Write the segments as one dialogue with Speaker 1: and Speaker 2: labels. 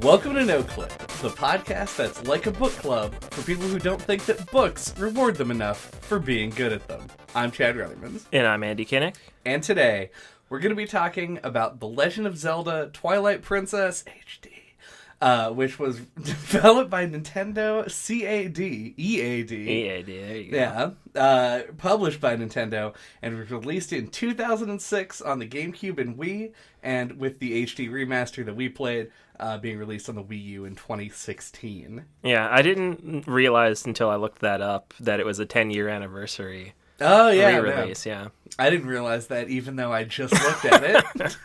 Speaker 1: Welcome to No Clip, the podcast that's like a book club for people who don't think that books reward them enough for being good at them. I'm Chad Ruthermans.
Speaker 2: And I'm Andy Kinnick.
Speaker 1: And today, we're going to be talking about The Legend of Zelda Twilight Princess HD, which was developed by Nintendo EAD,
Speaker 2: there you go.
Speaker 1: Yeah. Published by Nintendo and was released in 2006 on the GameCube and Wii, and with the HD remaster that we played being released on the Wii U in 2016.
Speaker 2: Yeah, I didn't realize until I looked that up that it was a 10-year anniversary re-release.
Speaker 1: No. Yeah. I didn't realize that even though I just looked at it.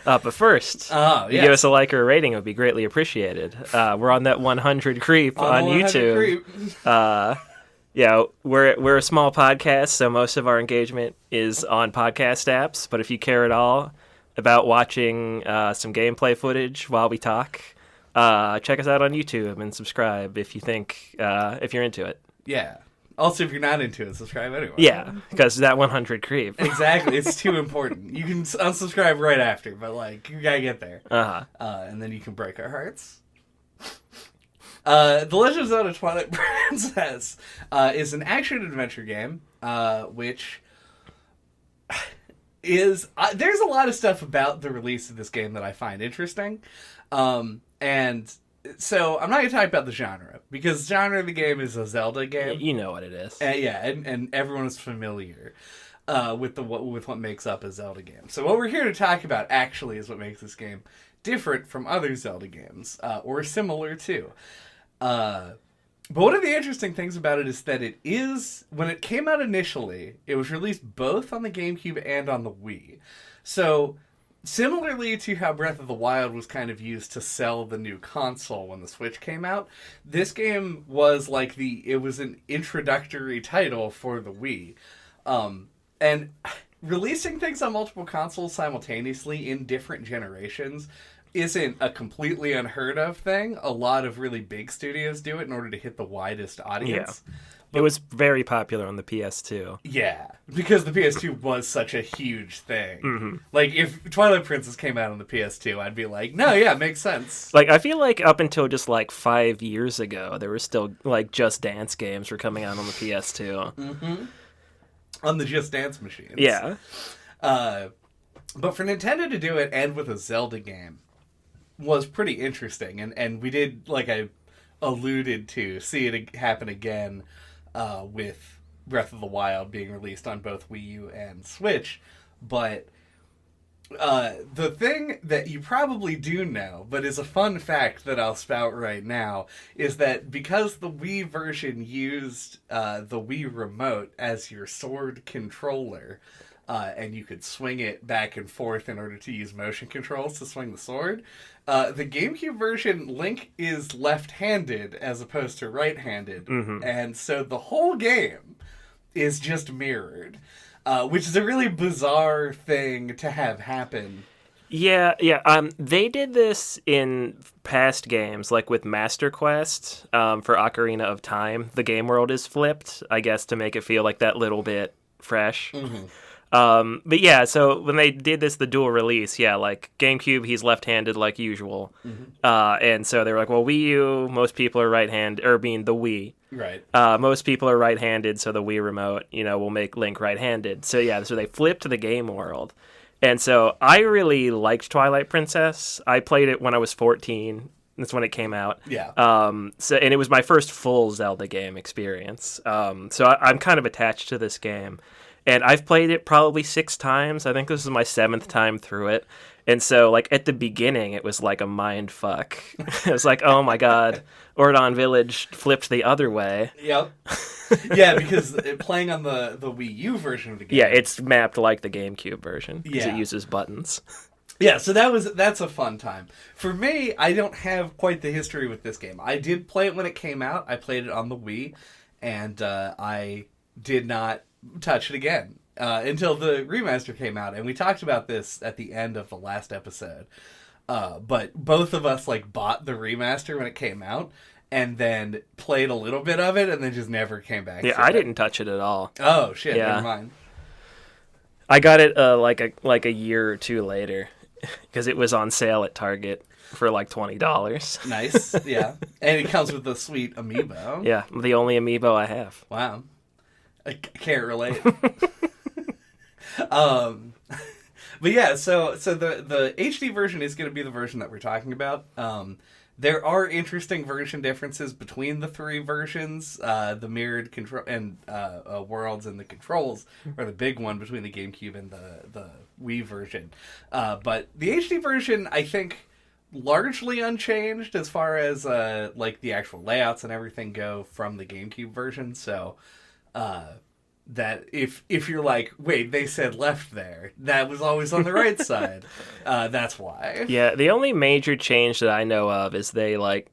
Speaker 2: But first, you give us a like or a rating, it would be greatly appreciated. We're on that 100 creep on YouTube. Yeah, we're a small podcast, so most of our engagement is on podcast apps. But if you care at all about watching some gameplay footage while we talk, check us out on YouTube and subscribe if you think if you're into it.
Speaker 1: Yeah. Also, if you're not into it, subscribe anyway.
Speaker 2: Yeah, because that 100 creep.
Speaker 1: Exactly. It's too important. You can unsubscribe right after, but, you gotta get there. And then you can break our hearts. The Legend of Zelda Twilight Princess is an action-adventure game, which is... there's a lot of stuff about the release of this game that I find interesting. And... So, I'm not going to talk about the genre, because the genre of the game is a Zelda game.
Speaker 2: You know what it is.
Speaker 1: And everyone is familiar with what makes up a Zelda game. So what we're here to talk about actually is what makes this game different from other Zelda games, or similar to. But one of the interesting things about it is that it is, when it came out initially, it was released both on the GameCube and on the Wii. So... similarly to how Breath of the Wild was kind of used to sell the new console when the Switch came out, this game was it was an introductory title for the Wii. And releasing things on multiple consoles simultaneously in different generations isn't a completely unheard of thing. A lot of really big studios do it in order to hit the widest audience.
Speaker 2: Yeah. It was very popular on the PS2.
Speaker 1: Yeah, because the PS2 was such a huge thing.
Speaker 2: Mm-hmm.
Speaker 1: If Twilight Princess came out on the PS2, I'd be like, no, yeah, it makes sense.
Speaker 2: I feel like up until just 5 years ago, there were still Just Dance games were coming out on the PS2.
Speaker 1: Mm-hmm. On the Just Dance machines.
Speaker 2: Yeah.
Speaker 1: But for Nintendo to do it and with a Zelda game was pretty interesting. And we did, like I alluded to, see it happen again with Breath of the Wild being released on both Wii U and Switch. But the thing that you probably do know, but is a fun fact that I'll spout right now, is that because the Wii version used the Wii Remote as your sword controller, and you could swing it back and forth in order to use motion controls to swing the sword, the GameCube version, Link is left-handed as opposed to right-handed.
Speaker 2: Mm-hmm.
Speaker 1: And so the whole game is just mirrored, which is a really bizarre thing to have happen.
Speaker 2: Yeah. They did this in past games, with Master Quest for Ocarina of Time. The game world is flipped, I guess, to make it feel that little fresh.
Speaker 1: Mm-hmm.
Speaker 2: But yeah, so when they did the dual release, GameCube, he's left-handed like usual.
Speaker 1: Mm-hmm.
Speaker 2: And so they were well, Wii U, most people are right-handed, or being the Wii.
Speaker 1: Right.
Speaker 2: Most people are right-handed, so the Wii Remote, will make Link right-handed. So yeah, so they flipped the game world. And so I really liked Twilight Princess. I played it when I was 14. That's when it came out.
Speaker 1: Yeah.
Speaker 2: And it was my first full Zelda game experience. So I'm kind of attached to this game. And I've played it probably 6 times. I think this is my 7th time through it. And so, at the beginning, it was a mind fuck. It was oh my god, Ordon Village flipped the other way.
Speaker 1: Yep. Yeah, because playing on the Wii U version of the game...
Speaker 2: Yeah, it's mapped like the GameCube version, because
Speaker 1: it
Speaker 2: uses buttons.
Speaker 1: Yeah, so that's a fun time. For me, I don't have quite the history with this game. I did play it when it came out. I played it on the Wii, and I did not touch it again until the remaster came out, and we talked about this at the end of the last episode, but both of us bought the remaster when it came out and then played a little bit of it and then just never came back to
Speaker 2: I
Speaker 1: it.
Speaker 2: didn't touch it at all.
Speaker 1: Oh shit,
Speaker 2: Yeah.
Speaker 1: never mind.
Speaker 2: I got it like a year or two later, because it was on sale at Target for like $20.
Speaker 1: Nice, yeah. And it comes with a sweet amiibo.
Speaker 2: Yeah, the only amiibo I have.
Speaker 1: Wow. I can't relate. But yeah, so the HD version is going to be the version that we're talking about. There are interesting version differences between the three versions. The mirrored control and worlds and the controls are the big one between the GameCube and the Wii version. But the HD version, I think, largely unchanged as far as like the actual layouts and everything go from the GameCube version. So that if you're like, wait, they said left there, that was always on the right side. That's why.
Speaker 2: Yeah, the only major change that I know of is they like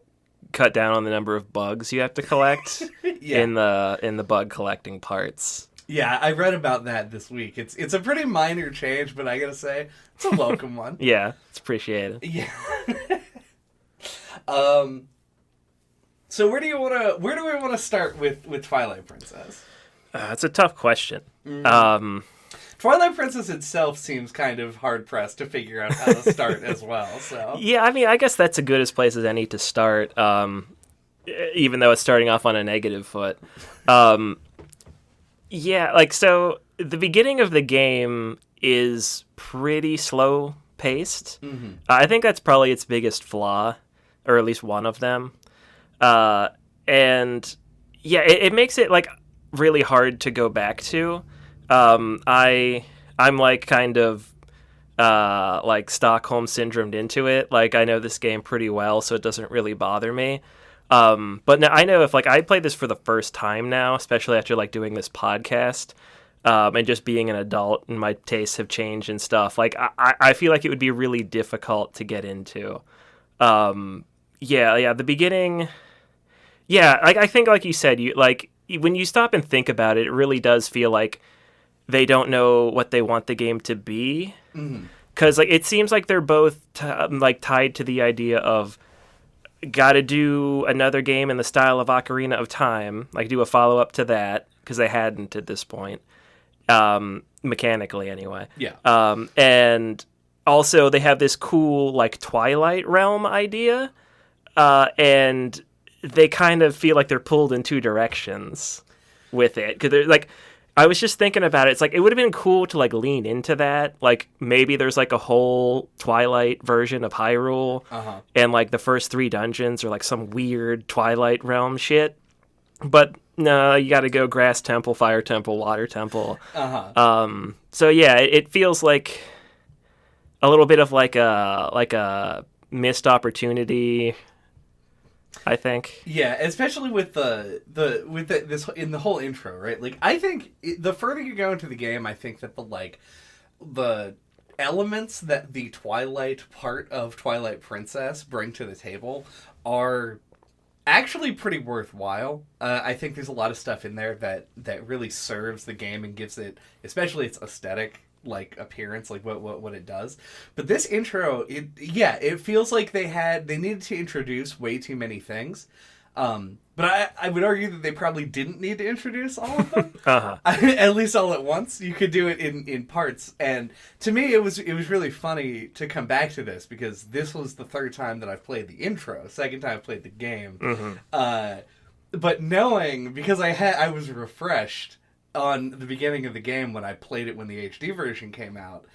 Speaker 2: cut down on the number of bugs you have to collect in the bug collecting parts.
Speaker 1: Yeah, I read about that this week. It's a pretty minor change, but I gotta say, it's a welcome one.
Speaker 2: Yeah, it's appreciated.
Speaker 1: Yeah. So where do we want to start with Twilight Princess?
Speaker 2: It's a tough question.
Speaker 1: Twilight Princess itself seems kind of hard-pressed to figure out how to start as well. So
Speaker 2: yeah, I mean, I guess that's as good a place as any to start, even though it's starting off on a negative foot. Yeah, like, so the beginning of the game is pretty slow-paced. Mm-hmm. I think that's probably its biggest flaw, or at least one of them. And yeah, it makes it, like, really hard to go back to. I'm like kind of like Stockholm syndromed into it. Like, I know this game pretty well, so it doesn't really bother me. But now I know if like I played this for the first time now, especially after like doing this podcast, and just being an adult and my tastes have changed and stuff, like I feel like it would be really difficult to get into. Yeah, the beginning. Yeah, I think like you said, you like when you stop and think about it, it really does feel like they don't know what they want the game to be. Because like it seems like they're both like tied to the idea of got to do another game in the style of Ocarina of Time, like do a follow-up to that, because they hadn't at this point, mechanically anyway.
Speaker 1: Yeah.
Speaker 2: And also they have this cool like Twilight realm idea, and they kind of feel like they're pulled in two directions with it. Because they're like, I was just thinking about it. It's like, it would have been cool to like lean into that. Like maybe there's like a whole Twilight version of Hyrule, and like the first 3 dungeons are like some weird Twilight realm shit. But no, you got to go Grass Temple, Fire Temple, Water Temple. So yeah, it feels like a little bit of like a missed opportunity, I think.
Speaker 1: Yeah, especially with this in the whole intro, right? Like, I think the further you go into the game, I think that the elements that the Twilight part of Twilight Princess bring to the table are actually pretty worthwhile. I think there's a lot of stuff in there that really serves the game and gives it, especially its aesthetic, like appearance, like what it does. But this intro, it feels like they needed to introduce way too many things. But I would argue that they probably didn't need to introduce all of them. At least all at once. You could do it in parts. And to me, it was really funny to come back to this, because this was the 3rd time that I've played the intro, 2nd time I've played the game. But knowing, because I was refreshed on the beginning of the game when I played it when the HD version came out,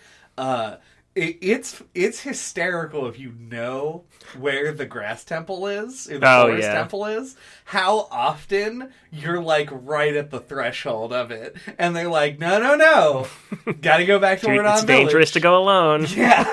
Speaker 1: it's hysterical if you know where the Grass Temple is, or the Forest Temple is, how often you're like right at the threshold of it, and they're like, no, gotta go back to Wardon Village.
Speaker 2: It's dangerous to go alone.
Speaker 1: Yeah.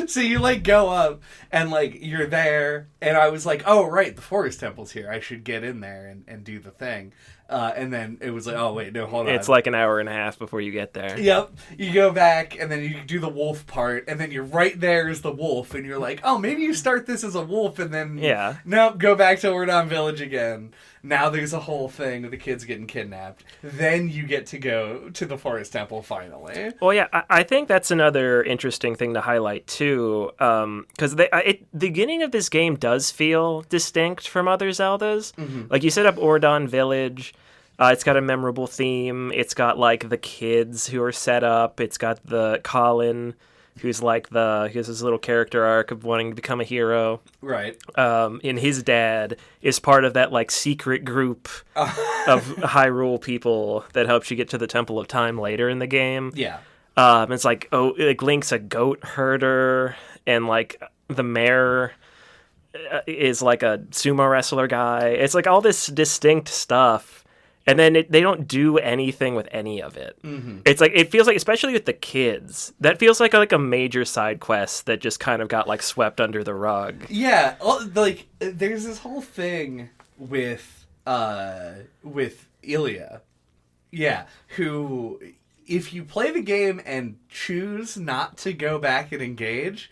Speaker 1: So you like go up and like you're there, and I was like, oh right, the Forest Temple's here, I should get in there and do the thing. And then it was like, oh wait, no, hold on.
Speaker 2: It's like an hour and a half before you get there.
Speaker 1: Yep. You go back, and then you do the wolf part, and then you're right there as the wolf, and you're like, oh, maybe you start this as a wolf, and then nope, go back to Wardon Village again. Now there's a whole thing with the kids getting kidnapped. Then you get to go to the Forest Temple finally.
Speaker 2: Well, yeah, I think that's another interesting thing to highlight too, because the beginning of this game does feel distinct from other Zeldas. Like, you set up Wardon Village. It's got a memorable theme. It's got like the kids who are set up. It's got the Colin who's like he has this little character arc of wanting to become a hero.
Speaker 1: Right.
Speaker 2: And his dad is part of that like secret group of Hyrule people that helps you get to the Temple of Time later in the game.
Speaker 1: Yeah.
Speaker 2: It's like Link's a goat herder, and like the mayor is like a sumo wrestler guy. It's like all this distinct stuff. And then they don't do anything with any of it. Mm-hmm. It's like, it feels like, especially with the kids, that feels like a major side quest that just kind of got like swept under the rug.
Speaker 1: Yeah, like there's this whole thing with Ilya, yeah, who, if you play the game and choose not to go back and engage,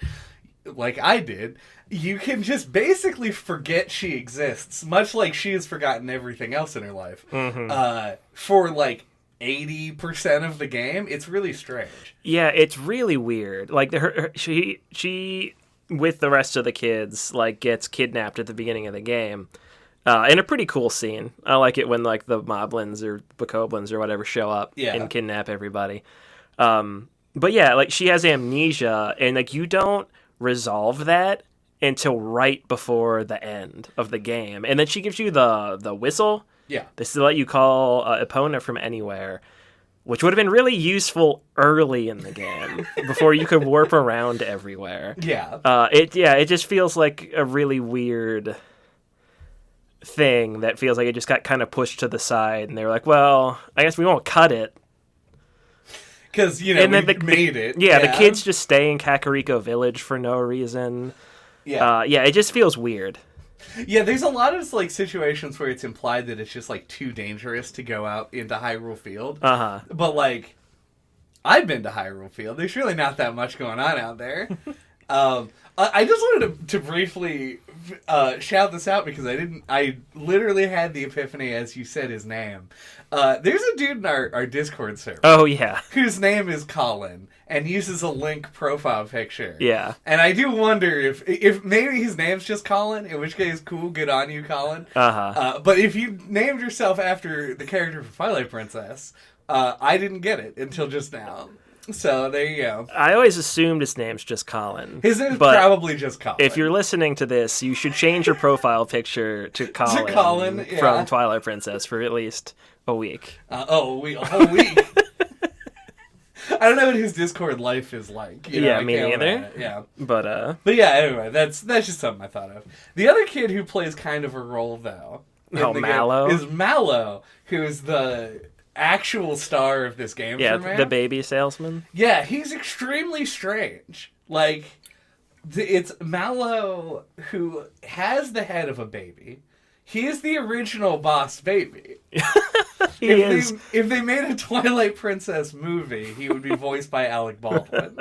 Speaker 1: like I did, you can just basically forget she exists, much like she has forgotten everything else in her life. Mm-hmm. For like 80% of the game, it's really strange.
Speaker 2: Yeah, it's really weird. Like she with the rest of the kids like gets kidnapped at the beginning of the game. In a pretty cool scene. I like it when like the moblins or bokoblins or whatever show up and kidnap everybody. But yeah, like she has amnesia, and like you don't resolve that until right before the end of the game, and then she gives you the whistle. Yeah, this is to let you call opponent from anywhere, which would have been really useful early in the game before you could warp around everywhere. Yeah, it just feels like a really weird thing that feels like it just got kind of pushed to the side, and they were like, well, I guess we won't cut it.
Speaker 1: Because, we made it.
Speaker 2: Yeah, the kids just stay in Kakariko Village for no reason. Yeah, it just feels weird.
Speaker 1: Yeah, there's a lot of like situations where it's implied that it's just like too dangerous to go out into Hyrule Field. Uh-huh. But like, I've been to Hyrule Field. There's really not that much going on out there. I just wanted to briefly shout this out because I literally had the epiphany as you said his name. There's a dude in our Discord server.
Speaker 2: Oh, yeah.
Speaker 1: Whose name is Colin and uses a Link profile picture.
Speaker 2: Yeah.
Speaker 1: And I do wonder if maybe his name's just Colin, in which case, cool, good on you, Colin. Uh-huh. But if you named yourself after the character from Twilight Princess, I didn't get it until just now. So there you go.
Speaker 2: I always assumed his name's just Colin.
Speaker 1: His name's probably just Colin.
Speaker 2: If you're listening to this, you should change your profile picture to Colin, from Twilight Princess for at least a week.
Speaker 1: A whole week? I don't know what his Discord life is like.
Speaker 2: Me neither. Yeah. But
Speaker 1: yeah, anyway, that's just something I thought of. The other kid who plays kind of a role, though,
Speaker 2: Mallow?
Speaker 1: Is Mallow, who's the actual star of this game for me.
Speaker 2: The baby salesman.
Speaker 1: Yeah, he's extremely strange. Like, it's Mallow who has the head of a baby. He is the original boss baby. If they made a Twilight Princess movie, he would be voiced by Alec Baldwin.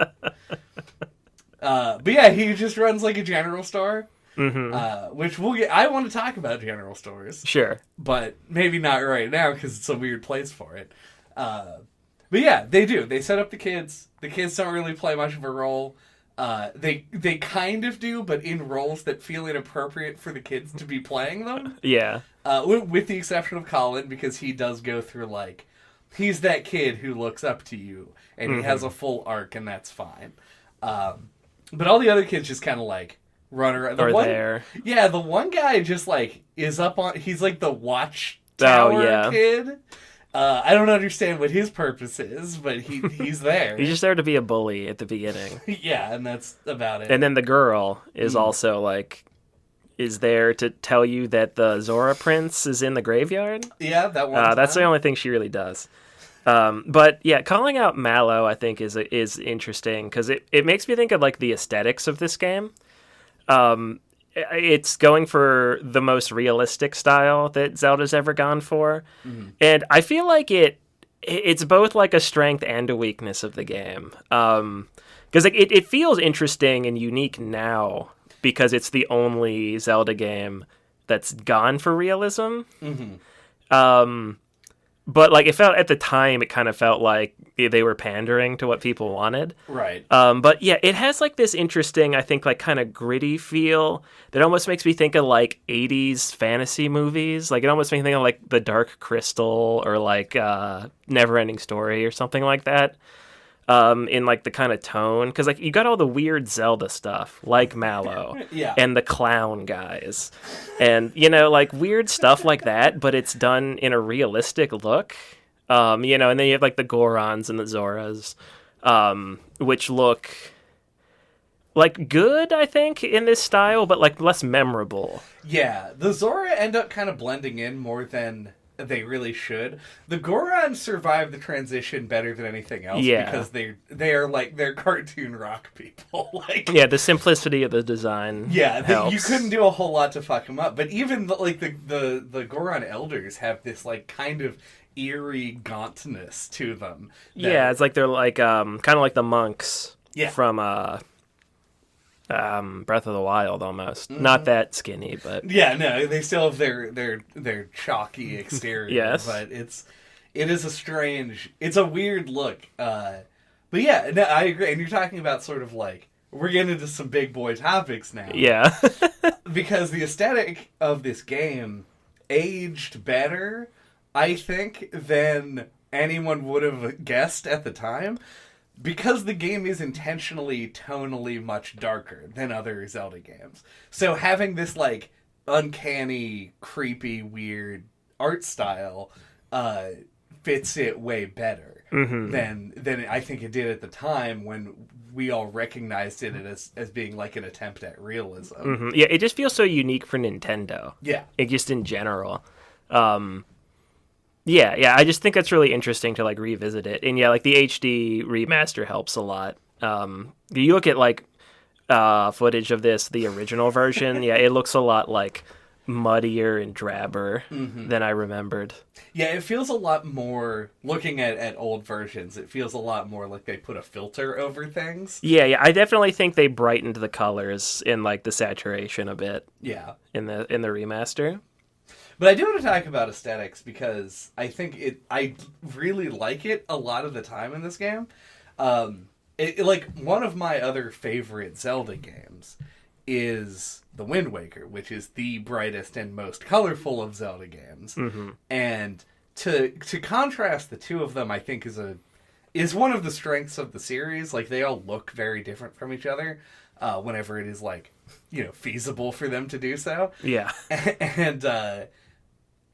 Speaker 1: But yeah, he just runs like a general store. Mm-hmm. Which we'll get. I want to talk about general stores.
Speaker 2: Sure.
Speaker 1: But maybe not right now because it's a weird place for it. But yeah, they do. They set up the kids. The kids don't really play much of a role. They kind of do, but in roles that feel inappropriate for the kids to be playing them.
Speaker 2: Yeah.
Speaker 1: With the exception of Colin, because he does go through, like, he's that kid who looks up to you, and he has a full arc, and that's fine. But all the other kids just kind of, like, run around.
Speaker 2: There.
Speaker 1: Yeah, the one guy just, like, is up on, he's like the watchtower kid. I don't understand what his purpose is, but he's there.
Speaker 2: He's just there to be a bully at the beginning.
Speaker 1: Yeah, and that's about it.
Speaker 2: And then the girl is also, like, is there to tell you that the Zora Prince is in the graveyard.
Speaker 1: Yeah, that one.
Speaker 2: That's the only thing she really does. But yeah, calling out Mallow, I think, is interesting because it makes me think of like the aesthetics of this game. It's going for the most realistic style that Zelda's ever gone for, and I feel like it's both like a strength and a weakness of the game. Because it feels interesting and unique now because it's the only Zelda game that's gone for realism. But like it felt at the time, it kind of felt like they were pandering to what people wanted.
Speaker 1: Right.
Speaker 2: But yeah, it has like this interesting, I think, like kind of gritty feel that almost makes me think of like 80s fantasy movies. Like it almost makes me think of like The Dark Crystal or like Neverending Story or something like that. in like the kind of tone, because like you got all the weird Zelda stuff like Mallow and the clown guys, and like weird stuff like that, but it's done in a realistic look. And then you have like the Gorons and the Zoras, which look like good, I think, in this style, but like less memorable.
Speaker 1: Yeah, the Zora end up kind of blending in more than they really should. The Gorons survive the transition better than anything else because they're cartoon rock people.
Speaker 2: The simplicity of the design.
Speaker 1: Yeah, you couldn't do a whole lot to fuck them up. But even the Goron elders have this like kind of eerie gauntness to them.
Speaker 2: It's like they're like kind of like the monks from Breath of the Wild almost. Mm-hmm. Not that skinny, but
Speaker 1: they still have their chalky exterior.
Speaker 2: Yes,
Speaker 1: but it's a weird look. But yeah, no, I agree. And you're talking about sort of like we're getting into some big boy topics now.
Speaker 2: Yeah,
Speaker 1: because the aesthetic of this game aged better, I think, than anyone would have guessed at the time. Because the game is intentionally tonally much darker than other Zelda games. So having this, like, uncanny, creepy, weird art style fits it way better than I think it did at the time when we all recognized it as being, like, an attempt at realism.
Speaker 2: Mm-hmm. Yeah, it just feels so unique for Nintendo.
Speaker 1: Yeah.
Speaker 2: Just in general. Yeah, I just think that's really interesting to like revisit it, and like the HD remaster helps a lot. You look at like footage of the original version, it looks a lot like muddier and drabber than I remembered.
Speaker 1: Yeah, it feels a lot more, looking at old versions, it feels a lot more like they put a filter over things.
Speaker 2: Yeah, I definitely think they brightened the colors in like the saturation a bit.
Speaker 1: Yeah,
Speaker 2: in the remaster.
Speaker 1: But I do want to talk about aesthetics because I think I really like it a lot of the time in this game. Like one of my other favorite Zelda games is The Wind Waker, which is the brightest and most colorful of Zelda games. Mm-hmm. And to contrast the two of them, I think is one of the strengths of the series. Like they all look very different from each other whenever it is like feasible for them to do so.
Speaker 2: Yeah,
Speaker 1: and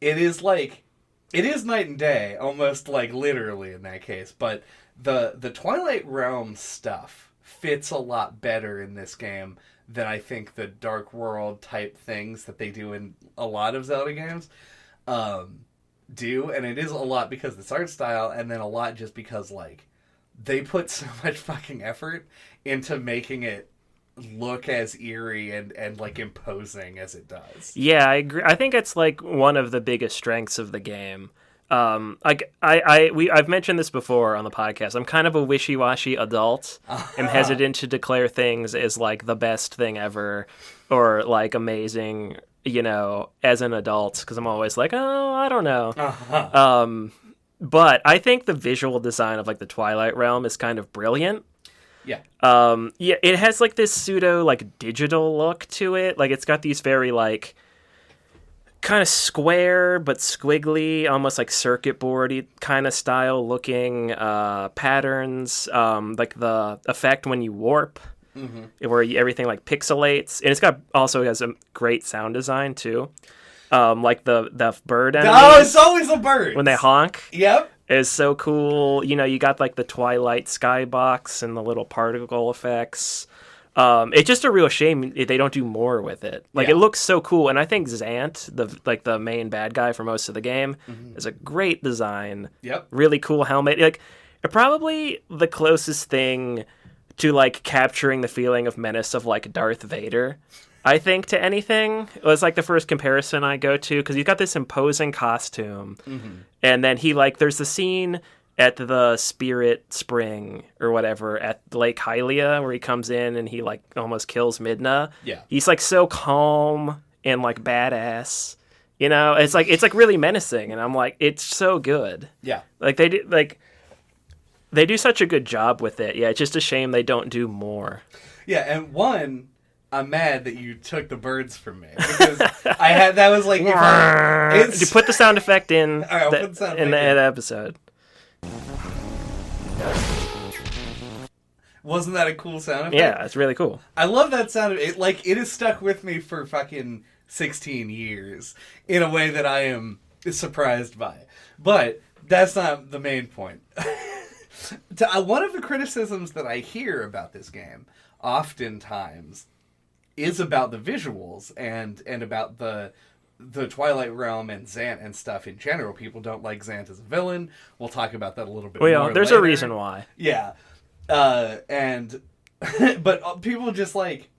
Speaker 1: it is night and day, almost like literally in that case. But the Twilight Realm stuff fits a lot better in this game than I think the Dark World type things that they do in a lot of Zelda games do. And it is a lot because of this art style, and then a lot just because like they put so much fucking effort into making it look as eerie and like imposing as it does.
Speaker 2: Yeah, I agree. I think it's like one of the biggest strengths of the game. I've mentioned this before on the podcast. I'm kind of a wishy-washy adult. I'm hesitant to declare things as like the best thing ever or like amazing, as an adult, because I'm always like, oh, I don't know. But I think the visual design of like the Twilight Realm is kind of brilliant.
Speaker 1: Yeah.
Speaker 2: It has like this pseudo like digital look to it. Like it's got these very like kind of square but squiggly, almost like circuit boardy kind of style looking patterns. Like the effect when you warp, where everything like pixelates, and it also has a great sound design too. Like the bird enemies.
Speaker 1: Oh, it's always a bird
Speaker 2: when they honk.
Speaker 1: Yep.
Speaker 2: Is so cool. You got like the Twilight skybox and the little particle effects. It's just a real shame they don't do more with it. Like it looks so cool, and I think Zant, the main bad guy for most of the game, is a great design.
Speaker 1: Yep.
Speaker 2: Really cool helmet. Like probably the closest thing to like capturing the feeling of menace of like Darth Vader, I think, to anything. It was like the first comparison I go to, because he's got this imposing costume, and then there's the scene at the Spirit Spring or whatever at Lake Hylia where he comes in and he like almost kills Midna.
Speaker 1: Yeah,
Speaker 2: he's like so calm and like badass. It's like really menacing, and I'm like, it's so good.
Speaker 1: Yeah,
Speaker 2: like they do such a good job with it. Yeah, it's just a shame they don't do more.
Speaker 1: Yeah, and I'm mad that you took the birds from me, because that was like
Speaker 2: you put the sound effect in
Speaker 1: right,
Speaker 2: in the episode.
Speaker 1: Wasn't that a cool sound effect?
Speaker 2: Yeah, it's really cool.
Speaker 1: I love that sound. It has stuck with me for fucking 16 years in a way that I am surprised by. But that's not the main point. One of the criticisms that I hear about this game oftentimes is about the visuals and about the Twilight Realm and Zant and stuff in general. People don't like Zant as a villain. We'll talk about that a little bit more
Speaker 2: there's
Speaker 1: later.
Speaker 2: A reason why.
Speaker 1: Yeah. But people just like,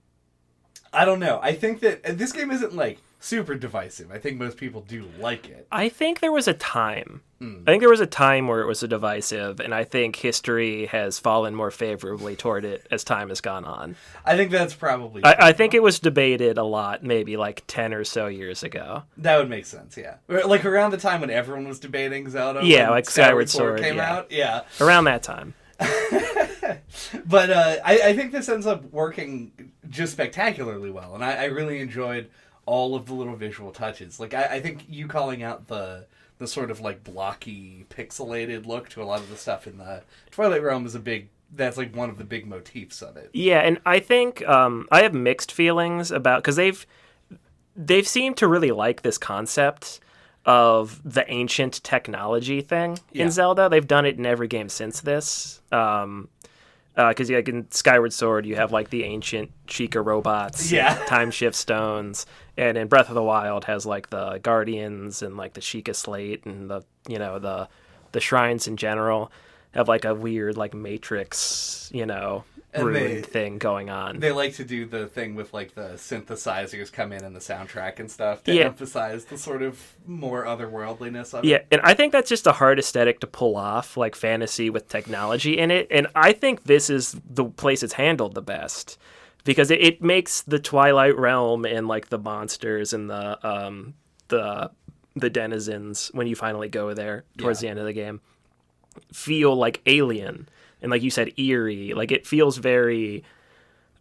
Speaker 1: I don't know. I think that this game isn't like super divisive. I think most people do like it.
Speaker 2: I think there was a time. I think there was a time where it was a divisive, and I think history has fallen more favorably toward it as time has gone on.
Speaker 1: I think that's probably...
Speaker 2: I think it was debated a lot, maybe like 10 or so years ago.
Speaker 1: That would make sense, yeah. Like around the time when everyone was debating Zelda.
Speaker 2: Yeah, like Skyward Sword
Speaker 1: came out. Yeah.
Speaker 2: Around that time.
Speaker 1: But I think this ends up working just spectacularly well, and I really enjoyed all of the little visual touches. Like, I think you calling out the sort of like blocky, pixelated look to a lot of the stuff in the Twilight Realm is that's like one of the big motifs of it.
Speaker 2: Yeah, and I think I have mixed feelings about, because they've seemed to really like this concept of the ancient technology thing in Zelda. They've done it in every game since this. Because like in Skyward Sword, you have like the ancient Sheikah robots, time shift stones, and in Breath of the Wild has like the Guardians and like the Sheikah slate and the shrines in general have like a weird like Matrix ruined thing going on.
Speaker 1: They like to do the thing with like the synthesizers come in and the soundtrack and stuff to emphasize the sort of more otherworldliness of it.
Speaker 2: Yeah, and I think that's just a hard aesthetic to pull off, like fantasy with technology in it. And I think this is the place it's handled the best, because it makes the Twilight Realm and like the monsters and the denizens, when you finally go there towards the end of the game, feel like alien. And like you said, eerie. Like it feels very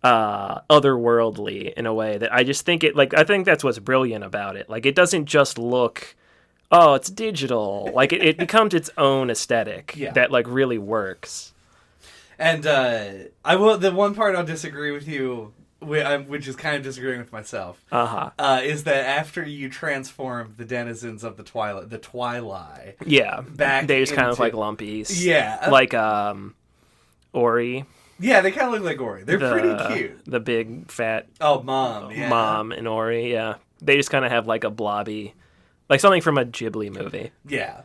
Speaker 2: otherworldly in a way that I just think I think that's what's brilliant about it. Like it doesn't just look, oh, it's digital. Like it becomes its own aesthetic that like really works.
Speaker 1: And the one part I'll disagree with you, which is kind of disagreeing with myself, is that after you transform the denizens of the Twilight, back
Speaker 2: they just kind of like lumpies.
Speaker 1: Yeah.
Speaker 2: Like Ori.
Speaker 1: Yeah, they kind of look like Ori. They're pretty cute.
Speaker 2: The big, fat...
Speaker 1: Mom. Yeah.
Speaker 2: Mom and Ori, yeah. They just kind of have like a blobby... Like something from a Ghibli movie.
Speaker 1: Yeah.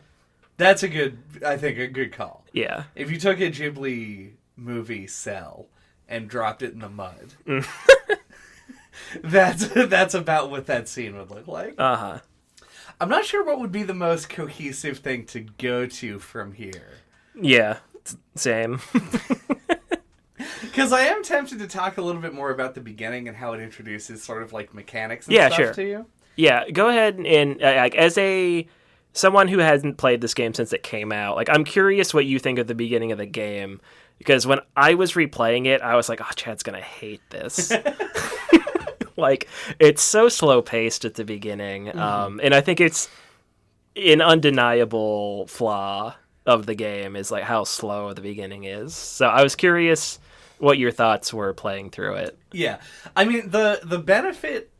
Speaker 1: That's a good call.
Speaker 2: Yeah.
Speaker 1: If you took a Ghibli movie cell and dropped it in the mud, that's about what that scene would look like.
Speaker 2: Uh-huh.
Speaker 1: I'm not sure what would be the most cohesive thing to go to from here.
Speaker 2: Yeah. Same.
Speaker 1: Because I am tempted to talk a little bit more about the beginning and how it introduces sort of like mechanics and stuff to you.
Speaker 2: Yeah, go ahead and like as someone who hasn't played this game since it came out, like I'm curious what you think of the beginning of the game, because when I was replaying it, I was like, oh, Chad's gonna hate this. Like it's so slow paced at the beginning, and I think it's an undeniable flaw of the game is like how slow the beginning is. So I was curious what your thoughts were playing through it.
Speaker 1: Yeah. I mean, the benefit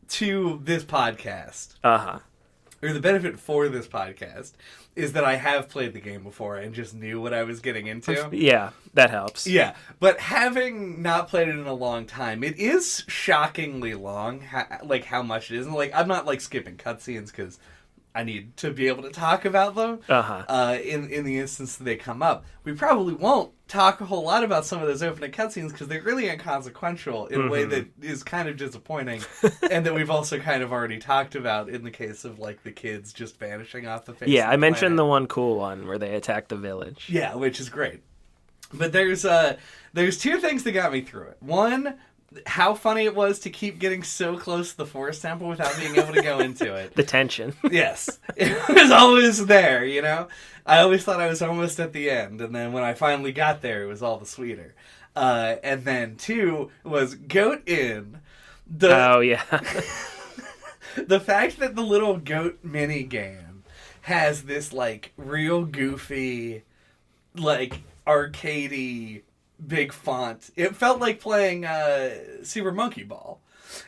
Speaker 1: to this podcast, or the benefit for this podcast, is that I have played the game before and just knew what I was getting into.
Speaker 2: Yeah, that helps.
Speaker 1: Yeah, but having not played it in a long time, it is shockingly long, how much it is. And like, I'm not like skipping cutscenes because I need to be able to talk about them in the instance that they come up. We probably won't talk a whole lot about some of those opening cutscenes because they're really inconsequential in a way that is kind of disappointing, and that we've also kind of already talked about in the case of like the kids just vanishing off the face.
Speaker 2: Yeah, I mentioned the one cool one where they attack the village.
Speaker 1: Yeah, which is great. But there's two things that got me through it. One, how funny it was to keep getting so close to the forest temple without being able to go into it.
Speaker 2: The tension.
Speaker 1: Yes. It was always there, you know? I always thought I was almost at the end, and then when I finally got there, it was all the sweeter. And then two was Goat Inn.
Speaker 2: Oh, yeah.
Speaker 1: The fact that the little goat mini game has this, like, real goofy, like, arcadey big font. It felt like playing Super Monkey Ball.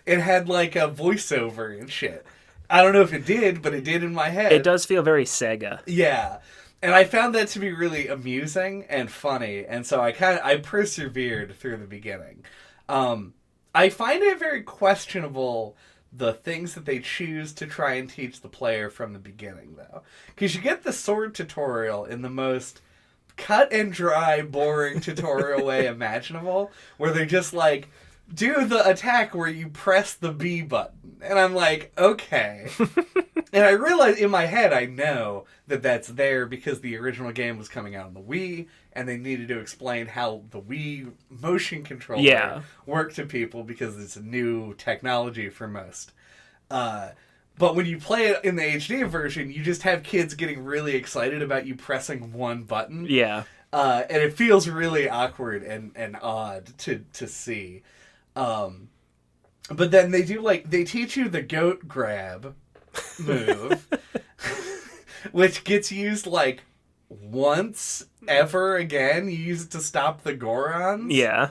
Speaker 1: It had like a voiceover and shit. I don't know if it did, but it did in my head.
Speaker 2: It does feel very Sega.
Speaker 1: Yeah. And I found that to be really amusing and funny, and so I persevered through the beginning. I find it very questionable the things that they choose to try and teach the player from the beginning, though. Because you get the sword tutorial in the most cut and dry, boring tutorial way imaginable, where they're just like, do the attack where you press the B button. And I'm like, okay. And I realize in my head, I know that that's there because the original game was coming out on the Wii, and they needed to explain how the Wii motion controller worked to people because it's a new technology for most. But when you play it in the HD version, you just have kids getting really excited about you pressing one button.
Speaker 2: Yeah.
Speaker 1: And it feels really awkward and odd to see. But then they teach you the goat grab move, which gets used like once ever again. You use it to stop the Gorons.
Speaker 2: Yeah.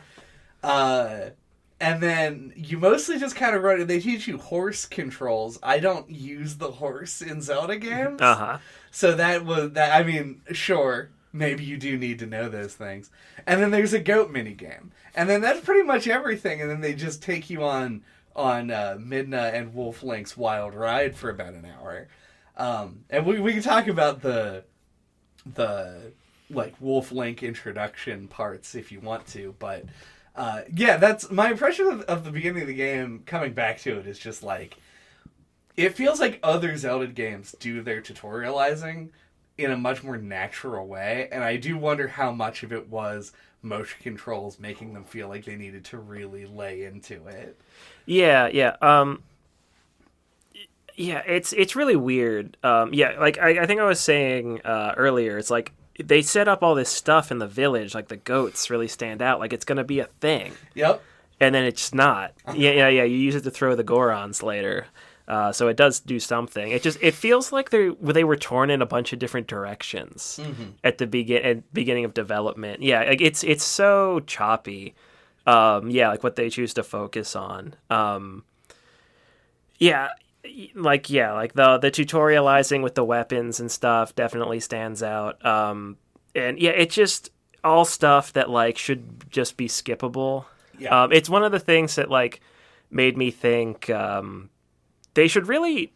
Speaker 1: And then you mostly just kind of run it. They teach you horse controls. I don't use the horse in Zelda games.
Speaker 2: Uh-huh.
Speaker 1: So I mean, sure, maybe you do need to know those things. And then there's a goat minigame. And then that's pretty much everything. And then they just take you on Midna and Wolf Link's wild ride for about an hour. And we can talk about the like Wolf Link introduction parts if you want to, but that's my impression of the beginning of the game. Coming back to it is just like, it feels like other Zelda games do their tutorializing in a much more natural way, and I do wonder how much of it was motion controls making them feel like they needed to really lay into it.
Speaker 2: Yeah. It's really weird. Like I think I was saying earlier, it's like they set up all this stuff in the village, like the goats really stand out, like it's going to be a thing.
Speaker 1: Yep.
Speaker 2: And then it's not. Yeah. You use it to throw the Gorons later. So it does do something. It feels like they were torn in a bunch of different directions at the beginning of development. Yeah, like it's so choppy. Like what they choose to focus on. Like the tutorializing with the weapons and stuff definitely stands out. It's just all stuff that like should just be skippable. Yeah. It's one of the things that like made me think they should really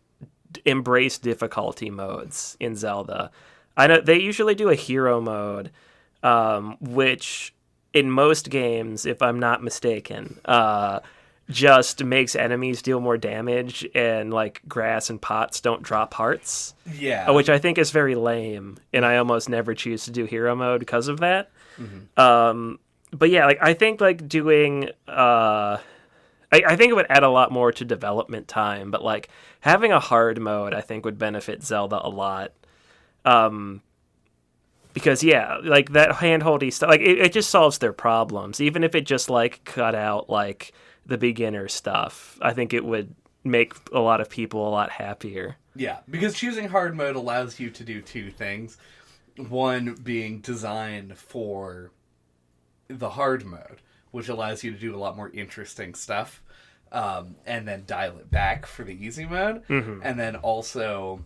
Speaker 2: embrace difficulty modes in Zelda. I know they usually do a hero mode, which in most games, if I'm not mistaken, just makes enemies deal more damage, and like grass and pots don't drop hearts.
Speaker 1: Yeah.
Speaker 2: Which I think is very lame, and I almost never choose to do hero mode because of that. Mm-hmm. But yeah, like I think like doing I think it would add a lot more to development time, but like having a hard mode I think would benefit Zelda a lot. Because like that handholdy stuff, like it just solves their problems. Even if it just like cut out like the beginner stuff, I think it would make a lot of people a lot happier.
Speaker 1: Yeah, because choosing hard mode allows you to do two things. One being designed for the hard mode, which allows you to do a lot more interesting stuff, and then dial it back for the easy mode. Mm-hmm. And then also,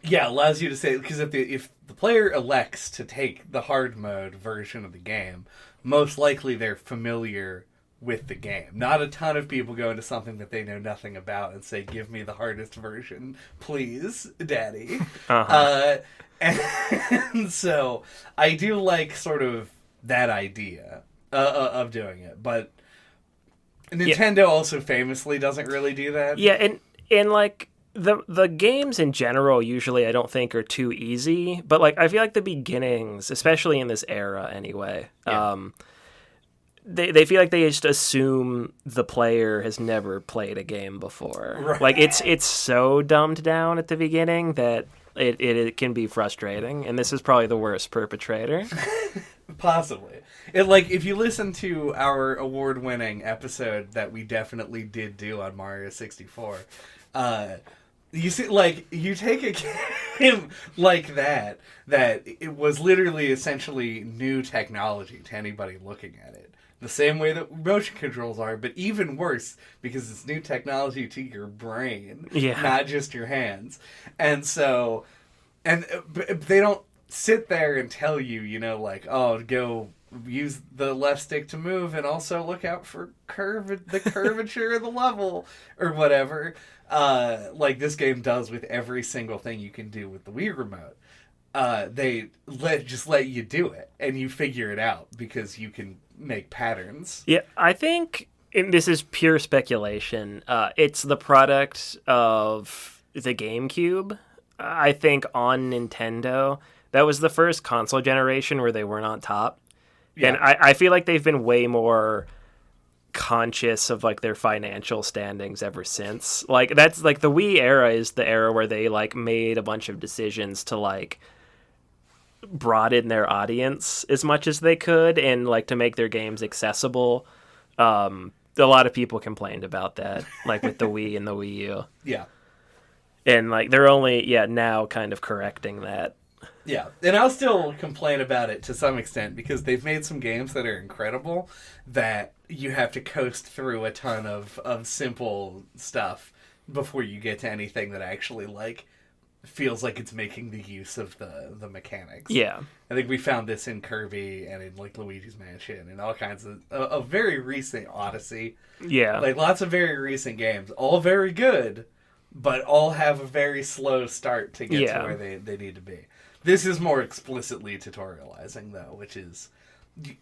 Speaker 1: allows you to say, because if the player elects to take the hard mode version of the game, most likely they're familiar with the game. Not a ton of people go into something that they know nothing about and say, give me the hardest version, please, daddy. Uh-huh. And so I do like sort of that idea of doing it, but Nintendo also famously doesn't really do that.
Speaker 2: Yeah, and like the games in general usually I don't think are too easy, but like I feel like the beginnings, especially in this era anyway, they feel like they just assume the player has never played a game before. Right. Like it's so dumbed down at the beginning that it can be frustrating, and this is probably the worst perpetrator.
Speaker 1: Possibly. If you listen to our award-winning episode that we definitely did do on Mario 64, you see, like, you take a game like that it was literally essentially new technology to anybody looking at it. The same way that motion controls are, but even worse because it's new technology to your brain, not just your hands. And so, and they don't sit there and tell you, you know, like, oh, go use the left stick to move and also look out for the curvature of the level or whatever, like this game does with every single thing you can do with the Wii remote. They just let you do it and you figure it out because you can make patterns.
Speaker 2: Yeah, I think, and this is pure speculation, it's the product of the GameCube. I think on Nintendo, that was the first console generation where they weren't on top. Yeah. And I feel like they've been way more conscious of like their financial standings ever since. Like that's like the Wii era is the era where they like made a bunch of decisions to like broaden their audience as much as they could and like to make their games accessible. A lot of people complained about that, like with the Wii and the Wii U.
Speaker 1: Yeah.
Speaker 2: And like they're only now kind of correcting that.
Speaker 1: Yeah, and I'll still complain about it to some extent because they've made some games that are incredible that you have to coast through a ton of simple stuff before you get to anything that actually like feels like it's making the use of the mechanics.
Speaker 2: Yeah.
Speaker 1: I think we found this in Kirby and in like Luigi's Mansion and all kinds of a very recent Odyssey.
Speaker 2: Yeah.
Speaker 1: Like lots of very recent games, all very good, but all have a very slow start to get to where they need to be. This is more explicitly tutorializing, though, which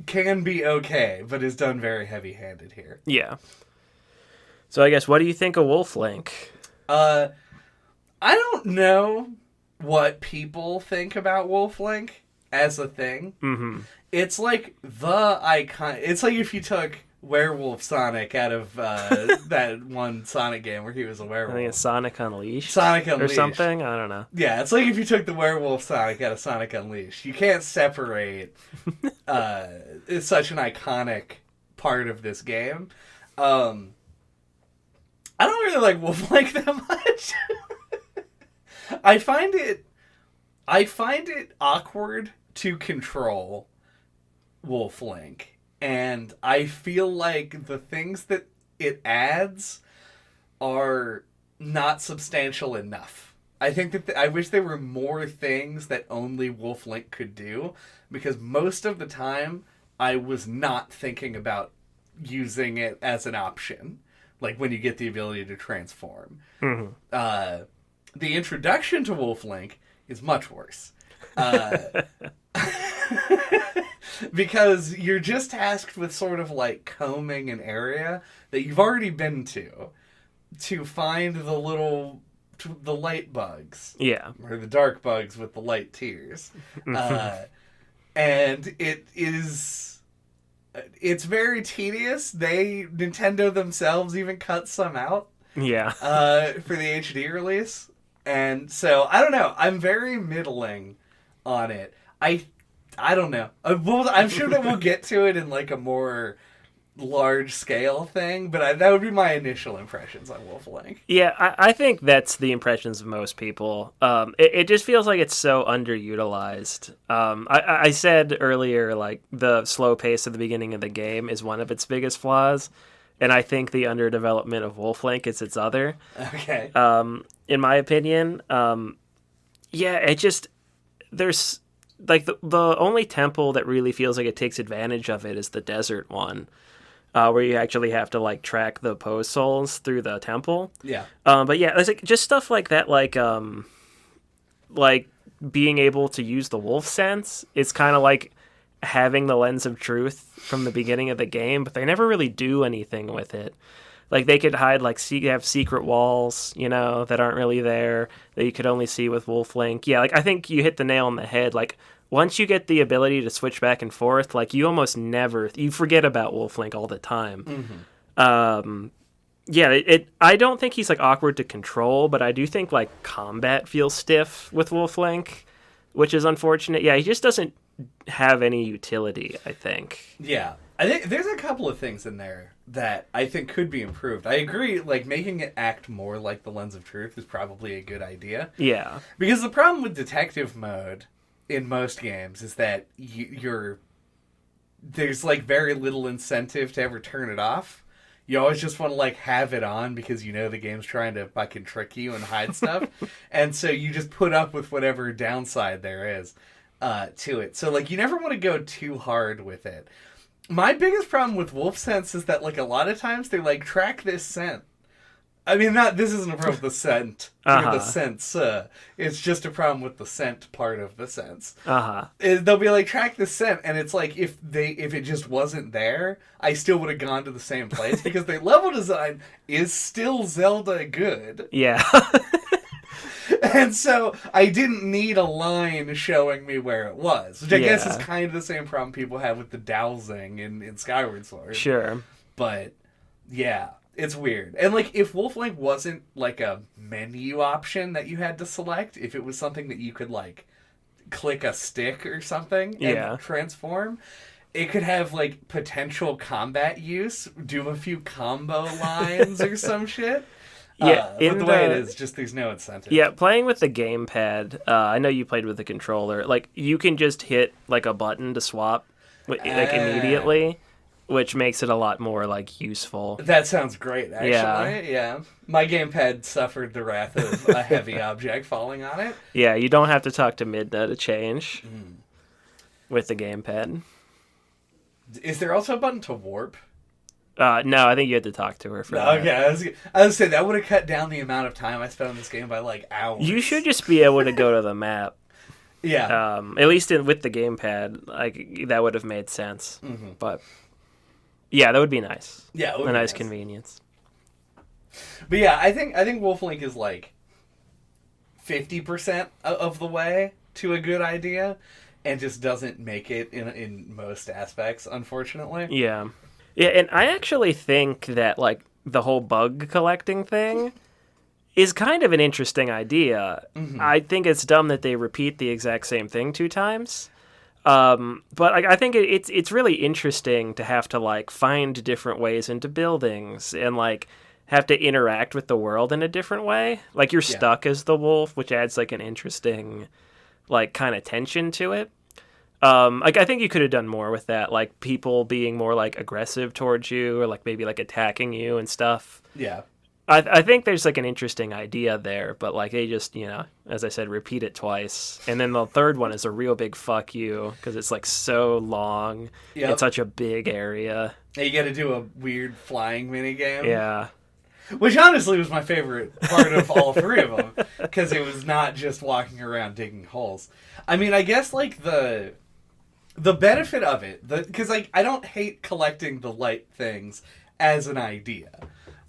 Speaker 1: can be okay, but is done very heavy-handed here.
Speaker 2: Yeah. So I guess, what do you think of Wolf Link?
Speaker 1: I don't know what people think about Wolf Link as a thing.
Speaker 2: Mm-hmm.
Speaker 1: It's like the icon. It's like if you took Werewolf Sonic out of that one Sonic game where he was a werewolf.
Speaker 2: I think it's Sonic Unleashed.
Speaker 1: Sonic Unleashed.
Speaker 2: Or something? I don't know.
Speaker 1: Yeah, it's like if you took the Werewolf Sonic out of Sonic Unleashed. You can't separate it's such an iconic part of this game. I don't really like Wolf Link that much. I find it awkward to control Wolf Link. And I feel like the things that it adds are not substantial enough. I think that I wish there were more things that only Wolf Link could do, because most of the time I was not thinking about using it as an option, like when you get the ability to transform.
Speaker 2: Mm-hmm.
Speaker 1: The introduction to Wolf Link is much worse. Because you're just tasked with sort of like combing an area that you've already been to find the light bugs.
Speaker 2: Yeah.
Speaker 1: Or the dark bugs with the light tears. And it's very tedious. Nintendo themselves even cut some out.
Speaker 2: Yeah.
Speaker 1: For the HD release. And so, I don't know. I'm very middling on it. I don't know. I'm sure that we'll get to it in like a more large scale thing, but that would be my initial impressions on Wolf Link.
Speaker 2: Yeah, I think that's the impressions of most people. It just feels like it's so underutilized. I said earlier, like, the slow pace at the beginning of the game is one of its biggest flaws, and I think the underdevelopment of Wolf Link is its other.
Speaker 1: Okay.
Speaker 2: In my opinion, there's like the only temple that really feels like it takes advantage of it is the desert one, where you actually have to like track the pose souls through the temple.
Speaker 1: Yeah.
Speaker 2: But yeah, there's like just stuff like that, like being able to use the wolf sense. It's kind of like having the lens of truth from the beginning of the game, but they never really do anything with it. Like, they could hide, like, have secret walls, that aren't really there, that you could only see with Wolf Link. Yeah, like, I think you hit the nail on the head. Like, once you get the ability to switch back and forth, like, you forget about Wolf Link all the time. Mm-hmm. I don't think he's, like, awkward to control, but I do think, like, combat feels stiff with Wolf Link, which is unfortunate. Yeah, he just doesn't have any utility, I think.
Speaker 1: Yeah. I think there's a couple of things in there that I think could be improved. I agree, like, making it act more like the Lens of Truth is probably a good idea.
Speaker 2: Yeah.
Speaker 1: Because the problem with detective mode in most games is that there's, like, very little incentive to ever turn it off. You always just want to, like, have it on because you know the game's trying to fucking trick you and hide stuff. And so you just put up with whatever downside there is to it. So, like, you never want to go too hard with it. My biggest problem with wolf scents is that, like, a lot of times they're like, track this scent. I mean, this isn't a problem with the scent or the sense. It's just a problem with the scent part of the sense. They'll be like, track the scent, and it's like if it just wasn't there, I still would have gone to the same place because their level design is still Zelda good.
Speaker 2: Yeah.
Speaker 1: And so I didn't need a line showing me where it was, which I guess is kind of the same problem people have with the dowsing in Skyward Sword.
Speaker 2: Sure.
Speaker 1: But yeah. It's weird. And, like, if Wolf Link wasn't, like, a menu option that you had to select, if it was something that you could, like, click a stick or something and transform, it could have, like, potential combat use, do a few combo lines or some shit.
Speaker 2: Yeah,
Speaker 1: but the way it is, just there's no incentive.
Speaker 2: Yeah, playing with the gamepad, I know you played with the controller, like, you can just hit, like, a button to swap, like, immediately. Which makes it a lot more, like, useful. That sounds great, actually. Yeah. My gamepad suffered the wrath of a heavy object falling on it. Yeah, you don't have to talk to Midna to change with the gamepad. Is there also a button to warp? No, I think you had to talk to her for that. Okay, I was going to say, that would have cut down the amount of time I spent on this game by, like, hours. You should just be able to go to the map. Yeah. At least with the gamepad, like, that would have made sense. Mm-hmm. But... yeah, that would be nice. Yeah, it would be nice convenience. But yeah, I think Wolf Link is like 50% of the way to a good idea, and just doesn't make it in most aspects, unfortunately. Yeah, and I actually think that, like, the whole bug collecting thing is kind of an interesting idea. Mm-hmm. I think it's dumb that they repeat the exact same thing 2 times. But I think it's really interesting to have to, like, find different ways into buildings and, like, have to interact with the world in a different way. Like, you're stuck as the wolf, which adds, like, an interesting, like, kind of tension to it. Like, I think you could have done more with that, like, people being more, like, aggressive towards you or, like, maybe, like, attacking you and stuff. Yeah. I think there's, like, an interesting idea there, but, like, they just, you know, as I said, repeat it twice. And then the third one is a real big fuck you, because it's, like, so long. Yep. It's such a big area. And you got to do a weird flying minigame. Yeah. Which, honestly, was my favorite part of all 3 of them, because it was not just walking around digging holes. I mean, I guess, like, the benefit of it, because, like, I don't hate collecting the light things as an idea.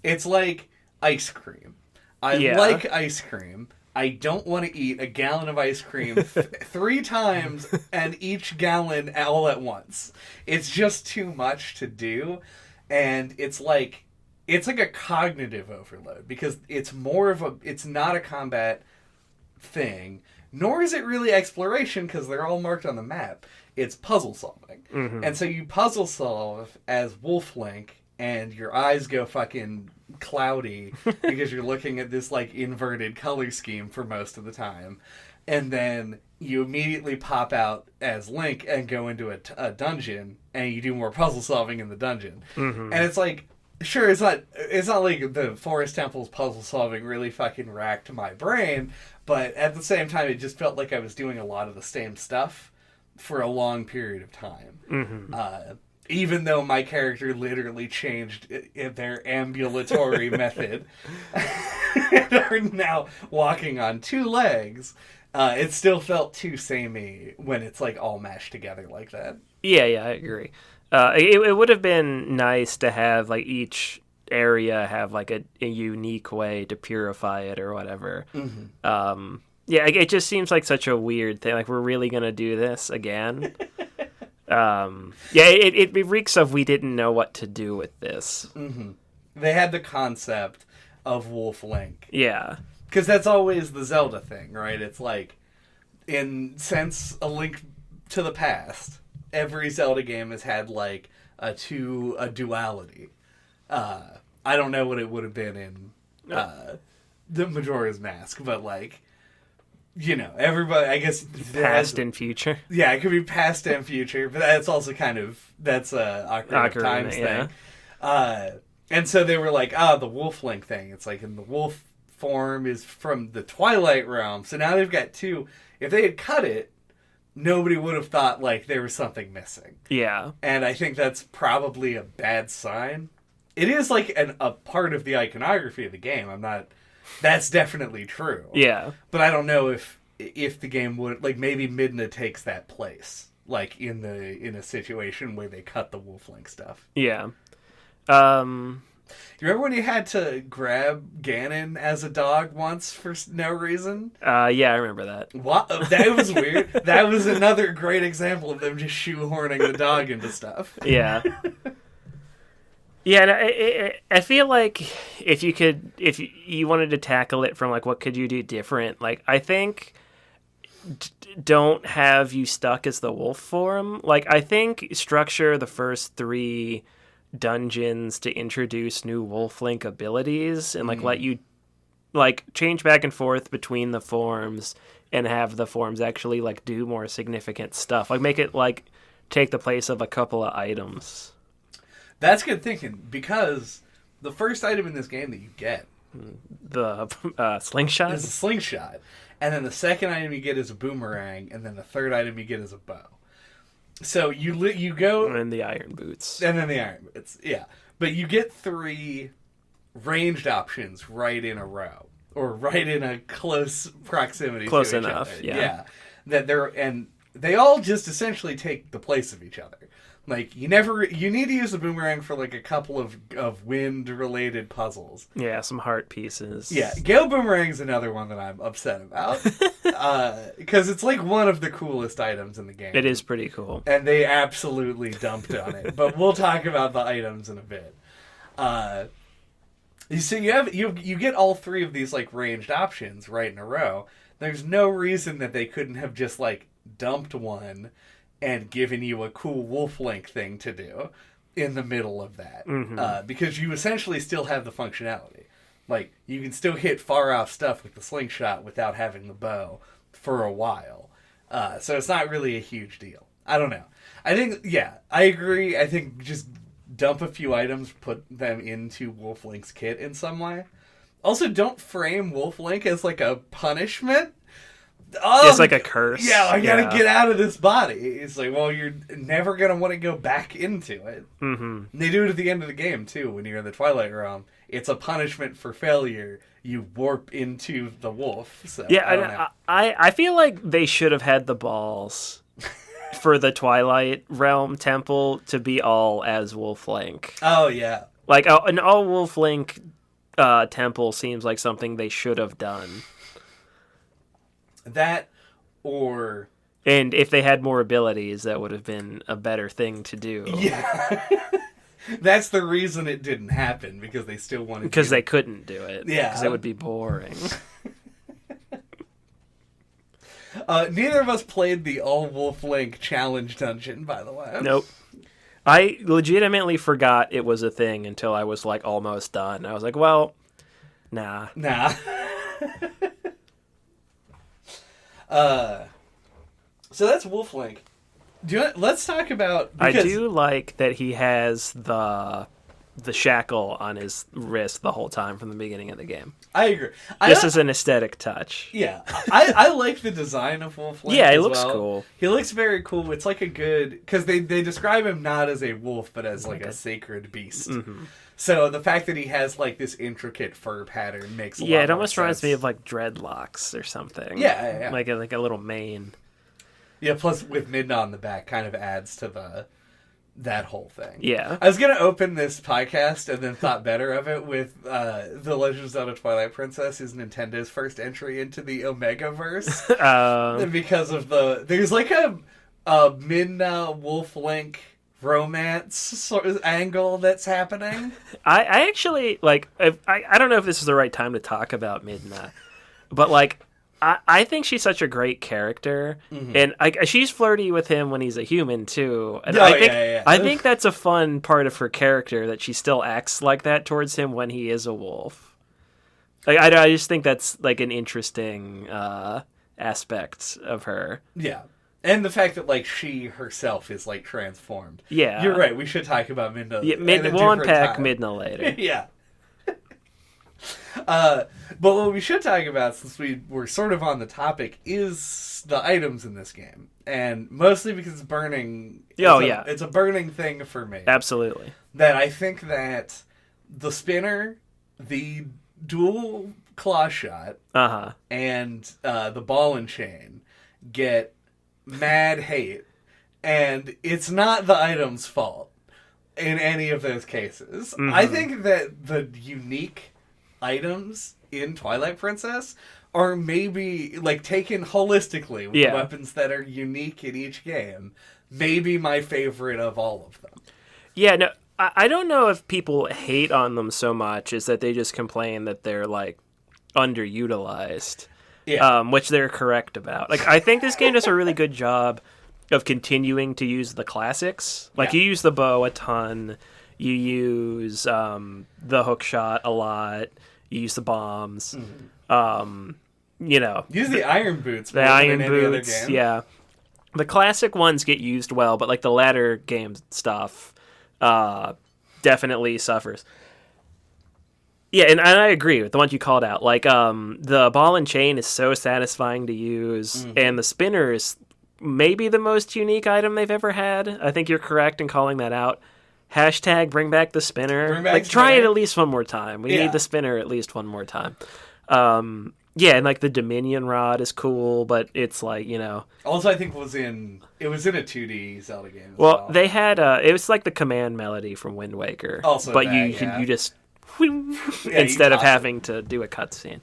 Speaker 2: It's like ice cream. I like ice cream. I don't want to eat a gallon of ice cream 3 times and each gallon all at once. It's just too much to do, and it's like a cognitive overload because it's not a combat thing, nor is it really exploration because they're all marked on the map. It's puzzle solving. Mm-hmm. And so you puzzle solve as Wolf Link, and your eyes go fucking cloudy because you're looking at this, like, inverted color scheme for most of the time. And then you immediately pop out as Link and go into a dungeon, and you do more puzzle solving in the dungeon. Mm-hmm. And it's like, sure, it's not like the Forest Temple's puzzle solving really fucking racked my brain, but at the same time, it just felt like I was doing a lot of the same stuff for a long period of time. Mm-hmm. Even though my character literally changed their ambulatory method and are now walking on 2 legs, it still felt too samey when it's, like, all mashed together like that. Yeah, I agree. It would have been nice to have, like, each area have, like, a unique way to purify it or whatever. Mm-hmm. Yeah, it just seems like such a weird thing. Like, we're really going to do this again? It reeks of we didn't know what to do with this. Mm-hmm. They had the concept of Wolf Link. Yeah. Because that's always the Zelda thing, right? It's like, since A Link to the Past, every Zelda game has had, like,
Speaker 1: to a duality. I don't know what it would have been in the Majora's Mask, but like, you know, everybody, I guess,
Speaker 2: past and future.
Speaker 1: Yeah, it could be past and future, but that's also that's a Ocarina of Time's thing. And so they were like, the Wolf Link thing. It's like, in the wolf form is from the Twilight realm. So now they've got two. If they had cut it, nobody would have thought like there was something missing.
Speaker 2: Yeah.
Speaker 1: And I think that's probably a bad sign. It is like a part of the iconography of the game. That's definitely true.
Speaker 2: Yeah.
Speaker 1: But I don't know if the game would, like, maybe Midna takes that place, like in a situation where they cut the Wolf Link stuff.
Speaker 2: Yeah.
Speaker 1: You remember when you had to grab Ganon as a dog once for no reason?
Speaker 2: Yeah, I remember that.
Speaker 1: What? That was weird. That was another great example of them just shoehorning the dog into stuff.
Speaker 2: Yeah. Yeah, and I feel like if you wanted to tackle it from like what could you do different, like I think don't have you stuck as the wolf form. Like I think structure the first 3 dungeons to introduce new Wolf Link abilities and like let you like change back and forth between the forms and have the forms actually like do more significant stuff. Like make it like take the place of a couple of items.
Speaker 1: That's good thinking, because the first item in this game that you get,
Speaker 2: the slingshot,
Speaker 1: is a slingshot, and then the second item you get is a boomerang, and then the third item you get is a bow. So you go,
Speaker 2: and then the iron boots,
Speaker 1: yeah. But you get 3 ranged options right in a row, or right in a close proximity.
Speaker 2: Close
Speaker 1: to each
Speaker 2: enough,
Speaker 1: other.
Speaker 2: yeah.
Speaker 1: And they all just essentially take the place of each other. Like, you need to use the boomerang for, like, a couple of wind-related puzzles.
Speaker 2: Yeah, some heart pieces.
Speaker 1: Yeah, Gale Boomerang's another one that I'm upset about. Because it's, like, one of the coolest items in the game.
Speaker 2: It is pretty cool.
Speaker 1: And they absolutely dumped on it. But we'll talk about the items in a bit. So you get all 3 of these, like, ranged options right in a row. There's no reason that they couldn't have just, like, dumped one and giving you a cool Wolf Link thing to do in the middle of that. Mm-hmm. Because you essentially still have the functionality. Like, you can still hit far-off stuff with the slingshot without having the bow for a while. So it's not really a huge deal. I don't know. I think, yeah, I agree. I think just dump a few items, put them into Wolf Link's kit in some way. Also, don't frame Wolf Link as, like, a punishment.
Speaker 2: It's like a curse.
Speaker 1: Yeah, I gotta get out of this body. It's like, well, you're never gonna want to go back into it. Mm-hmm. They do it at the end of the game, too, when you're in the Twilight realm. It's a punishment for failure. You warp into the wolf. So,
Speaker 2: yeah, I feel like they should have had the balls for the Twilight realm temple to be all as Wolf Link.
Speaker 1: Oh, yeah.
Speaker 2: Like, an all Wolf Link temple seems like something they should have done.
Speaker 1: That, or...
Speaker 2: And if they had more abilities, that would have been a better thing to do.
Speaker 1: Yeah. That's the reason it didn't happen, because they still wanted to...
Speaker 2: Because they couldn't do it.
Speaker 1: Yeah.
Speaker 2: Because it would be boring.
Speaker 1: Neither of us played the All Wolf Link challenge dungeon, by the way.
Speaker 2: Nope. I legitimately forgot it was a thing until I was, like, almost done. I was like, well, nah.
Speaker 1: So that's Wolf Link. Let's talk about...
Speaker 2: I do like that he has the shackle on his wrist the whole time from the beginning of the game.
Speaker 1: I agree.
Speaker 2: This is an aesthetic touch.
Speaker 1: Yeah. I like the design of Wolf Link.
Speaker 2: Yeah, he looks cool.
Speaker 1: He looks very cool. It's like a good... Because they describe him not as a wolf, but as like a sacred beast. Mm-hmm. So the fact that he has like this intricate fur pattern makes a lot more sense. Yeah,
Speaker 2: it almost reminds me of like dreadlocks or something.
Speaker 1: Yeah.
Speaker 2: Like a little mane.
Speaker 1: Yeah, plus with Midna on the back kind of adds to that whole thing.
Speaker 2: Yeah.
Speaker 1: I was going to open this podcast and then thought better of it with The Legend of Zelda Twilight Princess is Nintendo's first entry into the Omegaverse. Because of there's like a Midna Wolf Link romance sort of angle that's happening.
Speaker 2: I actually, like, I don't know if this is the right time to talk about Midna, but, like, I think she's such a great character, and she's flirty with him when he's a human too. And I think that's a fun part of her character, that she still acts like that towards him when he is a wolf. Like I just think that's like an interesting aspect of her.
Speaker 1: Yeah. And the fact that, like, she herself is, like, transformed.
Speaker 2: Yeah.
Speaker 1: You're right. We should talk about Midna.
Speaker 2: Yeah, we'll unpack Midna later.
Speaker 1: Yeah. But what we should talk about, since we're sort of on the topic, is the items in this game. And mostly because it's burning. It's a burning thing for me.
Speaker 2: Absolutely.
Speaker 1: That I think that the spinner, the dual claw shot, and the ball and chain get mad hate, and it's not the item's fault in any of those cases. I think that the unique items in Twilight Princess are maybe, like, taken holistically with the weapons that are unique in each game, maybe my favorite of all of them.
Speaker 2: Yeah, no, I don't know if people hate on them so much as that they just complain that they're, like, underutilized. Yeah. Which they're correct about. Like, I think this game does a really good job of continuing to use the classics. Like, you use the bow a ton. You use the hook shot a lot. You use the bombs. You know.
Speaker 1: Use the iron boots.
Speaker 2: The iron boots, yeah. The classic ones get used well, but, like, the latter game stuff definitely suffers. Yeah, and I agree with the ones you called out. Like, the ball and chain is so satisfying to use, and the spinner is maybe the most unique item they've ever had. I think you're correct in calling that out. Hashtag bring back the spinner. Try it at least one more time. We need the spinner at least one more time. Yeah, and, like, the Dominion rod is cool, but it's, like, you know...
Speaker 1: Also, I think it was in a 2D Zelda game as
Speaker 2: well. They had, it was like the command melody from Wind Waker. Also but you just... instead of having to do a cutscene.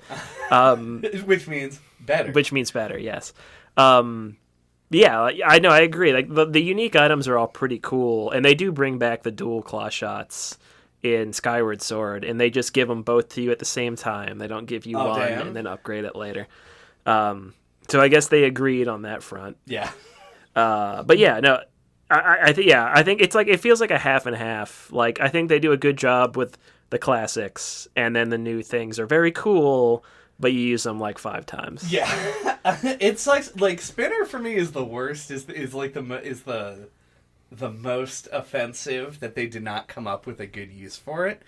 Speaker 1: Which means better.
Speaker 2: Which means better, yes. Yeah, I know, I agree. Like, the unique items are all pretty cool, and they do bring back the dual claw shots in Skyward Sword, and they just give them both to you at the same time. They don't give you one and then upgrade it later. So I guess they agreed on that front.
Speaker 1: Yeah.
Speaker 2: But yeah, no, I think it's like, it feels like a half and half. Like, I think they do a good job with the classics, and then the new things are very cool, but you use them like 5 times.
Speaker 1: Yeah. It's like spinner for me is the worst, is the most offensive that they did not come up with a good use for it,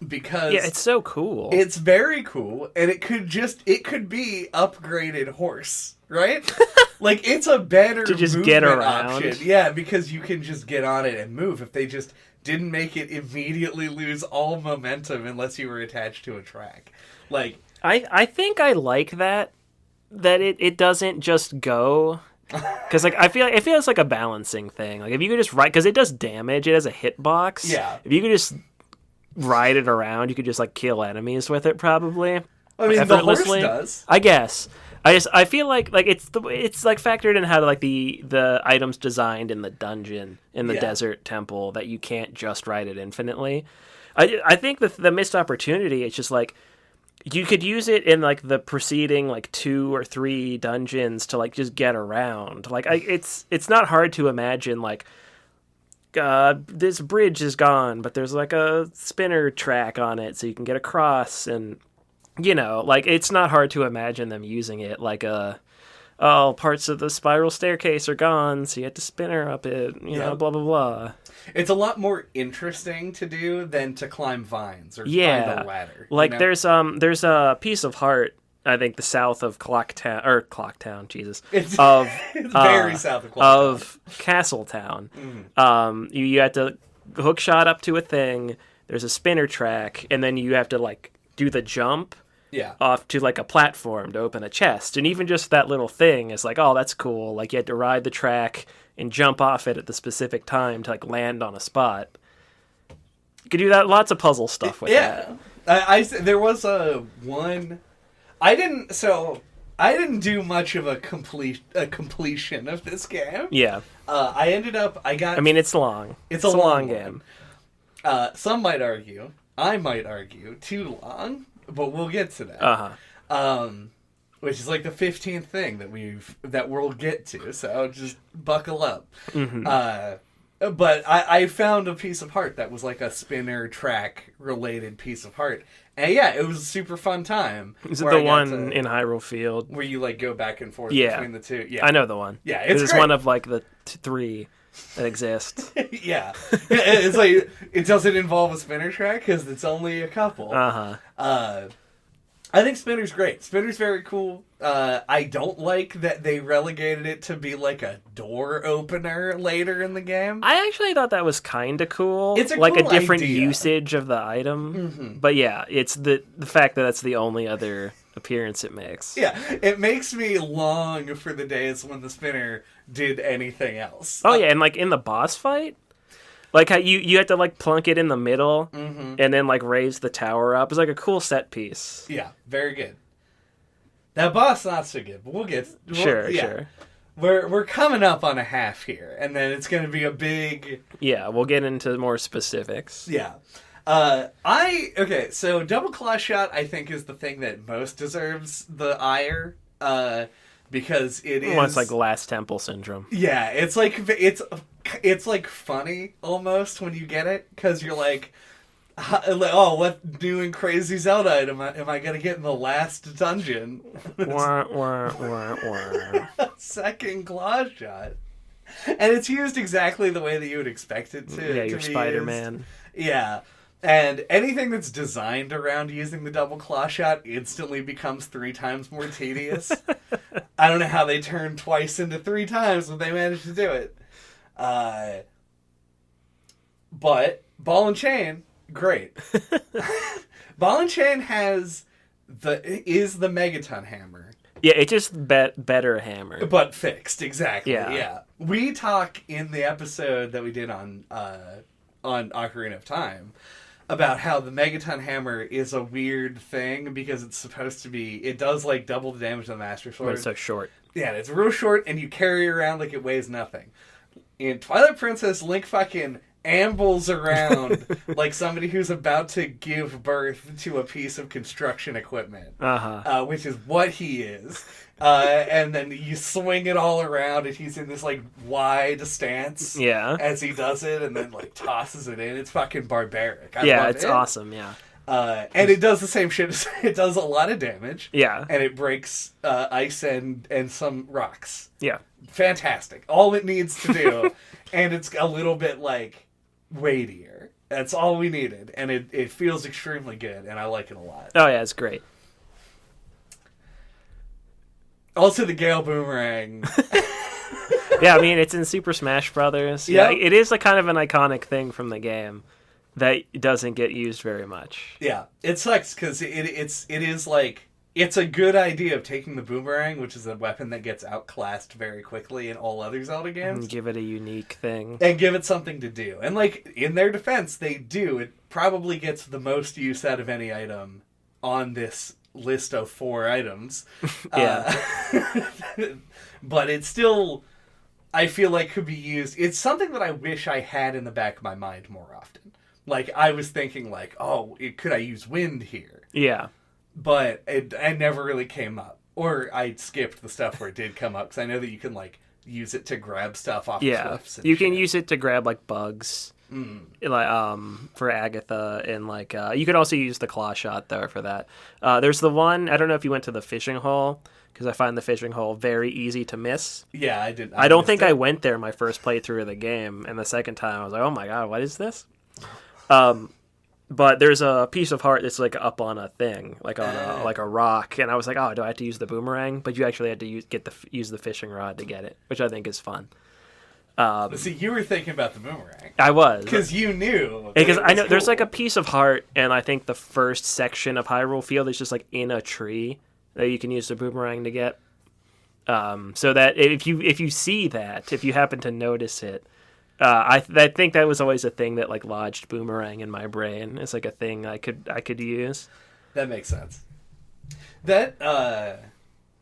Speaker 1: because
Speaker 2: it's so cool.
Speaker 1: It's very cool, and it could be upgraded horse, right? Like, it's a better
Speaker 2: to just get around
Speaker 1: option. Yeah, because you can just get on it and move. If they just didn't make it immediately lose all momentum unless you were attached to a track. Like,
Speaker 2: I think I like that it doesn't just go, because, like, I feel like it feels like a balancing thing. Like, if you could just ride, because it does damage, it has a hitbox.
Speaker 1: Yeah.
Speaker 2: If you could just ride it around, you could just, like, kill enemies with it, probably.
Speaker 1: I mean, the horse does.
Speaker 2: I guess. I feel like it's like factored in how to, like, the items designed in the dungeon in the desert temple, that you can't just ride it infinitely. I think the missed opportunity, it's just like, you could use it in, like, the preceding, like, 2 or 3 dungeons to, like, just get around. Like, it's not hard to imagine, like, this bridge is gone, but there's, like, a spinner track on it so you can get across, and, you know, like, it's not hard to imagine them using it like parts of the spiral staircase are gone, so you have to spinner up it, you know, blah, blah, blah.
Speaker 1: It's a lot more interesting to do than to climb vines or climb a ladder.
Speaker 2: Like, you know? there's a piece of heart, I think, the south of Clocktown, Jesus.
Speaker 1: It's
Speaker 2: of
Speaker 1: very south of Clocktown.
Speaker 2: Of Castletown. You have to hook shot up to a thing, there's a spinner track, and then you have to, like, do the jump off to, like, a platform to open a chest. And even just that little thing is like, oh, that's cool. Like, you had to ride the track and jump off it at the specific time to, like, land on a spot. You could do that, lots of puzzle stuff with that.
Speaker 1: There was one... I didn't do much of a completion of this game.
Speaker 2: Yeah.
Speaker 1: I
Speaker 2: mean, it's long.
Speaker 1: It's a long game. Some might argue, I might argue, too long, but we'll get to that. which is like the 15th thing that we'll get to. So just buckle up. Mm-hmm. But I found a piece of art that was like a spinner track related piece of art. And yeah, it was a super fun time.
Speaker 2: Is it the one in Hyrule Field?
Speaker 1: Where you like go back and forth between the two? Yeah.
Speaker 2: I know the one.
Speaker 1: Yeah,
Speaker 2: it's one of like the 3 that exist.
Speaker 1: Yeah. It's like, it doesn't involve a spinner track because it's only a couple. Uh-huh. I think Spinner's great. Spinner's very cool. I don't like that they relegated it to be like a door opener later in the game.
Speaker 2: I actually thought that was kind of cool.
Speaker 1: It's
Speaker 2: like
Speaker 1: cool
Speaker 2: a different
Speaker 1: idea.
Speaker 2: usage of the item. But yeah, it's the fact that that's the only other appearance it makes.
Speaker 1: Yeah, it makes me long for the days when the spinner did anything else.
Speaker 2: Oh yeah, and like in the boss fight, like how you had to like plunk it in the middle and then like raise the tower up. It's like a cool set piece.
Speaker 1: Yeah, very good. That boss not so good, but we'll get
Speaker 2: sure.
Speaker 1: We're coming up on a half here, and then it's going to be a big.
Speaker 2: Yeah, we'll get into more specifics.
Speaker 1: Yeah. So double claw shot I think is the thing that most deserves the ire, because it is.
Speaker 2: Well, it's like Last Temple syndrome.
Speaker 1: Yeah, it's like like funny almost when you get it because you're like, oh, what new and crazy Zelda item am I gonna get in the last dungeon? Second claw shot, and it's used exactly the way that you would expect it to.
Speaker 2: Yeah, your Spider-Man.
Speaker 1: Yeah. And anything that's designed around using the double claw shot instantly becomes 3 times more tedious. I don't know how they turned twice into 3 times, but they managed to do it. But Ball and Chain, great. Ball and Chain is the Megaton hammer.
Speaker 2: Yeah, it's just better hammer.
Speaker 1: But fixed, exactly.
Speaker 2: Yeah.
Speaker 1: We talk in the episode that we did on Ocarina of Time about how the Megaton hammer is a weird thing because it's supposed to be, it does like double the damage of the Master Sword.
Speaker 2: But it's so short.
Speaker 1: Yeah, it's real short and you carry it around like it weighs nothing. In Twilight Princess, Link fucking ambles around like somebody who's about to give birth to a piece of construction equipment, which is what he is. And then you swing it all around, and he's in this like wide stance, as he does it, and then like tosses it in. It's fucking barbaric. I love
Speaker 2: it's
Speaker 1: it.
Speaker 2: Awesome. Yeah.
Speaker 1: And it does the same shit. It does a lot of damage.
Speaker 2: Yeah.
Speaker 1: And it breaks ice and some rocks.
Speaker 2: Yeah.
Speaker 1: Fantastic. All it needs to do, and it's a little bit like weightier. That's all we needed, and it feels extremely good, and I like it a lot.
Speaker 2: Oh yeah, it's great.
Speaker 1: Also, the Gale Boomerang.
Speaker 2: Yeah, I mean it's in Super Smash Brothers. Yeah, it is like kind of an iconic thing from the game that doesn't get used very much.
Speaker 1: Yeah, it sucks because it is like. It's a good idea of taking the boomerang, which is a weapon that gets outclassed very quickly in all other Zelda games.
Speaker 2: And give it a unique thing.
Speaker 1: And give it something to do. And, like, in their defense, they do. It probably gets the most use out of any item on this list of 4 items.
Speaker 2: Yeah.
Speaker 1: But it's still, I feel like, could be used. It's something that I wish I had in the back of my mind more often. Like, I was thinking, like, could I use wind here?
Speaker 2: Yeah.
Speaker 1: But it never really came up. Or I skipped the stuff where it did come up, because I know that you can, like, use it to grab stuff off cliffs.
Speaker 2: You can use it to grab, like, bugs. Like, for Agatha, and, like, you can also use the claw shot, though, for that. There's the one, I don't know if you went to the fishing hole, because I find the fishing hole very easy to miss.
Speaker 1: Yeah, I did.
Speaker 2: I don't think I went there my first playthrough of the game, and the second time I was like, oh my god, what is this? But there's a piece of heart that's like up on a thing, like on a rock, and I was like, "Oh, do I have to use the boomerang?" But you actually had to use the fishing rod to get it, which I think is fun.
Speaker 1: See, you were thinking about the boomerang.
Speaker 2: I was,
Speaker 1: because you knew.
Speaker 2: Because I know cool. There's like a piece of heart, and I think the first section of Hyrule Field is just like in a tree that you can use the boomerang to get. So that if you see that, if you happen to notice it. I think that was always a thing that like lodged boomerang in my brain. It's like a thing I could use.
Speaker 1: That makes sense. That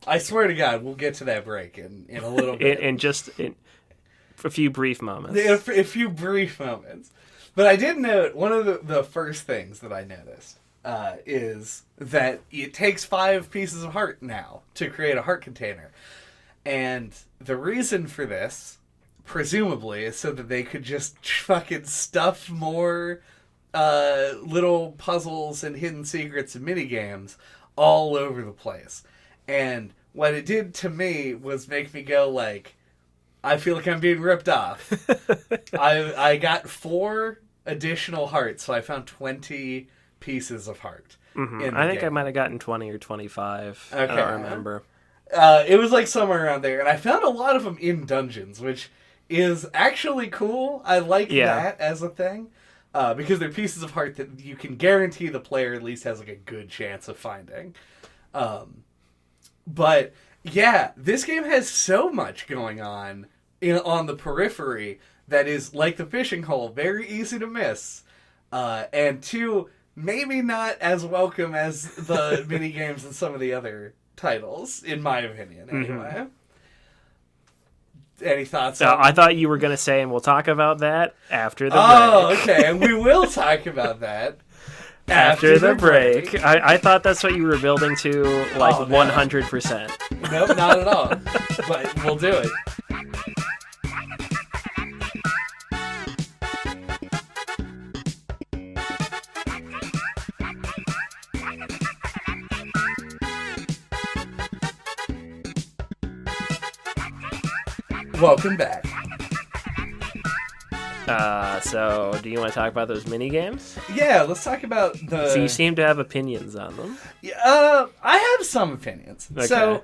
Speaker 1: I swear to God, we'll get to that break in a little bit.
Speaker 2: in a few brief moments.
Speaker 1: A few brief moments. But I did note one of the first things that I noticed is that it takes 5 pieces of heart now to create a heart container. And the reason for this, presumably, is so that they could just fucking stuff more little puzzles and hidden secrets and minigames all over the place. And what it did to me was make me go like, I feel like I'm being ripped off. I got 4 additional hearts, so I found 20 pieces of heart.
Speaker 2: Mm-hmm. I think game. I might have gotten 20 or 25. Okay. I don't remember.
Speaker 1: It was like somewhere around there, and I found a lot of them in dungeons, which is actually cool. I like that as a thing, because they're pieces of heart that you can guarantee the player at least has like a good chance of finding. But yeah, this game has so much going on the periphery that is, like the fishing hole, very easy to miss, and 2, maybe not as welcome as the mini games in some of the other titles, in my opinion, anyway. Mm-hmm. Any thoughts on
Speaker 2: I thought you were going to say, and we'll talk about that after the break.
Speaker 1: Oh, okay, and we will talk about that
Speaker 2: after the break. I thought that's what you were building to, like, 100%.
Speaker 1: Nope, not at all. But we'll do it. Welcome back.
Speaker 2: So do you want to talk about those mini games?
Speaker 1: Yeah, let's talk about the...
Speaker 2: So you seem to have opinions on them.
Speaker 1: Yeah, I have some opinions. Okay. So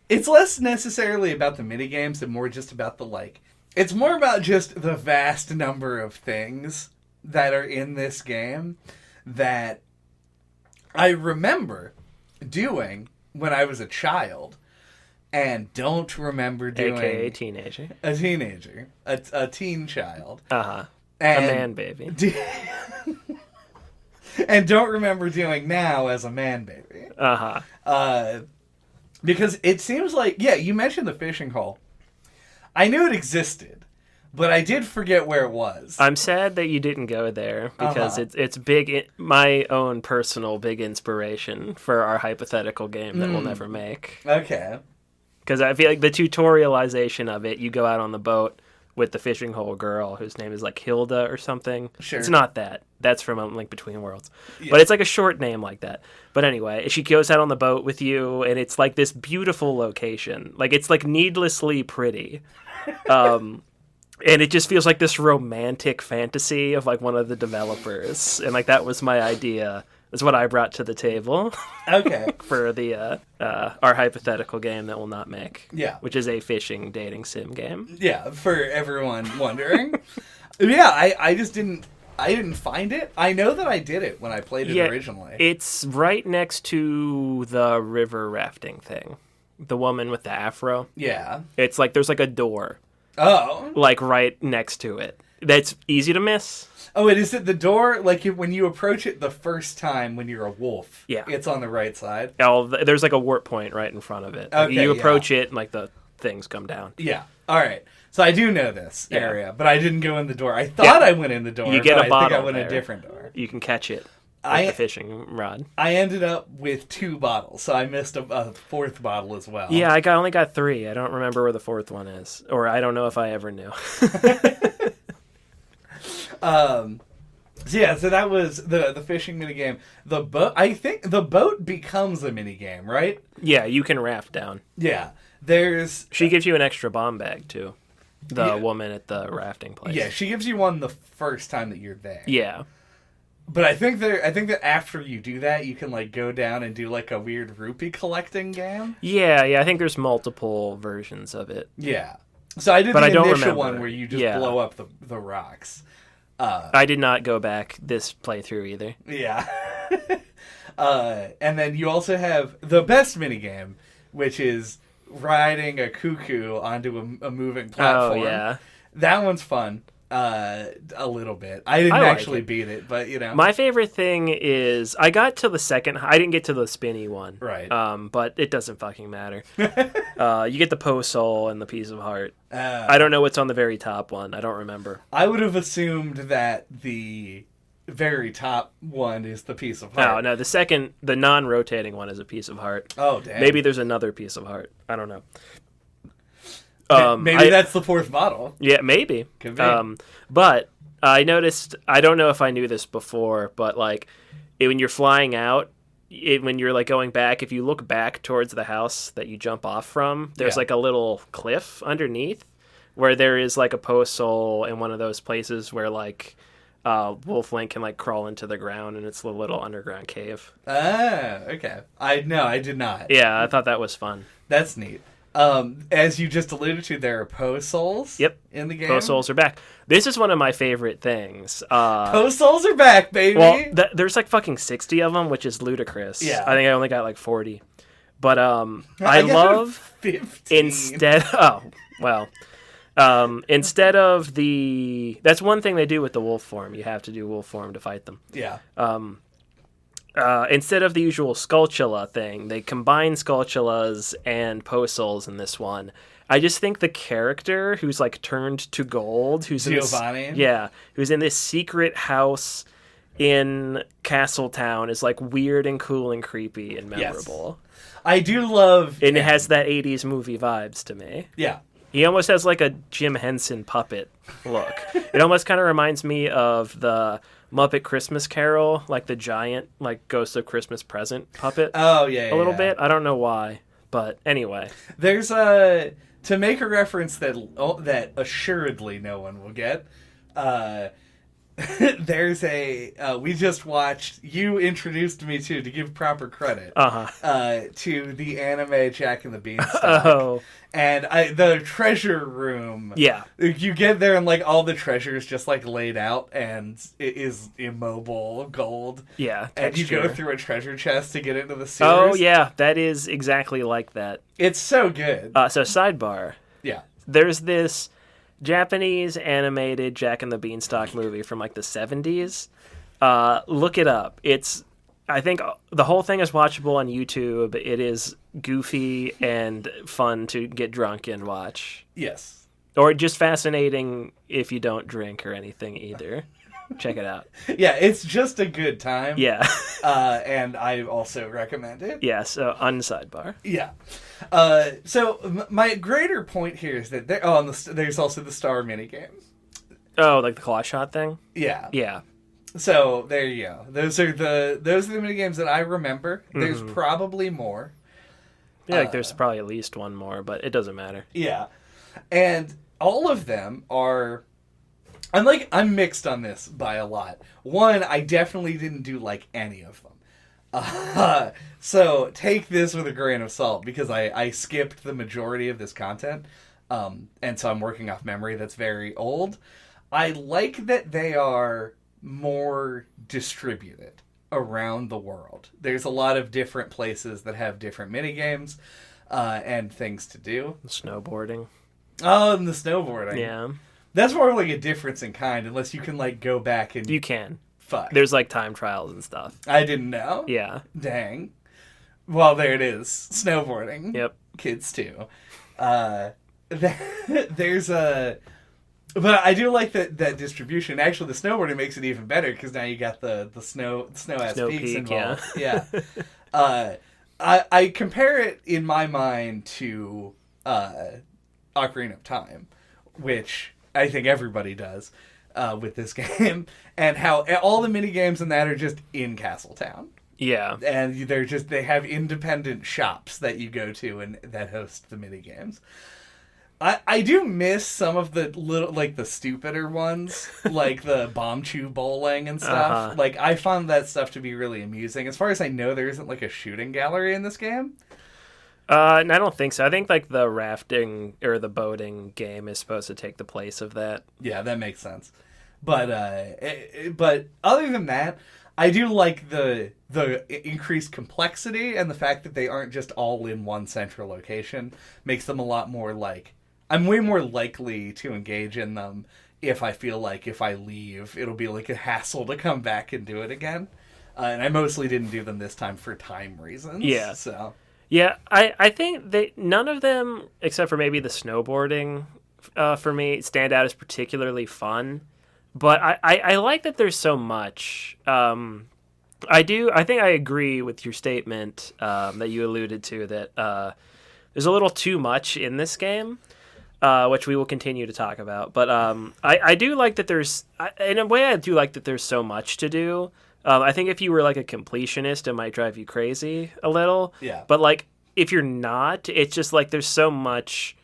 Speaker 1: it's less necessarily about the mini games and more just about the, like... It's more about just the vast number of things that are in this game that I remember doing when I was a child and don't remember doing...
Speaker 2: AKA teenager.
Speaker 1: A teenager. A teen child.
Speaker 2: Uh-huh. And a man baby.
Speaker 1: And don't remember doing now as a man baby.
Speaker 2: Uh-huh.
Speaker 1: Because it seems like... Yeah, you mentioned the fishing hole. I knew it existed, but I did forget where it was.
Speaker 2: I'm sad that you didn't go there, because it's big... my own personal big inspiration for our hypothetical game that we'll never make.
Speaker 1: Okay.
Speaker 2: Because I feel like the tutorialization of it, you go out on the boat with the fishing hole girl, whose name is like Hilda or something.
Speaker 1: Sure.
Speaker 2: It's not that. That's from A Link Between Worlds. Yeah. But it's like a short name like that. But anyway, she goes out on the boat with you, and it's like this beautiful location. Like, it's like needlessly pretty. And it just feels like this romantic fantasy of like one of the developers. And like that was my idea. That's what I brought to the table.
Speaker 1: Okay.
Speaker 2: For the our hypothetical game that we'll not make.
Speaker 1: Yeah.
Speaker 2: Which is a fishing dating sim game.
Speaker 1: Yeah, for everyone wondering. Yeah, I just didn't find it. I know that I did it when I played it originally.
Speaker 2: It's right next to the river rafting thing. The woman with the afro.
Speaker 1: Yeah.
Speaker 2: It's like there's like a door.
Speaker 1: Oh.
Speaker 2: Like right next to it. That's easy to miss.
Speaker 1: Oh, and is it the door, like when you approach it the first time when you're a wolf?
Speaker 2: Yeah.
Speaker 1: It's on the right side?
Speaker 2: Oh, there's like a warp point right in front of it.
Speaker 1: Okay,
Speaker 2: you approach it and like the things come down.
Speaker 1: Yeah. All right. So I do know this area, but I didn't go in the door. I thought I went in the door,
Speaker 2: you get a bottle
Speaker 1: I think I went in a different door.
Speaker 2: You can catch it with the fishing rod.
Speaker 1: I ended up with 2 bottles, so I missed a 4th bottle as well.
Speaker 2: Yeah, I only got 3. I don't remember where the 4th one is. Or I don't know if I ever knew.
Speaker 1: So that was the fishing minigame. The boat, I think the boat becomes a minigame, right?
Speaker 2: Yeah, you can raft down.
Speaker 1: Yeah.
Speaker 2: She gives you an extra bomb bag too. The woman at the rafting place.
Speaker 1: Yeah, she gives you one the first time that you're there.
Speaker 2: Yeah.
Speaker 1: But I think that after you do that, you can like go down and do like a weird rupee collecting game.
Speaker 2: Yeah, I think there's multiple versions of it.
Speaker 1: Yeah. So I did the initial one where you just blow up the rocks.
Speaker 2: I did not go back this playthrough either.
Speaker 1: Yeah. And then you also have the best minigame, which is riding a cuckoo onto a moving platform.
Speaker 2: Oh, yeah.
Speaker 1: That one's fun. A little bit. I didn't actually beat it, but you know.
Speaker 2: My favorite thing is I got to the second. I didn't get to the spinny one,
Speaker 1: right?
Speaker 2: But it doesn't fucking matter. You get the post soul and the piece of heart. I don't know what's on the very top one. I don't remember.
Speaker 1: I would have assumed that the very top one is the piece of heart.
Speaker 2: No, the non-rotating one is a piece of heart.
Speaker 1: Oh, damn.
Speaker 2: Maybe there's another piece of heart. I don't know.
Speaker 1: Maybe that's the fourth model.
Speaker 2: Yeah, maybe.
Speaker 1: Could be.
Speaker 2: But I noticed, I don't know if I knew this before, but like when you're flying out, when you're like going back, if you look back towards the house that you jump off from, there's like a little cliff underneath where there is like a post hole in one of those places where like Wolf Link can like crawl into the ground, and it's a little underground cave.
Speaker 1: Ah, okay. I did not.
Speaker 2: Yeah, I thought that was fun.
Speaker 1: That's neat. As you just alluded to, there are post holes.
Speaker 2: Yep.
Speaker 1: In the game.
Speaker 2: Post holes are back. This is one of my favorite things.
Speaker 1: Post holes are back, baby.
Speaker 2: Well, there's like fucking 60 of them, which is ludicrous.
Speaker 1: Yeah.
Speaker 2: I think I only got like 40. But I love
Speaker 1: 15.
Speaker 2: instead of that's one thing they do with the wolf form. You have to do wolf form to fight them.
Speaker 1: Yeah.
Speaker 2: Instead of the usual Skulltula thing, they combine Skulltulas and Postholes in this one. I just think the character who's like turned to gold, who's
Speaker 1: Giovanni?
Speaker 2: who's in this secret house in Castletown is like weird and cool and creepy and memorable.
Speaker 1: Yes. I do love...
Speaker 2: And it has that 80s movie vibes to me.
Speaker 1: Yeah.
Speaker 2: He almost has like a Jim Henson puppet look. It almost kind of reminds me of the Muppet Christmas Carol, like the giant, like Ghost of Christmas Present puppet.
Speaker 1: Oh, yeah,
Speaker 2: a little bit. I don't know why, but anyway.
Speaker 1: There's to make a reference that assuredly no one will get. There's we just watched. You introduced me to give proper credit. To the anime Jack and the Beanstalk.
Speaker 2: Oh.
Speaker 1: And the treasure room.
Speaker 2: Yeah.
Speaker 1: You get there and like all the treasures just like laid out, and it is immobile gold.
Speaker 2: Yeah.
Speaker 1: And you go through a treasure chest to get into the sewers.
Speaker 2: Oh yeah, that is exactly like that.
Speaker 1: It's so good.
Speaker 2: So sidebar.
Speaker 1: Yeah.
Speaker 2: There's this Japanese animated Jack and the Beanstalk movie from like the 70s. Look it up. I think the whole thing is watchable on YouTube. It is goofy and fun to get drunk and watch.
Speaker 1: Yes.
Speaker 2: Or just fascinating if you don't drink or anything either. Check it out.
Speaker 1: Yeah, it's just a good time.
Speaker 2: Yeah.
Speaker 1: And I also recommend it.
Speaker 2: Yeah, so unsidebar.
Speaker 1: Yeah. So my greater point here is that there's also the star minigame.
Speaker 2: Oh, like the claw shot thing?
Speaker 1: Yeah.
Speaker 2: Yeah.
Speaker 1: So there you go. Those are the minigames that I remember. There's probably more.
Speaker 2: Yeah, like there's probably at least one more, but it doesn't matter.
Speaker 1: Yeah. And all of them are... I'm mixed on this by a lot. One, I definitely didn't do like any of them. So take this with a grain of salt, because I skipped the majority of this content. And so I'm working off memory that's very old. I like that they are more distributed around the world. There's a lot of different places that have different minigames and things to do.
Speaker 2: Snowboarding.
Speaker 1: Oh, and the snowboarding.
Speaker 2: Yeah.
Speaker 1: That's more like a difference in kind, unless you can like go back and...
Speaker 2: You can.
Speaker 1: Fuck.
Speaker 2: There's like time trials and stuff.
Speaker 1: I didn't know.
Speaker 2: Yeah.
Speaker 1: Dang. Well, there it is. Snowboarding.
Speaker 2: Yep.
Speaker 1: Kids too. There's a... But I do like that distribution. Actually, the snowboarding makes it even better, because now you got the snow-ass peaks involved. Yeah. I compare it in my mind to Ocarina of Time, which I think everybody does with this game, and how all the minigames in that are just in Castletown.
Speaker 2: Yeah.
Speaker 1: And they have independent shops that you go to and that host the minigames. I do miss some of the little, like, the stupider ones, like the bomb chew bowling and stuff. Like, I found that stuff to be really amusing. As far as I know, there isn't, like, a shooting gallery in this game.
Speaker 2: I don't think so. I think, like, the rafting or the boating game is supposed to take the place of that.
Speaker 1: Yeah, that makes sense. But other than that, I do like the increased complexity, and the fact that they aren't just all in one central location makes them a lot more, like... I'm way more likely to engage in them if I feel like if I leave, it'll be like a hassle to come back and do it again. And I mostly didn't do them this time for time reasons.
Speaker 2: Yeah.
Speaker 1: So.
Speaker 2: Yeah, I think none of them, except for maybe the snowboarding, for me, stand out as particularly fun. But I like that there's so much. I think I agree with your statement that you alluded to, that there's a little too much in this game, which we will continue to talk about. But I do like that in a way, I do like that there's so much to do. I think if you were like a completionist, it might drive you crazy a little.
Speaker 1: Yeah.
Speaker 2: But like if you're not, it's just like there's so much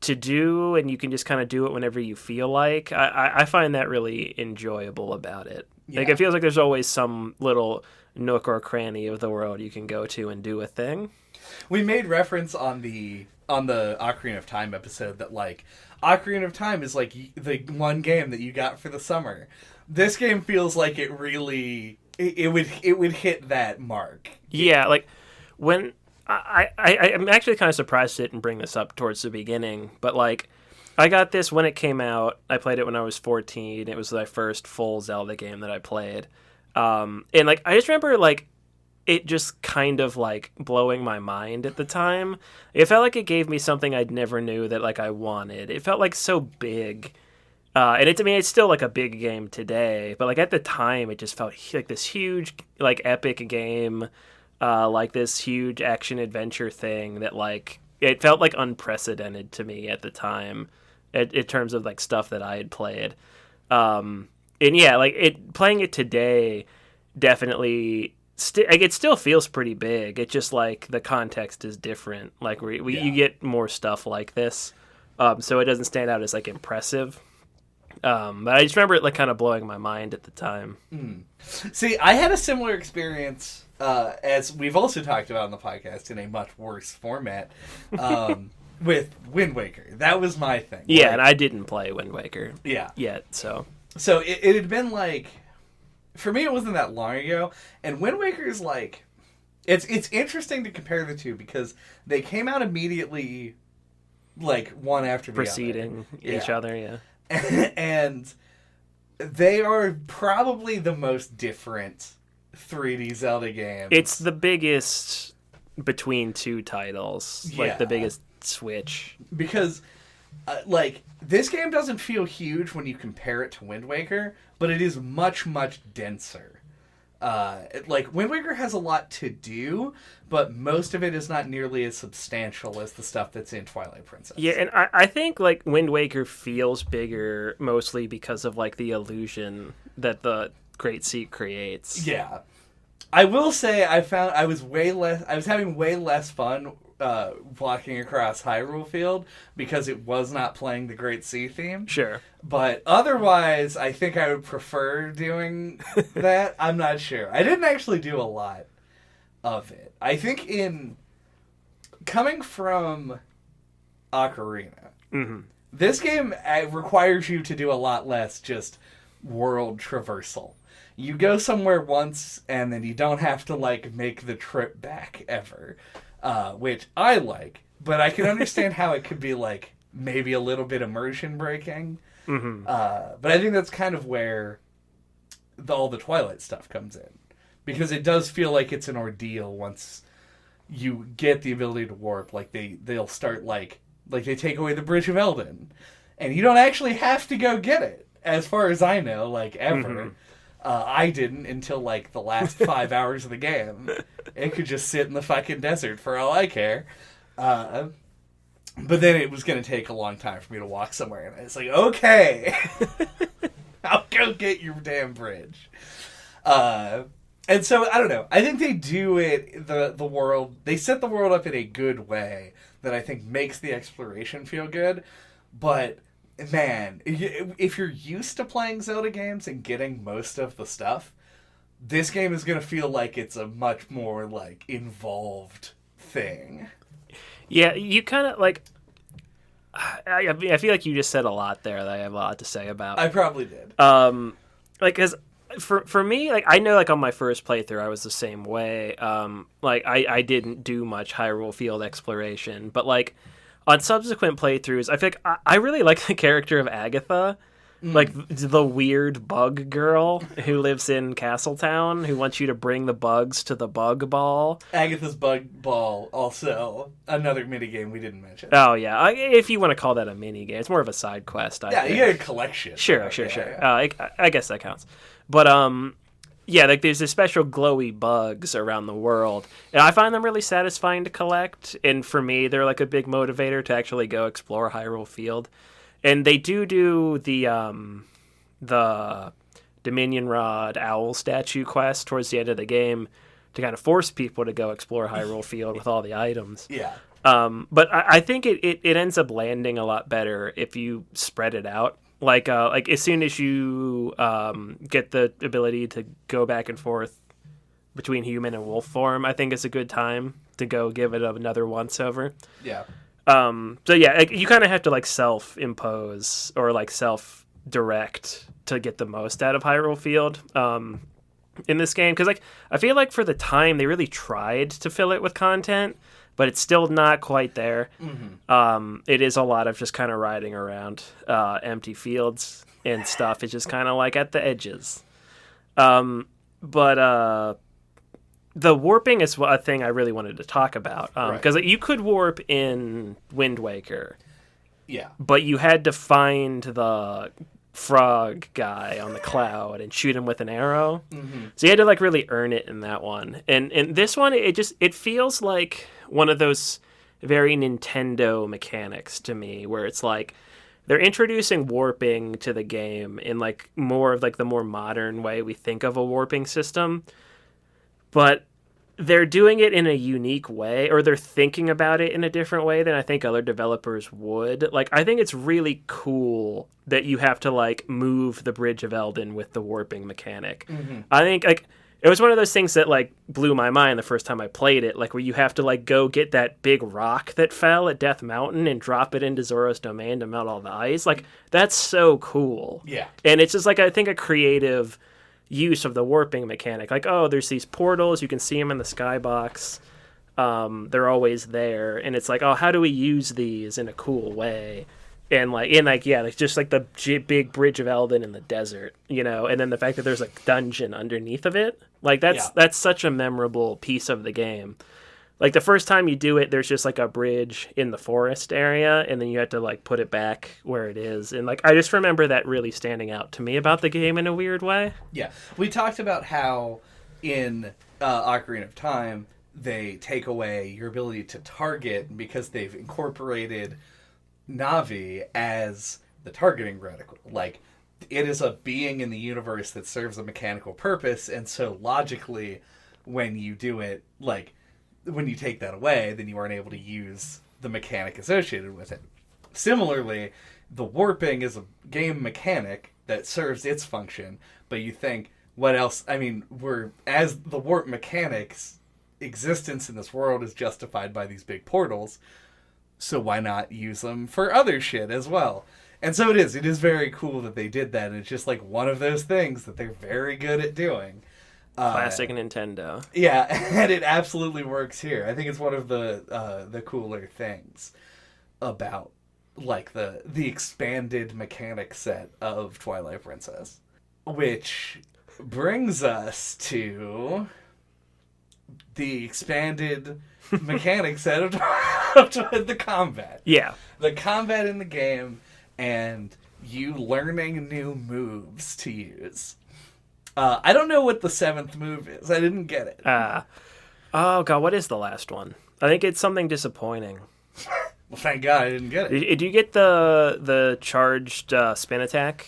Speaker 2: to do, and you can just kind of do it whenever you feel like. I find that really enjoyable about it. Yeah. Like it feels like there's always some little nook or cranny of the world you can go to and do a thing.
Speaker 1: We made reference on the Ocarina of Time episode that like Ocarina of Time is like the one game that you got for the summer. This game feels like it really it would hit that mark.
Speaker 2: Yeah, like when I'm actually kind of surprised it didn't bring this up towards the beginning, but like I got this when it came out. I played it when I was 14. It was my first full Zelda game that I played. And like I just remember like it just kind of like blowing my mind at the time. It felt like it gave me something I'd never knew that like I wanted. It felt like so big. And it's still like a big game today, but like at the time it just felt like this huge like epic game, like this huge action adventure thing that like it felt like unprecedented to me at the time in terms of like stuff that I had played. And yeah, like playing it today definitely like it still feels pretty big. It just like the context is different. Like you get more stuff like this, so it doesn't stand out as like impressive. But I just remember it like kind of blowing my mind at the time.
Speaker 1: See, I had a similar experience, as we've also talked about on the podcast in a much worse format, with Wind Waker. That was my thing.
Speaker 2: Yeah, like, and I didn't play Wind Waker yet, so
Speaker 1: it had been like, for me it wasn't that long ago, and Wind Waker is like, it's interesting to compare the two because they came out immediately, like one after the
Speaker 2: preceding each other, yeah.
Speaker 1: And they are probably the most different 3D Zelda games.
Speaker 2: It's the biggest between two titles, like the biggest switch.
Speaker 1: Because, like, this game doesn't feel huge when you compare it to Wind Waker, but it is much, much denser. Like, Wind Waker has a lot to do, but most of it is not nearly as substantial as the stuff that's in Twilight Princess.
Speaker 2: Yeah, and I think, like, Wind Waker feels bigger mostly because of, like, the illusion that the Great Sea creates.
Speaker 1: Yeah. I will say I was having way less fun walking across Hyrule Field because it was not playing the Great Sea theme.
Speaker 2: Sure.
Speaker 1: But otherwise, I think I would prefer doing that. I'm not sure. I didn't actually do a lot of it. I think coming from Ocarina, this game requires you to do a lot less just world traversal. You go somewhere once, and then you don't have to, like, make the trip back ever. Which I like, but I can understand how it could be, like, maybe a little bit immersion breaking. But I think that's kind of where all the Twilight stuff comes in. Because it does feel like it's an ordeal once you get the ability to warp. Like, they'll start, like they take away the Bridge of Eldin. And you don't actually have to go get it, as far as I know, like, ever. I didn't until, like, the last 5 hours of the game. It could just sit in the fucking desert for all I care. But then it was going to take a long time for me to walk somewhere. And it's like, okay, I'll go get your damn bridge. And so, I don't know. I think they do it, the world, they set the world up in a good way that I think makes the exploration feel good. But, man, if you're used to playing Zelda games and getting most of the stuff, this game is going to feel like it's a much more, like, involved thing.
Speaker 2: Yeah, you kind of, like, I feel like you just said a lot there that I have a lot to say about.
Speaker 1: I probably did.
Speaker 2: Like, because for me, like, I know, like, on my first playthrough, I was the same way. Like, I didn't do much Hyrule Field exploration, but, like, on subsequent playthroughs, I feel like I really like the character of Agatha. Like the weird bug girl who lives in Castletown who wants you to bring the bugs to the bug ball.
Speaker 1: Agatha's Bug Ball, also another minigame we didn't mention.
Speaker 2: Oh, yeah. If you want to call that a minigame, it's more of a side quest, I think.
Speaker 1: You get a collection.
Speaker 2: Sure. Yeah. I guess that counts. But, yeah, like there's this special glowy bugs around the world, and I find them really satisfying to collect, and for me, they're like a big motivator to actually go explore Hyrule Field. And they do the Dominion Rod Owl statue quest towards the end of the game to kind of force people to go explore Hyrule Field with all the items.
Speaker 1: Yeah.
Speaker 2: But I think it ends up landing a lot better if you spread it out. Like as soon as you get the ability to go back and forth between human and wolf form, I think it's a good time to go give it another once over.
Speaker 1: Yeah.
Speaker 2: So yeah, you kind of have to like self-impose or like self-direct to get the most out of Hyrule Field in this game. Because like I feel like for the time they really tried to fill it with content, but it's still not quite there. Mm-hmm. It is a lot of just kind of riding around empty fields and stuff. It's just kind of like at the edges. But the warping is a thing I really wanted to talk about. Because you could warp in Wind Waker.
Speaker 1: Yeah. But
Speaker 2: you had to find the frog guy on the cloud and shoot him with an arrow. Mm-hmm. So you had to like really earn it in that one. And this one, it feels like one of those very Nintendo mechanics to me, where it's like they're introducing warping to the game in like more of like the more modern way we think of a warping system. But they're doing it in a unique way, or they're thinking about it in a different way than I think other developers would. Like, I think it's really cool that you have to, like, move the Bridge of Eldin with the warping mechanic. Mm-hmm. I think, like, it was one of those things that, like, blew my mind the first time I played it, like, where you have to, like, go get that big rock that fell at Death Mountain and drop it into Zora's Domain to melt all the ice. Like, that's so cool.
Speaker 1: Yeah.
Speaker 2: And it's just, like, I think a creative use of the warping mechanic. Like, oh, there's these portals, you can see them in the skybox. They're always there, and it's like, oh, how do we use these in a cool way? And just like the big Bridge of Eldin in the desert, you know, and then the fact that there's a dungeon underneath of it, like that's such a memorable piece of the game. Like the first time you do it, there's just like a bridge in the forest area, and then you have to like put it back where it is. And like I just remember that really standing out to me about the game in a weird way.
Speaker 1: Yeah, we talked about how in Ocarina of Time they take away your ability to target because they've incorporated Navi as the targeting reticle. Like it is a being in the universe that serves a mechanical purpose, and so logically, when you do it, like when you take that away, then you aren't able to use the mechanic associated with it. Similarly, the warping is a game mechanic that serves its function, but you think, what else? I mean, as the warp mechanic's existence in this world is justified by these big portals, so why not use them for other shit as well? And so it is. It is very cool that they did that, and it's just like one of those things that they're very good at doing.
Speaker 2: Classic Nintendo.
Speaker 1: Yeah, and it absolutely works here. I think it's one of the cooler things about like the expanded mechanic set of Twilight Princess, which brings us to the expanded mechanic set of the combat.
Speaker 2: Yeah,
Speaker 1: the combat in the game, and you learning new moves to use. I don't know what the 7th move is. I didn't get it.
Speaker 2: Oh, God, what is the last one? I think it's something disappointing.
Speaker 1: Well, thank God I didn't get it.
Speaker 2: Did you get the charged spin attack?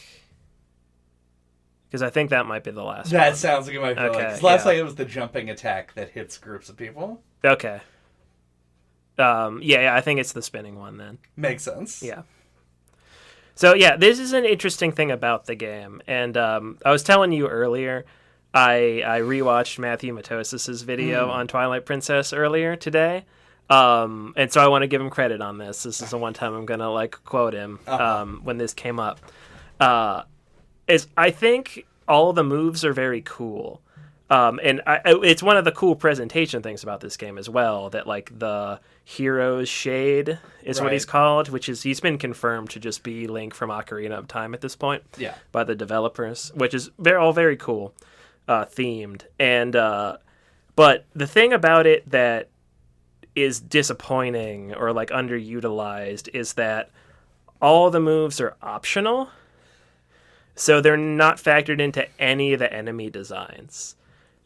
Speaker 2: Because I think that might be the last one.
Speaker 1: That sounds like it might be the last. Last time it was the jumping attack that hits groups of people.
Speaker 2: Okay. Yeah, I think it's the spinning one then.
Speaker 1: Makes sense.
Speaker 2: Yeah. So, yeah, this is an interesting thing about the game. And I was telling you earlier, I rewatched Matthew Matosis's video on Twilight Princess earlier today. And so I want to give him credit on this. This is the one time I'm going to, like, quote him when this came up. I think all the moves are very cool. It's one of the cool presentation things about this game as well, that like the hero's shade is what he's called, which is he's been confirmed to just be Link from Ocarina of Time at this point by the developers, which is all very cool themed. And but the thing about it that is disappointing or like underutilized is that all the moves are optional, so they're not factored into any of the enemy designs.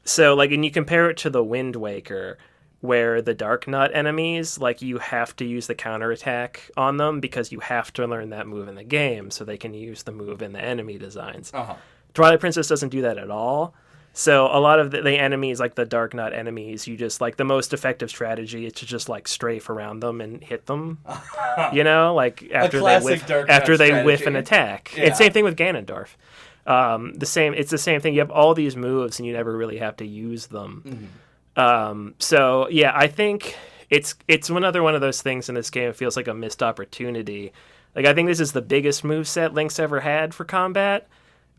Speaker 2: So, like, and you compare it to the Wind Waker, where the Dark Nut enemies, like, you have to use the counterattack on them because you have to learn that move in the game so they can use the move in the enemy designs. Twilight Princess doesn't do that at all. So a lot of the enemies, like the Dark Nut enemies, you just, like, the most effective strategy is to just, like, strafe around them and hit them, you know, like, after they whiff an attack. Yeah. And same thing with Ganondorf. It's the same thing. You have all these moves and you never really have to use them. So yeah, I think it's another one of those things in this game. It feels like a missed opportunity. Like, I think this is the biggest moveset Link's ever had for combat,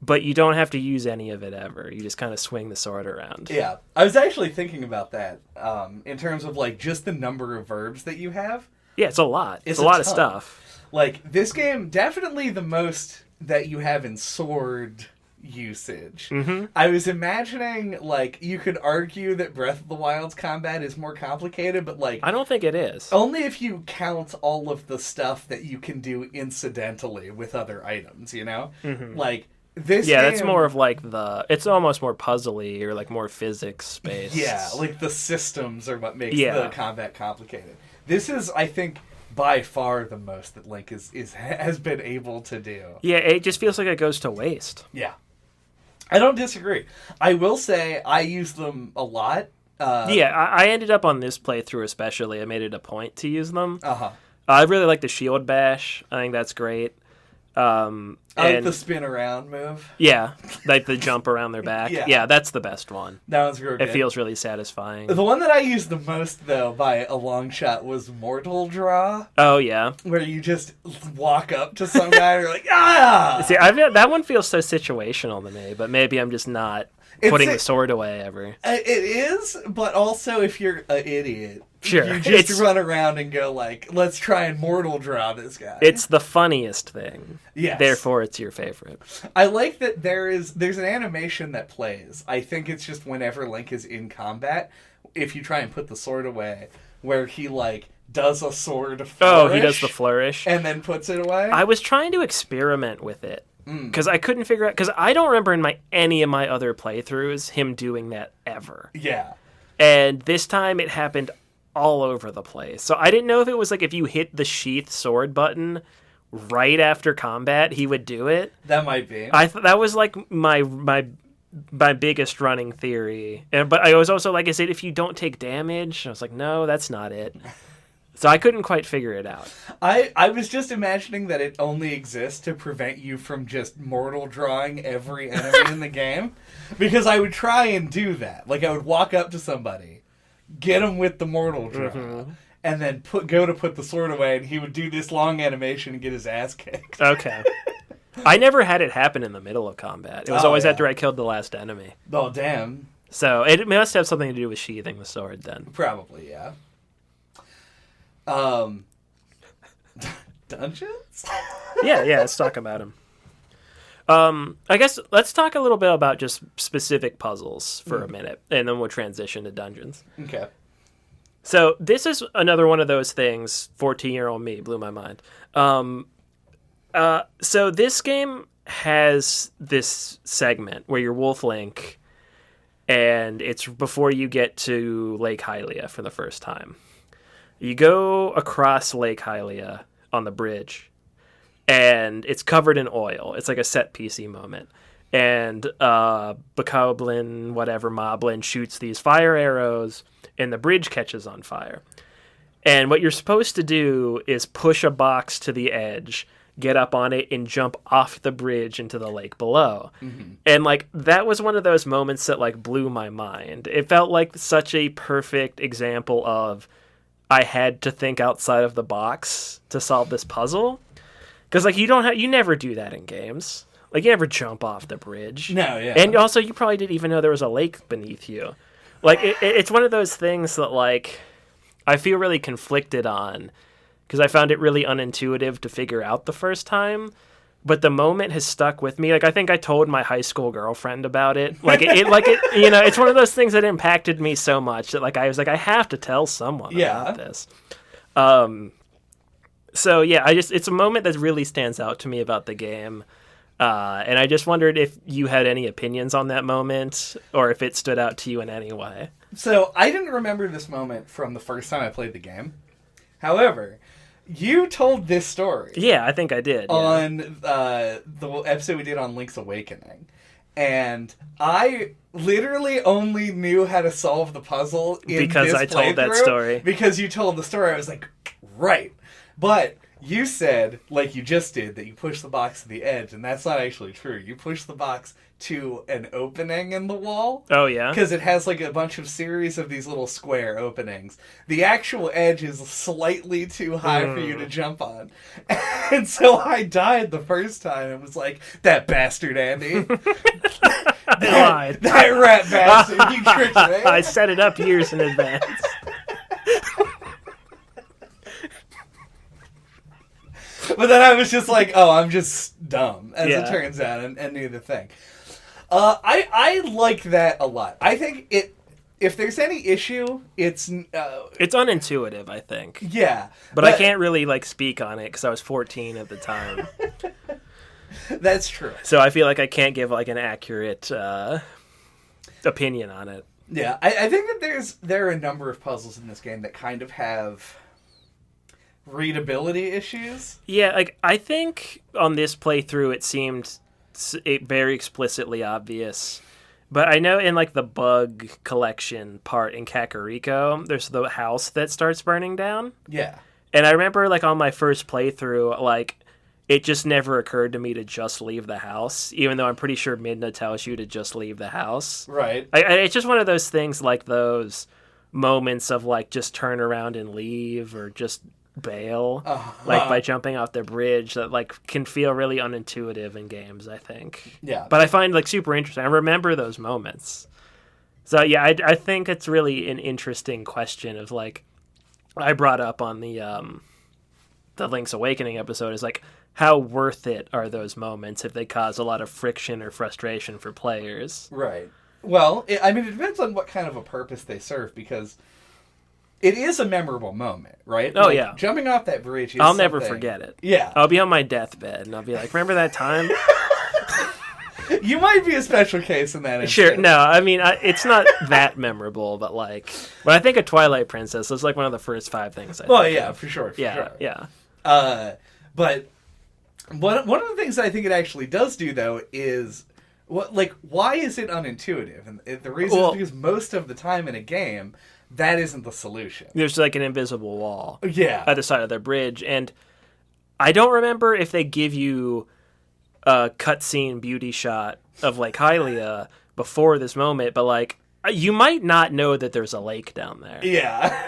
Speaker 2: but you don't have to use any of it ever. You just kind of swing the sword around.
Speaker 1: Yeah, I was actually thinking about that in terms of like just the number of verbs that you have.
Speaker 2: Yeah, it's a lot. It's a lot of stuff.
Speaker 1: Like, this game, definitely the most that you have in sword usage. I was imagining, like, you could argue that Breath of the Wild's combat is more complicated, but, like,
Speaker 2: I don't think it is.
Speaker 1: Only if you count all of the stuff that you can do incidentally with other items, you know? Like, this game,
Speaker 2: that's more of, like, it's almost more puzzly or, like, more physics-based.
Speaker 1: Yeah, like, the systems are what makes the combat complicated. This is, I think, by far the most that Link has been able to do.
Speaker 2: Yeah, it just feels like it goes to waste.
Speaker 1: Yeah. I don't disagree. I will say I use them a lot.
Speaker 2: I ended up on this playthrough especially. I made it a point to use them. I really like the shield bash. I think that's great.
Speaker 1: I like the spin around move.
Speaker 2: Yeah, like the jump around their back. Yeah, that's the best one.
Speaker 1: That one's real good.
Speaker 2: It feels really satisfying.
Speaker 1: The one that I used the most, though, by a long shot, was Mortal Draw.
Speaker 2: Oh, yeah.
Speaker 1: Where you just walk up to some guy and you're like, ah!
Speaker 2: See, that one feels so situational to me, but maybe I'm just not putting the sword away ever.
Speaker 1: It is, but also if you're an idiot,
Speaker 2: sure,
Speaker 1: you just run around and go like, let's try and Mortal Draw this guy.
Speaker 2: It's the funniest thing.
Speaker 1: Yes.
Speaker 2: Therefore, it's your favorite.
Speaker 1: I like that there's an animation that plays. I think it's just whenever Link is in combat, if you try and put the sword away, where he like does a sword flourish.
Speaker 2: Oh, he does the flourish.
Speaker 1: And then puts it away.
Speaker 2: I was trying to experiment with it. Because I couldn't figure out... Because I don't remember in any of my other playthroughs him doing that ever.
Speaker 1: Yeah.
Speaker 2: And this time it happened all over the place. So I didn't know if it was like if you hit the sheath sword button right after combat, he would do it.
Speaker 1: That might be.
Speaker 2: That was like my biggest running theory. But I was also like, is it if you don't take damage? And I was like, no, that's not it. So I couldn't quite figure it out.
Speaker 1: I was just imagining that it only exists to prevent you from just mortal drawing every enemy in the game. Because I would try and do that. Like, I would walk up to somebody, get him with the mortal draw, and then go to put the sword away, and he would do this long animation and get his ass kicked.
Speaker 2: Okay. I never had it happen in the middle of combat. It was always after I killed the last enemy.
Speaker 1: Oh, damn.
Speaker 2: So it must have something to do with sheathing the sword then.
Speaker 1: Probably, yeah. Dungeons?
Speaker 2: yeah, let's talk about them. I guess let's talk a little bit about just specific puzzles for a minute, and then we'll transition to dungeons.
Speaker 1: Okay.
Speaker 2: So this is another one of those things, 14-year-old me blew my mind. So this game has this segment where you're Wolf Link, and it's before you get to Lake Hylia for the first time. You go across Lake Hylia on the bridge, and it's covered in oil. It's like a set PC moment. And Bokoblin, whatever, Moblin shoots these fire arrows, and the bridge catches on fire. And what you're supposed to do is push a box to the edge, get up on it, and jump off the bridge into the lake below. And, like, that was one of those moments that, like, blew my mind. It felt like such a perfect example of I had to think outside of the box to solve this puzzle. Because, like, you never do that in games. Like, you never jump off the bridge.
Speaker 1: No, yeah.
Speaker 2: And also, you probably didn't even know there was a lake beneath you. Like, it's one of those things that, like, I feel really conflicted on, because I found it really unintuitive to figure out the first time. But the moment has stuck with me. Like, I think I told my high school girlfriend about it. Like, it's one of those things that impacted me so much that, like, I was like, I have to tell someone about this. So yeah, it's a moment that really stands out to me about the game. And I just wondered if you had any opinions on that moment, or if it stood out to you in any way.
Speaker 1: So, I didn't remember this moment from the first time I played the game. However, you told this story.
Speaker 2: Yeah, I think I did.
Speaker 1: On the episode we did on Link's Awakening. And I literally only knew how to solve the puzzle
Speaker 2: because I told that story.
Speaker 1: Because you told the story. I was like, right. But you said, like you just did, that you push the box to the edge, and that's not actually true. You push the box to an opening in the wall.
Speaker 2: Oh, yeah?
Speaker 1: Because it has, like, a bunch of series of these little square openings. The actual edge is slightly too high for you to jump on. And so I died the first time and was like, that bastard, Andy. that rat bastard. You tricked me.
Speaker 2: I set it up years in advance.
Speaker 1: But then I was just like, oh, I'm just dumb, as it turns out, and knew the thing. I like that a lot. I think if there's any issue, it's
Speaker 2: unintuitive, I think.
Speaker 1: Yeah.
Speaker 2: But I can't really, like, speak on it, because I was 14 at the time.
Speaker 1: That's true.
Speaker 2: So I feel like I can't give, like, an accurate opinion on it.
Speaker 1: Yeah, I think that there are a number of puzzles in this game that kind of have readability issues.
Speaker 2: Yeah, like, I think on this playthrough it seemed very explicitly obvious. But I know in, like, the bug collection part in Kakariko, there's the house that starts burning down.
Speaker 1: Yeah.
Speaker 2: And I remember, like, on my first playthrough, like, it just never occurred to me to just leave the house, even though I'm pretty sure Midna tells you to just leave the house.
Speaker 1: Right.
Speaker 2: It's just one of those things, like those moments of, like, just turn around and leave, or just bail, like, by jumping off the bridge, that, like, can feel really unintuitive in games, I think.
Speaker 1: Yeah.
Speaker 2: But I find, like, super interesting. I remember those moments. So, yeah, I think it's really an interesting question of, like, I brought up on the Link's Awakening episode, is, like, how worth it are those moments if they cause a lot of friction or frustration for players?
Speaker 1: Right. Well, it depends on what kind of a purpose they serve, because it is a memorable moment, right?
Speaker 2: Oh, yeah.
Speaker 1: Jumping off that bridge is
Speaker 2: I'll never forget it.
Speaker 1: Yeah.
Speaker 2: I'll be on my deathbed, and I'll be like, remember that time?
Speaker 1: You might be a special case in that instance.
Speaker 2: Sure, no, I mean, it's not that memorable, but, like, when I think of Twilight Princess, it's, like, one of the first 5 things I think of.
Speaker 1: For sure,
Speaker 2: Yeah.
Speaker 1: But one of the things I think it actually does do, though, is, why is it unintuitive? And the reason is because most of the time in a game, that isn't the solution.
Speaker 2: There's, like, an invisible wall
Speaker 1: at
Speaker 2: the side of the bridge, and I don't remember if they give you a cutscene beauty shot of, like, Hylia before this moment, but, like, you might not know that there's a lake down there.
Speaker 1: Yeah.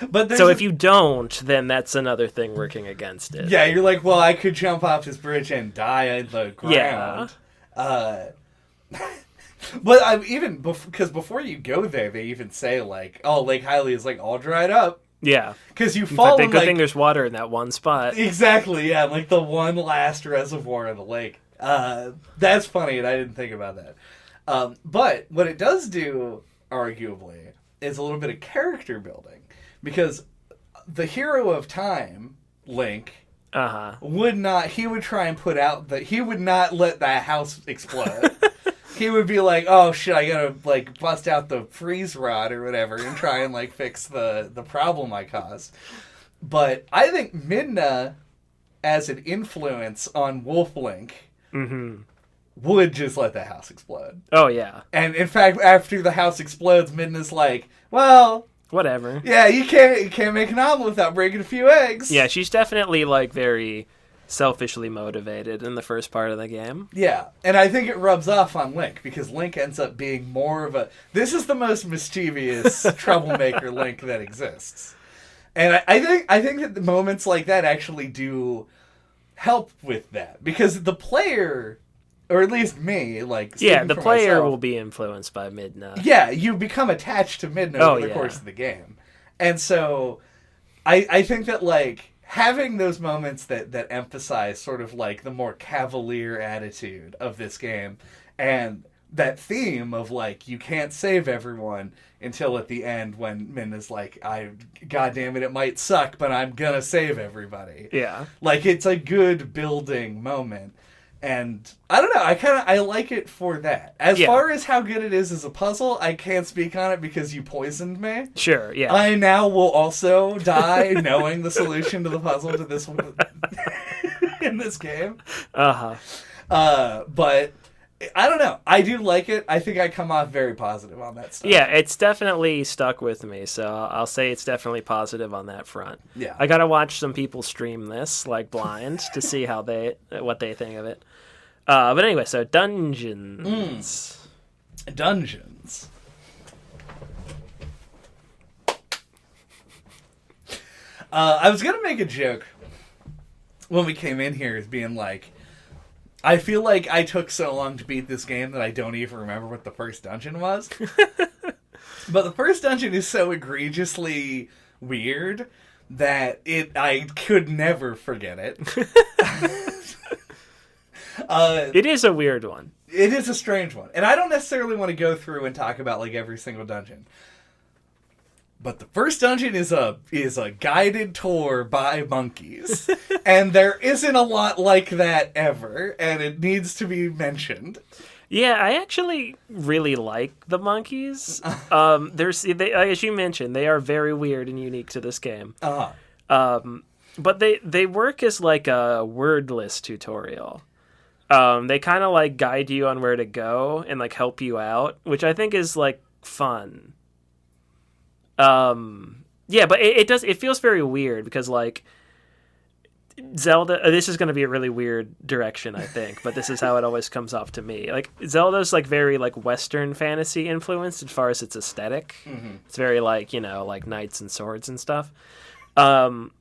Speaker 1: But
Speaker 2: so if you don't, then that's another thing working against it.
Speaker 1: Yeah, you're like, well, I could jump off this bridge and die on the ground. Yeah. But because before you go there, they even say, like, oh, Lake Hylia is, like, all dried up.
Speaker 2: Yeah.
Speaker 1: Because you fall in,
Speaker 2: good thing there's water in that one spot.
Speaker 1: Exactly, yeah, like the one last reservoir of the lake. That's funny, and I didn't think about that. But what it does do, arguably, is a little bit of character building. Because the hero of time, Link, he would try and put out he would not let that house explode. He would be like, oh shit, I gotta, like, bust out the freeze rod or whatever and try and, like, fix the problem I caused. But I think Midna, as an influence on Wolf Link, would just let the house explode.
Speaker 2: Oh, yeah.
Speaker 1: And in fact, after the house explodes, Midna's like, well,
Speaker 2: whatever.
Speaker 1: Yeah, you can't make an omelet without breaking a few eggs.
Speaker 2: Yeah, she's definitely, like, very selfishly motivated in the first part of the game.
Speaker 1: Yeah, and I think it rubs off on Link, because Link ends up being more of this is the most mischievous troublemaker Link that exists. And I think that the moments like that actually do help with that because the player, or at least me, like
Speaker 2: the player
Speaker 1: myself,
Speaker 2: will be influenced by Midna.
Speaker 1: Yeah, you become attached to Midna over the course of the game, and so I think that like having those moments that emphasize sort of like the more cavalier attitude of this game, and that theme of like you can't save everyone until at the end when Midna's like, God damn it might suck, but I'm gonna save everybody.
Speaker 2: Yeah,
Speaker 1: like it's a good building moment. And I don't know, I like it for that. As far as how good it is as a puzzle, I can't speak on it because you poisoned me.
Speaker 2: Sure, yeah.
Speaker 1: I now will also die knowing the solution to the puzzle to this one in this game. But I don't know. I do like it. I think I come off very positive on that stuff.
Speaker 2: Yeah, it's definitely stuck with me, so I'll say it's definitely positive on that front.
Speaker 1: Yeah.
Speaker 2: I gotta watch some people stream this, like blind, to see what they think of it. But anyway, so dungeons.
Speaker 1: Dungeons. I was gonna make a joke when we came in here as being like, I feel like I took so long to beat this game that I don't even remember what the first dungeon was. But the first dungeon is so egregiously weird that I could never forget it.
Speaker 2: It is a weird one.
Speaker 1: It is a strange one. And I don't necessarily want to go through and talk about like every single dungeon. But the first dungeon is a guided tour by monkeys. And there isn't a lot like that ever, and it needs to be mentioned.
Speaker 2: Yeah, I actually really like the monkeys. As you mentioned, they are very weird and unique to this game. But they work as like a wordless tutorial. They kind of like guide you on where to go and like help you out, which I think is like fun. Yeah, but it feels very weird because like Zelda, this is going to be a really weird direction, I think, but this is how it always comes off to me. Like Zelda's like very like Western fantasy influenced as far as its aesthetic. Mm-hmm. It's very like, like knights and swords and stuff. And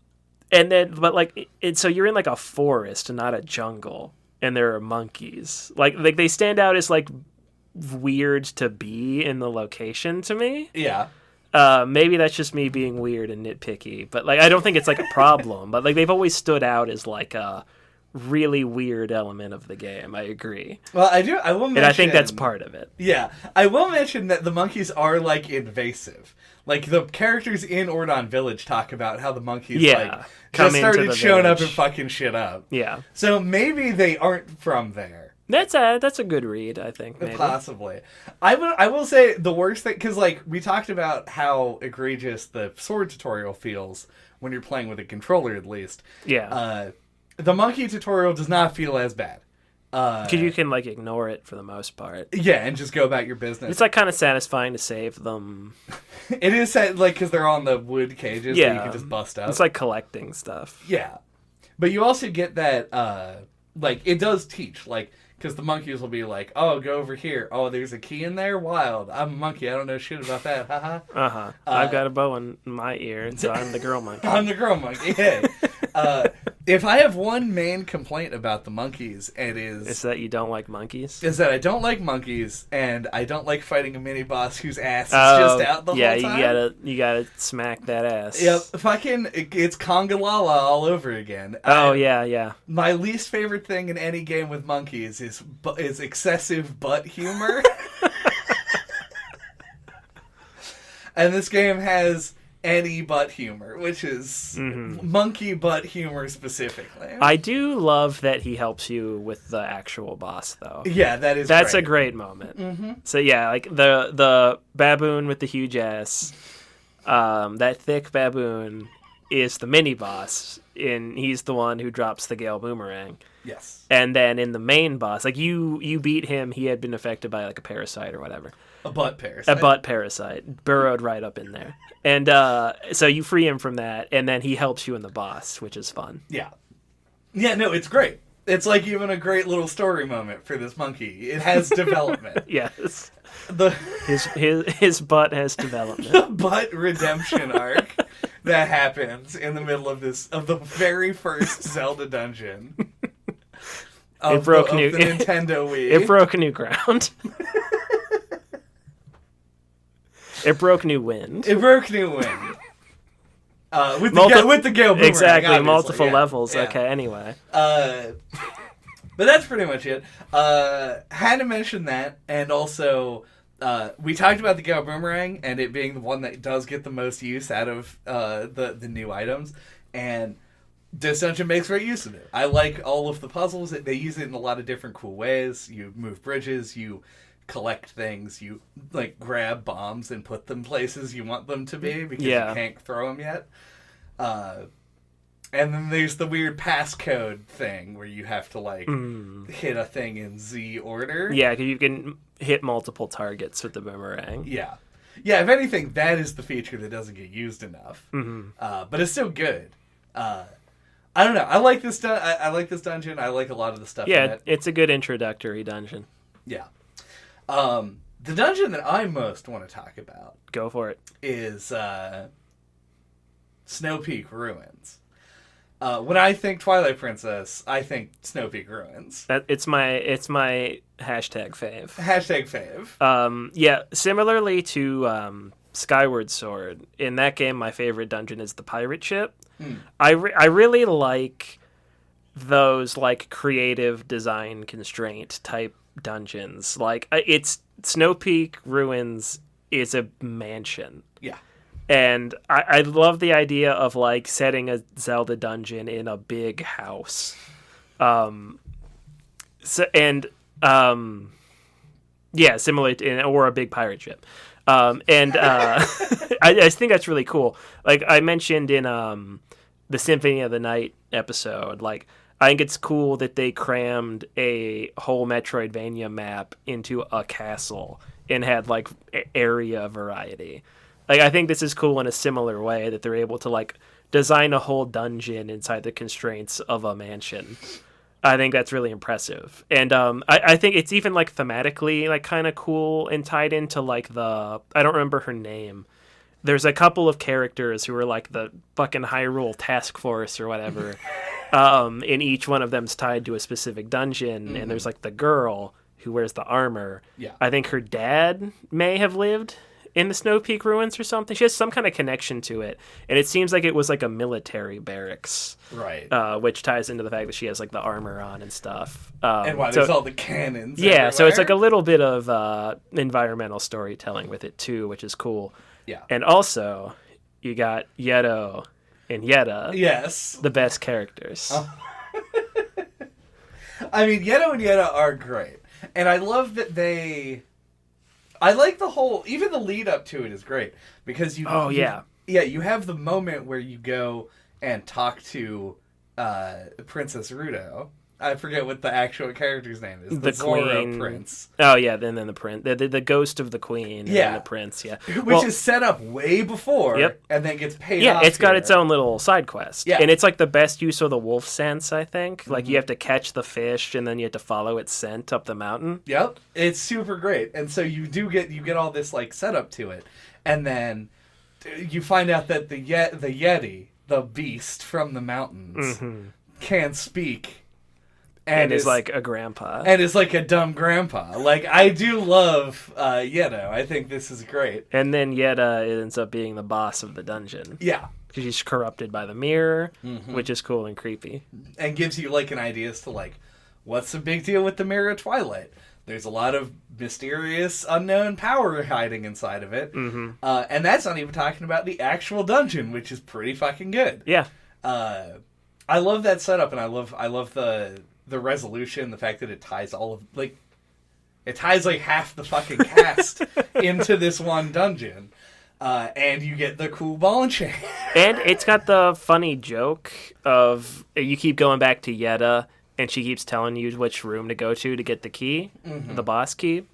Speaker 2: then, but like, so you're in like a forest and not a jungle, and there are monkeys. Like they stand out as like weird to be in the location to me.
Speaker 1: Yeah.
Speaker 2: Maybe that's just me being weird and nitpicky, but like I don't think it's like a problem. But like they've always stood out as like a really weird element of the game. I agree.
Speaker 1: Well, I will mention,
Speaker 2: and I think that's part of it.
Speaker 1: Yeah, I will mention that the monkeys are like invasive. Like the characters in Ordon Village talk about how the monkeys like just started showing up and fucking shit up.
Speaker 2: Yeah.
Speaker 1: So maybe they aren't from there.
Speaker 2: That's a good read, I think. Maybe.
Speaker 1: Possibly. I will say the worst thing, because like we talked about how egregious the sword tutorial feels when you're playing with a controller, at least.
Speaker 2: Yeah.
Speaker 1: The monkey tutorial does not feel as bad.
Speaker 2: Because you can like ignore it for the most part.
Speaker 1: Yeah, and just go about your business.
Speaker 2: It's like kind of satisfying to save them.
Speaker 1: It is like because they're on the wood cages that you can just bust up.
Speaker 2: It's like collecting stuff.
Speaker 1: Yeah, but you also get that like it does teach like. Because the monkeys will be like, oh, go over here. Oh, there's a key in there? Wild. I'm a monkey. I don't know shit about that. Haha.
Speaker 2: I've got a bow in my ear, so I'm the girl monkey.
Speaker 1: I'm the girl monkey. Hey. If I have one main complaint about the monkeys, it's
Speaker 2: that you don't like monkeys?
Speaker 1: Is that I don't like monkeys, and I don't like fighting a mini-boss whose ass is just out the whole time.
Speaker 2: Yeah, you gotta smack that ass.
Speaker 1: Yep. It's Conga Lala all over again.
Speaker 2: Yeah.
Speaker 1: My least favorite thing in any game with monkeys is excessive butt humor. And this game has any butt humor, which is monkey butt humor specifically.
Speaker 2: I do love that he helps you with the actual boss, though.
Speaker 1: Yeah, that's
Speaker 2: a great moment. Mm-hmm. So yeah, like the baboon with the huge ass, that thick baboon is the mini boss, and he's the one who drops the Gale Boomerang.
Speaker 1: Yes.
Speaker 2: And then in the main boss, like you beat him, he had been affected by like a parasite or whatever.
Speaker 1: A butt parasite. Burrowed right up in there. And so you free him from that, and then he helps you in the boss, which is fun. Yeah. Yeah, no, it's great. It's like even a great little story moment for this monkey. It has development.
Speaker 2: Yes. His butt has development.
Speaker 1: The butt redemption arc that happens in the middle of the very first Zelda dungeon of the Nintendo Wii.
Speaker 2: It broke new ground. It broke new wind.
Speaker 1: With the Gale Boomerang.
Speaker 2: Exactly, multiple levels. Yeah. Okay, anyway.
Speaker 1: But that's pretty much it. Had to mention that, and also we talked about the Gale Boomerang and it being the one that does get the most use out of the new items, and this dungeon makes great use of it. I like all of the puzzles. They use it in a lot of different cool ways. You move bridges, you collect things, you like grab bombs and put them places you want them to be because you can't throw them yet. And then there's the weird passcode thing where you have to like hit a thing in Z order.
Speaker 2: Yeah, because you can hit multiple targets with the boomerang.
Speaker 1: Yeah. If anything, that is the feature that doesn't get used enough. But it's still good. I don't know. I like this. I like this dungeon. I like a lot of the stuff.
Speaker 2: Yeah, it's a good introductory dungeon.
Speaker 1: Yeah. The dungeon that I most want to talk about,
Speaker 2: go for it,
Speaker 1: is Snow Peak Ruins. When I think Twilight Princess, I think Snow Peak Ruins.
Speaker 2: It's my hashtag fave.
Speaker 1: Hashtag fave.
Speaker 2: Yeah, similarly to Skyward Sword, in that game, my favorite dungeon is the pirate ship. I really like those like creative design constraint type dungeons. Like it's Snow Peak Ruins is a mansion.
Speaker 1: Yeah.
Speaker 2: And I love the idea of like setting a Zelda dungeon in a big house. Similar to, or a big pirate ship. I think that's really cool. Like I mentioned in the Symphony of the Night episode, like I think it's cool that they crammed a whole Metroidvania map into a castle and had like area variety. Like I think this is cool in a similar way that they're able to like design a whole dungeon inside the constraints of a mansion. I think that's really impressive. And I think it's even like thematically like kind of cool and tied into like I don't remember her name. There's a couple of characters who are like the fucking Hyrule Task Force or whatever. And each one of them's tied to a specific dungeon. And there's like the girl who wears the armor.
Speaker 1: Yeah.
Speaker 2: I think her dad may have lived in the Snow Peak Ruins or something. She has some kind of connection to it. And it seems like it was like a military barracks.
Speaker 1: Right.
Speaker 2: Which ties into the fact that she has like the armor on and stuff.
Speaker 1: And why there's all the cannons
Speaker 2: everywhere. So it's like a little bit of environmental storytelling with it too, which is cool.
Speaker 1: Yeah.
Speaker 2: And also, you got Yeto and Yetta.
Speaker 1: Yes.
Speaker 2: The best characters.
Speaker 1: I mean, Yeto and Yetta are great. And I love that I like the whole, even the lead up to it is great. Because you have the moment where you go and talk to Princess Ruto. I forget what the actual character's name is.
Speaker 2: The Queen. Prince. Oh, yeah, then the prince. The ghost of the Queen. And then the prince, yeah.
Speaker 1: Which is set up way before and then gets paid off.
Speaker 2: Yeah, it's got its own little side quest. Yeah. And it's like the best use of the wolf sense, I think. Like you have to catch the fish and then you have to follow its scent up the mountain.
Speaker 1: Yep. It's super great. And so you get all this like setup to it. And then you find out that the Yeti, the beast from the mountains, can speak.
Speaker 2: And is like a grandpa.
Speaker 1: And is like a dumb grandpa. Like, I do love Yeto. I think this is great.
Speaker 2: And then Yetta ends up being the boss of the dungeon.
Speaker 1: Yeah.
Speaker 2: Because she's corrupted by the mirror, which is cool and creepy. And
Speaker 1: gives you, like, an idea as to, like, what's the big deal with the Mirror of Twilight? There's a lot of mysterious, unknown power hiding inside of it. And that's not even talking about the actual dungeon, which is pretty fucking good.
Speaker 2: Yeah.
Speaker 1: I love that setup, and I love the resolution, the fact that it ties like half the fucking cast into this one dungeon. And you get the cool ball and chain.
Speaker 2: And it's got the funny joke of you keep going back to Yetta and she keeps telling you which room to go to get the key, the boss key.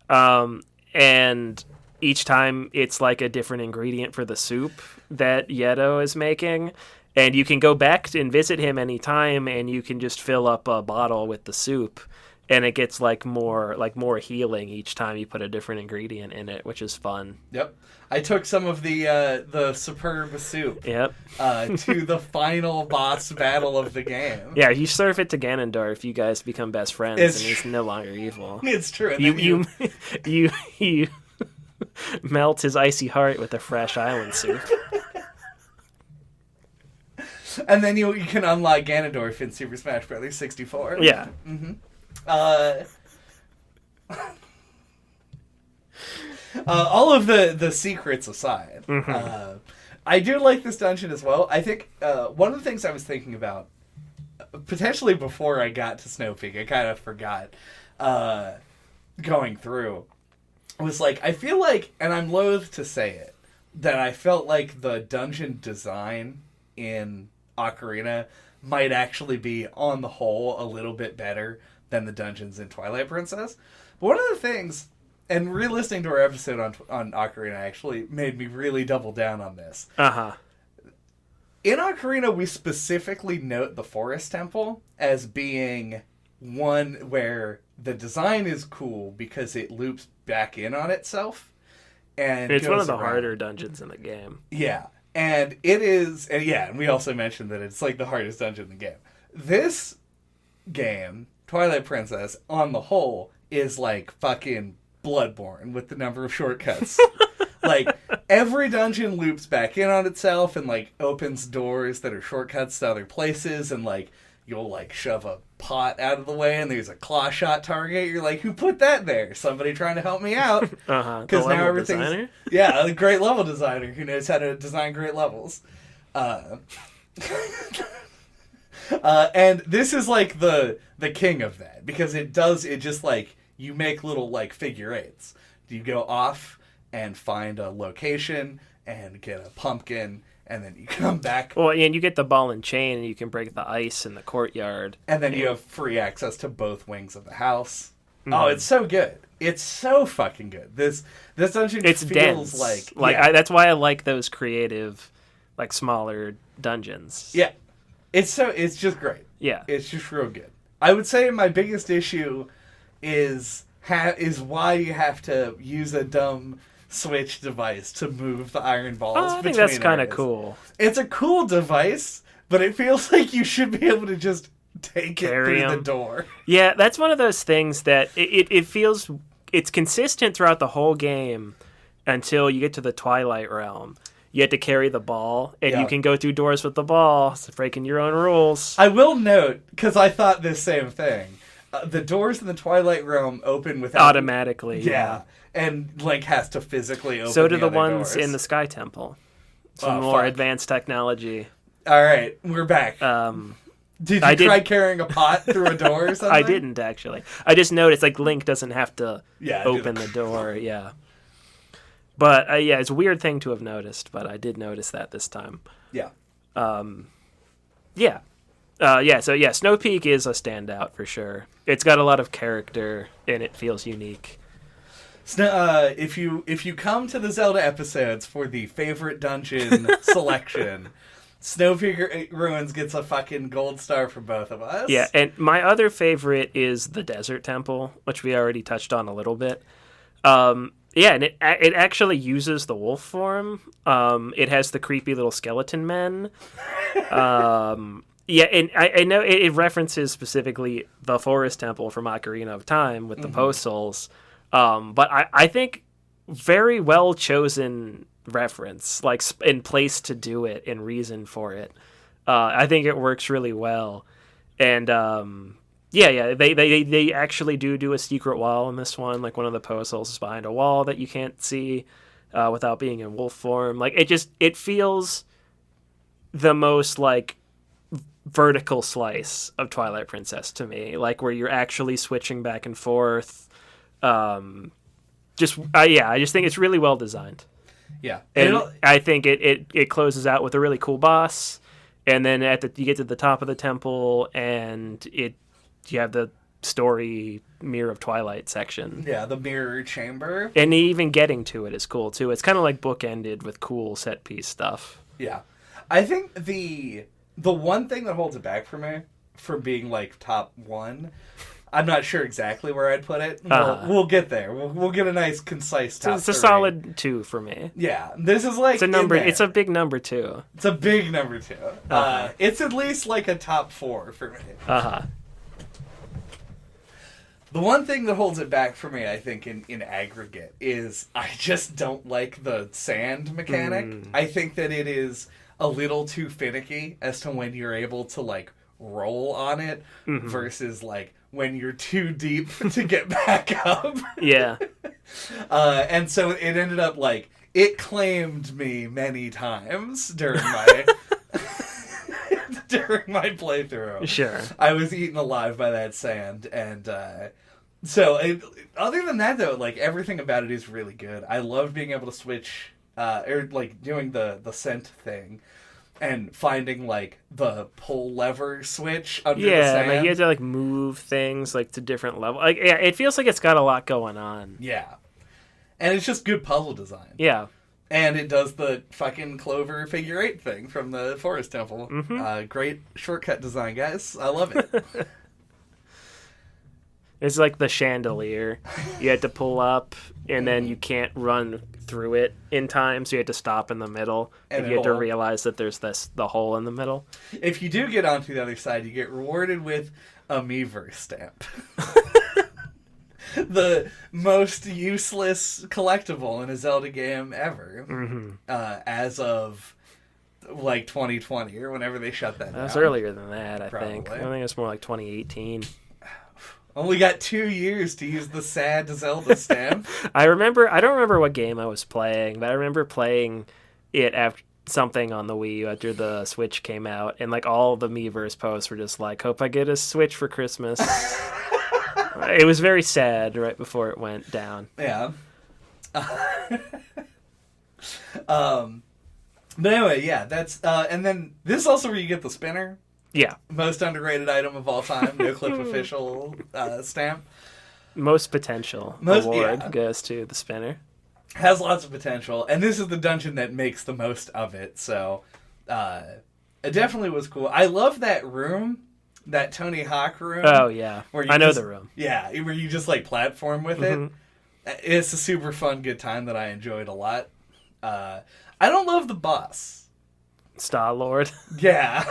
Speaker 2: And each time it's like a different ingredient for the soup that Yeto is making. And you can go back and visit him anytime, and you can just fill up a bottle with the soup. and it gets more healing each time you put a different ingredient in it, which is fun.
Speaker 1: Yep. I took some of the superb soup.
Speaker 2: Yep.
Speaker 1: To the final boss battle of the game.
Speaker 2: Yeah, you serve it to Ganondorf, you guys become best friends, and he's no longer evil.
Speaker 1: It's true.
Speaker 2: You melt his icy heart with a fresh island soup.
Speaker 1: And then you can unlock Ganondorf in Super Smash Bros. 64.
Speaker 2: Yeah.
Speaker 1: Mm-hmm. All of the secrets aside, I do like this dungeon as well. I think one of the things I was thinking about, potentially before I got to Snow Peak, I kind of forgot going through, was like, I feel like, and I'm loath to say it, that I felt like the dungeon design in Ocarina might actually be, on the whole, a little bit better than the dungeons in Twilight Princess. But one of the things, and re-listening to our episode on Ocarina actually made me really double down on this.
Speaker 2: Uh-huh.
Speaker 1: In Ocarina, we specifically note the Forest Temple as being one where the design is cool because it loops back in on itself. And
Speaker 2: it's one of the harder dungeons in the game.
Speaker 1: Yeah. And it is, and we also mentioned that it's like the hardest dungeon in the game. This game, Twilight Princess, on the whole, is like fucking Bloodborne with the number of shortcuts. Like, every dungeon loops back in on itself and, like, opens doors that are shortcuts to other places, and, like, you'll, like, shove a pot out of the way and there's a claw shot target. You're like, who put that there? Somebody trying to help me out. Because now everything's... Designer? Yeah, a great level designer who knows how to design great levels. And this is, like, the king of that, because it just, like, you make little, like, figure eights. You go off and find a location and get a pumpkin, and then you come back.
Speaker 2: Well, and you get the ball and chain, and you can break the ice in the courtyard.
Speaker 1: And then you have free access to both wings of the house. Mm-hmm. Oh, it's so good. It's so fucking good. This dungeon feels
Speaker 2: dense. That's why I like those creative, like, smaller dungeons.
Speaker 1: Yeah. It's just great.
Speaker 2: Yeah.
Speaker 1: It's just real good. I would say my biggest issue is why you have to use a dumb Switch device to move the iron balls.
Speaker 2: I think that's kind of cool.
Speaker 1: It's a cool device, but it feels like you should be able to just take it through the door.
Speaker 2: Yeah, that's one of those things that it feels it's consistent throughout the whole game until you get to the Twilight Realm. You have to carry the ball, and you can go through doors with the ball. It's breaking your own rules.
Speaker 1: I will note, because I thought this same thing, the doors in the Twilight Realm open without...
Speaker 2: Automatically, yeah.
Speaker 1: And Link has to physically open
Speaker 2: so do the ones
Speaker 1: doors.
Speaker 2: In the Sky Temple. Some more advanced technology.
Speaker 1: All right, we're back. Did you try carrying a pot through a door or something?
Speaker 2: I didn't, actually. I just noticed, like, Link doesn't have to open the door, But, it's a weird thing to have noticed, but I did notice that this time.
Speaker 1: Yeah.
Speaker 2: Snow Peak is a standout for sure. It's got a lot of character, and it feels unique.
Speaker 1: If you come to the Zelda episodes for the favorite dungeon selection, Snow Peak Ruins gets a fucking gold star for both of us.
Speaker 2: Yeah, and my other favorite is the Desert Temple, which we already touched on a little bit. And it actually uses the wolf form. It has the creepy little skeleton men. And I know it references specifically the Forest Temple from Ocarina of Time with the post souls. But I think very well chosen reference, like, in place to do it and reason for it. I think it works really well. And they actually do a secret wall in this one. Like, one of the post souls is behind a wall that you can't see without being in wolf form. Like, it feels the most, like, vertical slice of Twilight Princess to me, like, where you're actually switching back and forth. I just think it's really well designed.
Speaker 1: Yeah,
Speaker 2: and I think it closes out with a really cool boss, and then you get to the top of the temple, and you have the story Mirror of Twilight section.
Speaker 1: Yeah, the mirror chamber,
Speaker 2: and even getting to it is cool too. It's kind of like bookended with cool set piece stuff.
Speaker 1: Yeah, I think the one thing that holds it back for me from being, like, top one, I'm not sure exactly where I'd put it. We'll get there. We'll get a nice, concise top
Speaker 2: It's a
Speaker 1: 3.
Speaker 2: solid 2 for me.
Speaker 1: Yeah, this is like
Speaker 2: it's a number. It's a big number 2.
Speaker 1: It's a big number 2. It's at least like a top 4 for me. The one thing that holds it back for me, I think, in aggregate, is I just don't like the sand mechanic. I think that it is a little too finicky as to when you're able to, like, roll on it versus, like, when you're too deep to get back up.
Speaker 2: Yeah.
Speaker 1: And so it ended up, like, it claimed me many times during my... during my playthrough.
Speaker 2: Sure.
Speaker 1: I was eaten alive by that sand, and other than that, though, like, everything about it is really good. I love being able to switch, or, like, doing the scent thing, and finding, like, the pull lever switch under the sand.
Speaker 2: Yeah, like, you have to, like, move things, like, to different levels. Like, yeah, it feels like it's got a lot going on.
Speaker 1: Yeah. And it's just good puzzle design.
Speaker 2: Yeah.
Speaker 1: And it does the fucking Clover figure 8 thing from the Forest Temple. Great shortcut design, guys. I love it.
Speaker 2: It's like the chandelier. You had to pull up, and then you can't run through it in time, so you had to stop in the middle. And you had to realize that there's the hole in the middle. If
Speaker 1: you do get onto the other side, you get rewarded with a Miiverse stamp. The most useless collectible in a Zelda game ever, as of like 2020 or whenever they shut that down.
Speaker 2: That's earlier than that, I think.
Speaker 1: Probably.
Speaker 2: I think it's more like 2018.
Speaker 1: Only got 2 years to use the sad Zelda stamp.
Speaker 2: I don't remember what game I was playing, but I remember playing it after something on the Wii U after the Switch came out, and like all the Miiverse posts were just like, "Hope I get a Switch for Christmas." It was very sad right before it went down.
Speaker 1: Yeah. But anyway, yeah, that's and then this is also where you get the spinner.
Speaker 2: Yeah.
Speaker 1: Most underrated item of all time. No Clip official stamp.
Speaker 2: Most potential award goes to the spinner.
Speaker 1: Has lots of potential, and this is the dungeon that makes the most of it. So it definitely was cool. I love that room. That Tony Hawk room.
Speaker 2: Oh, yeah.
Speaker 1: Where
Speaker 2: I know the room.
Speaker 1: Yeah, where you just, like, platform with it. It's a super fun, good time that I enjoyed a lot. I don't love the boss.
Speaker 2: Star-Lord.
Speaker 1: Yeah.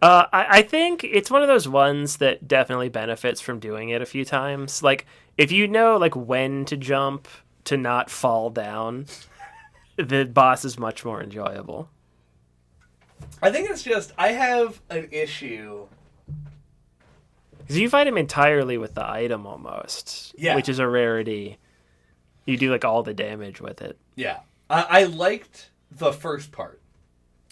Speaker 2: I think it's one of those ones that definitely benefits from doing it a few times. Like, if you know, like, when to jump to not fall down, the boss is much more enjoyable.
Speaker 1: I think it's just, I have an issue.
Speaker 2: Because you fight him entirely with the item almost.
Speaker 1: Yeah.
Speaker 2: Which is a rarity. You do like all the damage with it.
Speaker 1: Yeah. I liked the first part.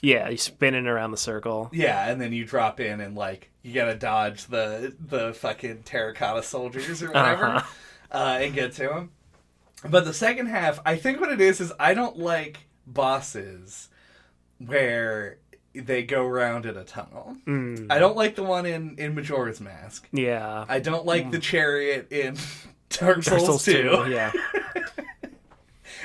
Speaker 2: Yeah, you spinning around the circle.
Speaker 1: Yeah, and then you drop in and like, you gotta dodge the fucking terracotta soldiers or whatever. And get to them. But the second half, I think what it is I don't like bosses where they go around in a tunnel. I don't like the one in Majora's Mask.
Speaker 2: Yeah.
Speaker 1: I don't like the chariot in Dark Souls 2.
Speaker 2: Yeah.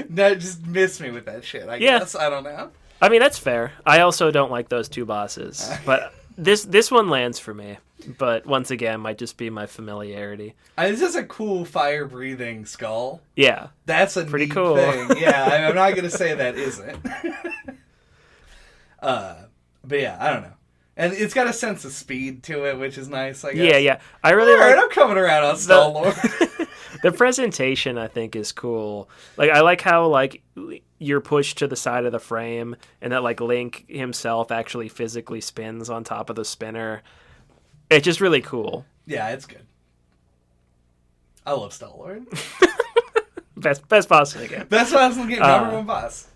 Speaker 1: No, just miss me with that shit, I guess. I don't know.
Speaker 2: I mean, that's fair. I also don't like those two bosses. But this one lands for me. But once again, might just be my familiarity.
Speaker 1: This is a cool fire-breathing skull.
Speaker 2: Yeah.
Speaker 1: That's a
Speaker 2: pretty
Speaker 1: neat
Speaker 2: cool
Speaker 1: thing. Yeah, I'm not going to say that isn't. But yeah, I don't know. And it's got a sense of speed to it, which is nice, I guess.
Speaker 2: Yeah. I really like...
Speaker 1: I'm coming around on Star-Lord.
Speaker 2: The presentation, I think, is cool. Like, I like how, like, you're pushed to the side of the frame, and that, like, Link himself actually physically spins on top of the spinner. It's just really cool.
Speaker 1: Yeah, it's good. I love Star-Lord.
Speaker 2: Best boss in the game.
Speaker 1: Best boss in the game. Number one boss.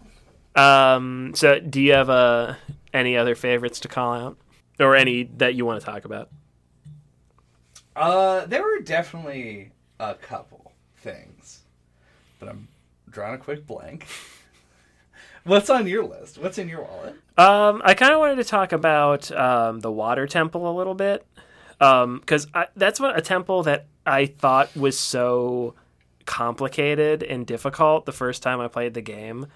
Speaker 2: So, do you have any other favorites to call out? Or any that you want to talk about?
Speaker 1: There were definitely a couple things. But I'm drawing a quick blank. What's on your list? What's in your wallet?
Speaker 2: I kind of wanted to talk about the water temple a little bit. Because that's a temple that I thought was so complicated and difficult the first time I played the game.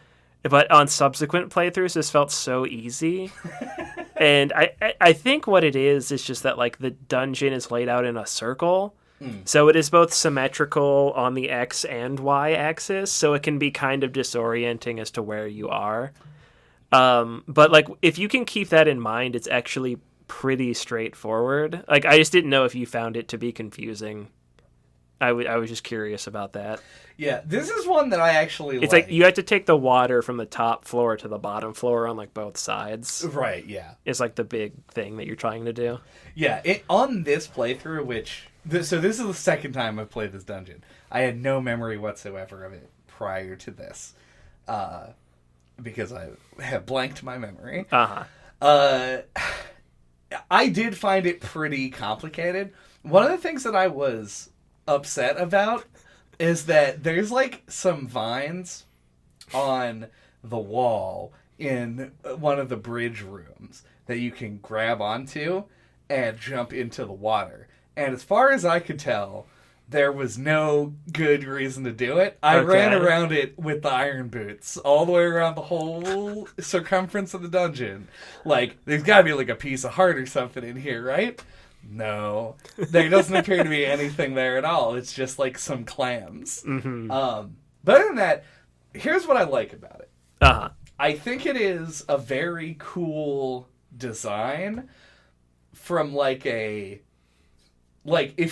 Speaker 2: But on subsequent playthroughs, this felt so easy. And I think what it is just that, like, the dungeon is laid out in a circle. So it is both symmetrical on the X and Y axis, so it can be kind of disorienting as to where you are. But, like, if you can keep that in mind, it's actually pretty straightforward. Like, I just didn't know if you found it to be confusing. I was just curious about that.
Speaker 1: Yeah, this is one that I actually
Speaker 2: It's like you have to take the water from the top floor to the bottom floor on, like, both sides.
Speaker 1: Right, yeah.
Speaker 2: It's, like, the big thing that you're trying to do.
Speaker 1: Yeah, on this playthrough, so this is the second time I've played this dungeon. I had no memory whatsoever of it prior to this. Because I have blanked my memory. I did find it pretty complicated. One of the things that I was upset about is that there's, like, some vines on the wall in one of the bridge rooms that you can grab onto and jump into the water. And as far as I could tell, there was no good reason to do it. I ran around it with the iron boots all the way around the whole circumference of the dungeon. Like, there's got to be, like, a piece of heart or something in here, right? No. There doesn't appear to be anything there at all. It's just, like, some clams.
Speaker 2: Mm-hmm.
Speaker 1: But other than that, here's what I like about it. I think it is a very cool design from, like, if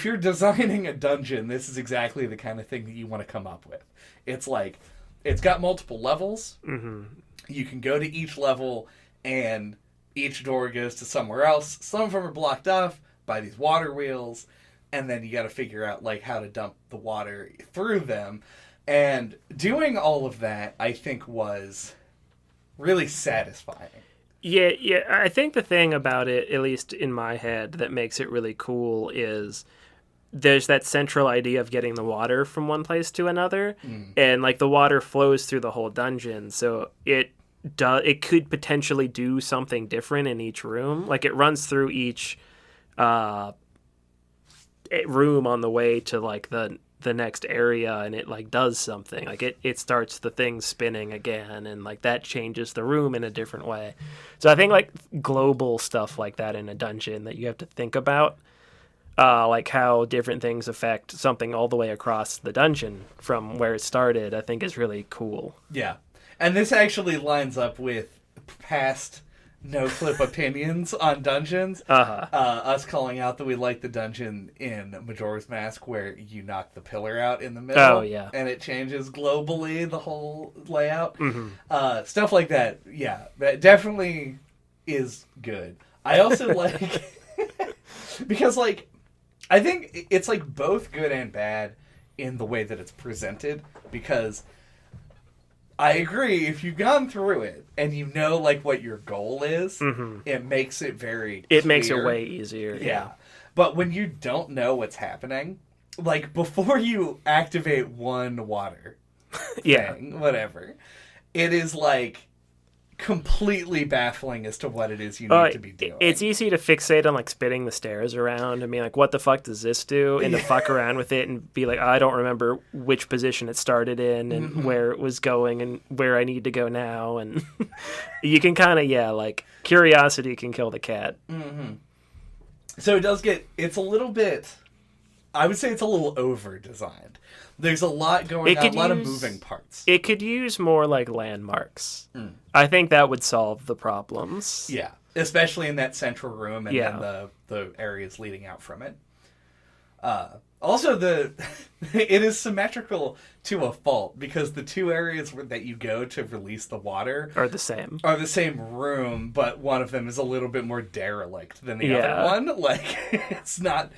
Speaker 1: you're designing a dungeon, this is exactly the kind of thing that you want to come up with. It's like, it's got multiple levels.
Speaker 2: Mm-hmm.
Speaker 1: You can go to each level, and each door goes to somewhere else. Some of them are blocked off by these water wheels, and then you got to figure out, like, how to dump the water through them. And doing all of that, I think, was really satisfying.
Speaker 2: Yeah, I think the thing about it, at least in my head, that makes it really cool is there's that central idea of getting the water from one place to another, and, like, the water flows through the whole dungeon, so it could potentially do something different in each room. Like, it runs through each room on the way to, like, the next area, and it, like, does something. Like, it starts the thing spinning again, and, like, that changes the room in a different way. So I think, like, global stuff like that in a dungeon that you have to think about, like how different things affect something all the way across the dungeon from where it started, I think is really cool.
Speaker 1: Yeah. And this actually lines up with past no-clip opinions on dungeons. Us calling out that we like the dungeon in Majora's Mask where you knock the pillar out in the middle.
Speaker 2: Oh, yeah.
Speaker 1: And it changes globally the whole layout.
Speaker 2: Mm-hmm.
Speaker 1: Stuff like that, yeah. That definitely is good. I also like... because, like, I think it's, like, both good and bad in the way that it's presented, because... I agree. If you've gone through it and you know, like, what your goal is, it makes it very clear.
Speaker 2: It makes it way easier. Yeah.
Speaker 1: But when you don't know what's happening, like, before you activate one water thing, whatever, it is, like, completely baffling as to what it is you need to be doing.
Speaker 2: It's easy to fixate on, like, spinning the stairs around and being like, what the fuck does this do? And to fuck around with it and be like, I don't remember which position it started in and where it was going and where I need to go now. And you can kind of, like, curiosity can kill the cat.
Speaker 1: So it does it's a little bit, I would say it's a little over-designed. There's a lot going on, a lot of moving parts.
Speaker 2: It could use more, like, landmarks. I think that would solve the problems.
Speaker 1: Yeah, especially in that central room and then the areas leading out from it. Also, it is symmetrical to a fault, because the two areas that you go to release the water
Speaker 2: are the same
Speaker 1: room, but one of them is a little bit more derelict than the other one. Like, it's not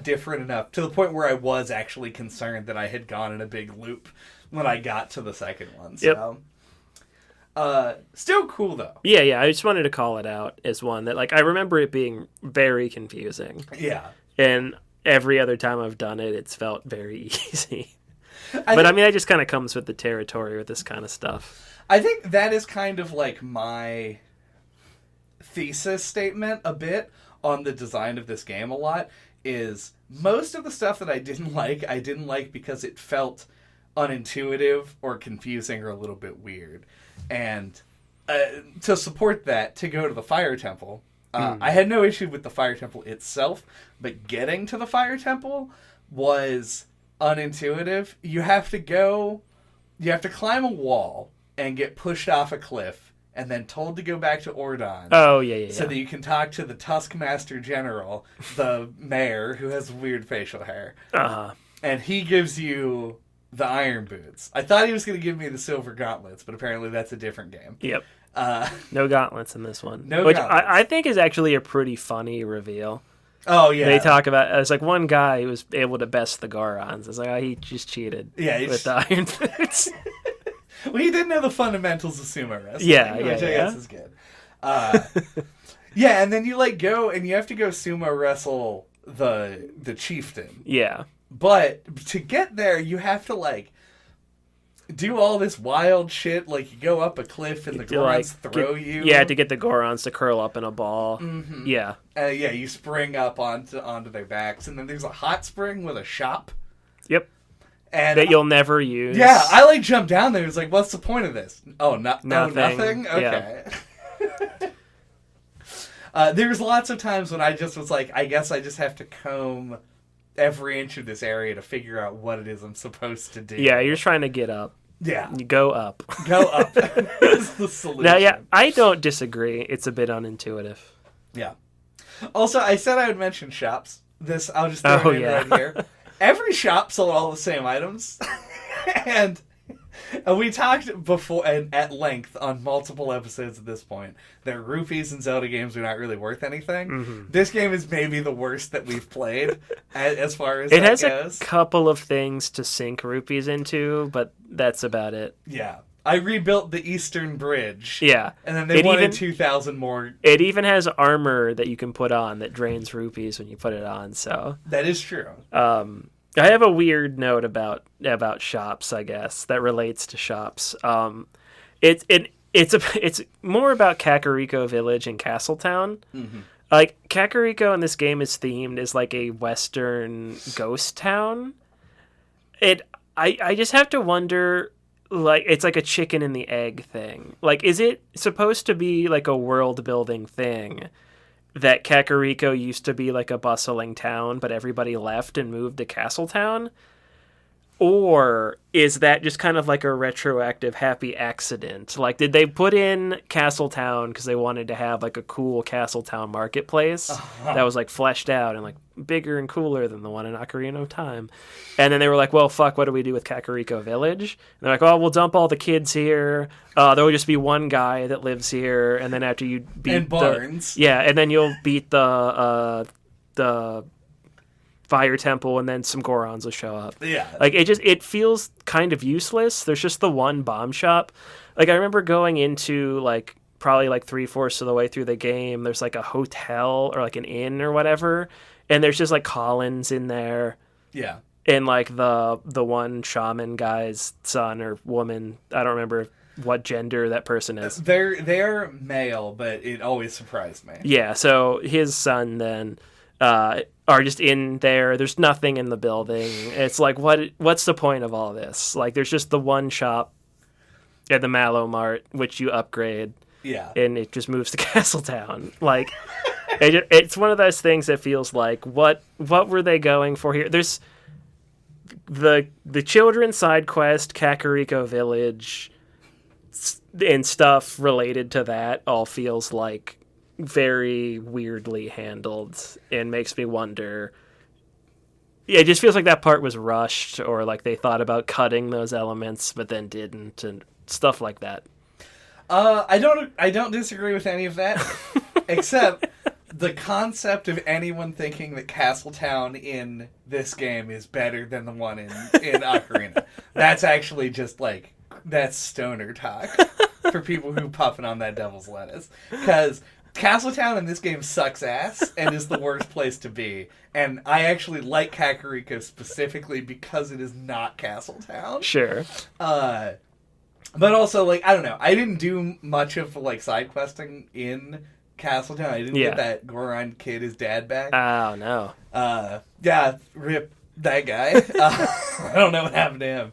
Speaker 1: different enough, to the point where I was actually concerned that I had gone in a big loop when I got to the second one. So, still cool though.
Speaker 2: Yeah. I just wanted to call it out as one that, like, I remember it being very confusing.
Speaker 1: Yeah,
Speaker 2: and every other time I've done it, it's felt very easy. But that just kind of comes with the territory with this kind of stuff.
Speaker 1: I think that is kind of like my thesis statement a bit on the design of this game a lot, is most of the stuff that I didn't like because it felt unintuitive or confusing or a little bit weird. And to support that, to go to the Fire Temple, I had no issue with the Fire Temple itself, but getting to the Fire Temple was unintuitive. You have to climb a wall and get pushed off a cliff and then told to go back to Ordon.
Speaker 2: Oh, yeah.
Speaker 1: So that you can talk to the Tuskmaster General, the mayor, who has weird facial hair.
Speaker 2: Uh-huh.
Speaker 1: And he gives you the iron boots. I thought he was going to give me the silver gauntlets, but apparently that's a different game.
Speaker 2: Yep. No gauntlets in this one.
Speaker 1: Which
Speaker 2: I think is actually a pretty funny reveal.
Speaker 1: Oh, yeah.
Speaker 2: They talk about, it's like one guy who was able to best the Gorons. It's like, oh, he just cheated with the iron boots.
Speaker 1: Well, he didn't know the fundamentals of sumo wrestling, which I guess is good. Yeah, and then you go and you have to go sumo wrestle the chieftain.
Speaker 2: Yeah.
Speaker 1: But to get there, you have to do all this wild shit. Like you go up a cliff and the Gorons throw you.
Speaker 2: Yeah, to get the Gorons to curl up in a ball.
Speaker 1: Mm-hmm.
Speaker 2: Yeah.
Speaker 1: Yeah, you spring up onto their backs, and then there's a hot spring with a shop.
Speaker 2: Yep.
Speaker 1: And
Speaker 2: that you'll never use.
Speaker 1: Yeah, I jumped down there. It was like, what's the point of this? Oh, nothing. Okay. Yeah. There's lots of times when I just was like, I guess I just have to comb every inch of this area to figure out what it is I'm supposed to do.
Speaker 2: Yeah, you're trying to get up.
Speaker 1: Yeah.
Speaker 2: You go up.
Speaker 1: Go up. That's the solution.
Speaker 2: Now, yeah, I don't disagree. It's a bit unintuitive.
Speaker 1: Yeah. Also, I said I would mention shops. I'll just throw it in right here. Every shop sold all the same items. And we talked before and at length on multiple episodes at this point that rupees in Zelda games are not really worth anything. Mm-hmm. This game is maybe the worst that we've played as far as
Speaker 2: it
Speaker 1: that
Speaker 2: has
Speaker 1: goes.
Speaker 2: A couple of things to sink rupees into, but that's about it.
Speaker 1: Yeah. I rebuilt the Eastern Bridge.
Speaker 2: Yeah.
Speaker 1: And then they wanted 2,000 more.
Speaker 2: It even has armor that you can put on that drains rupees when you put it on, so.
Speaker 1: That is true.
Speaker 2: I have a weird note about shops, I guess, that relates to shops. It's more about Kakariko Village and Castletown. Mm-hmm. Like, Kakariko in this game is themed as like a Western ghost town. I just have to wonder, like, it's like a chicken and the egg thing. Like, is it supposed to be like a world building thing that Kakariko used to be like a bustling town, but everybody left and moved to Castletown? Or is that just kind of like a retroactive happy accident? Like, did they put in Castletown because they wanted to have like a cool Castletown marketplace that was like fleshed out and like bigger and cooler than the one in Ocarina of Time? And then they were like, well, fuck, what do we do with Kakariko Village? And they're like, oh, we'll dump all the kids here. There will just be one guy that lives here. And then after you beat
Speaker 1: and barns.
Speaker 2: And then you'll beat the Fire Temple, and then some Gorons will show up.
Speaker 1: Yeah.
Speaker 2: Like, it feels kind of useless. There's just the one bomb shop. Like, I remember going into, like, probably, like, 3/4 of the way through the game. There's, like, a hotel or, like, an inn or whatever. And there's just, like, Collins in there.
Speaker 1: Yeah.
Speaker 2: And, like, the one shaman guy's son or woman. I don't remember what gender that person is.
Speaker 1: They're male, but it always surprised me.
Speaker 2: Yeah, so his son then... are just in there. There's nothing in the building. It's like, what's the point of all this? Like, there's just the one shop at the Mallow Mart, which you upgrade.
Speaker 1: Yeah.
Speaker 2: And it just moves to Castletown. Like, it's one of those things that feels like, what were they going for here? There's the children's side quest, Kakariko Village, and stuff related to that all feels like very weirdly handled and makes me wonder. Yeah, it just feels like that part was rushed, or like they thought about cutting those elements but then didn't, and stuff like that.
Speaker 1: I don't disagree with any of that, except the concept of anyone thinking that Castletown in this game is better than the one in Ocarina. That's actually just like, that's stoner talk for people who puffing on that devil's lettuce, because Castletown in this game sucks ass and is the worst place to be. And I actually like Kakariko specifically because it is not Castletown.
Speaker 2: Sure.
Speaker 1: But also, like, I don't know. I didn't do much of, like, side questing in Castletown. I didn't get that Goron kid his dad back.
Speaker 2: Oh, no.
Speaker 1: Yeah, rip That guy. I don't know what happened to him.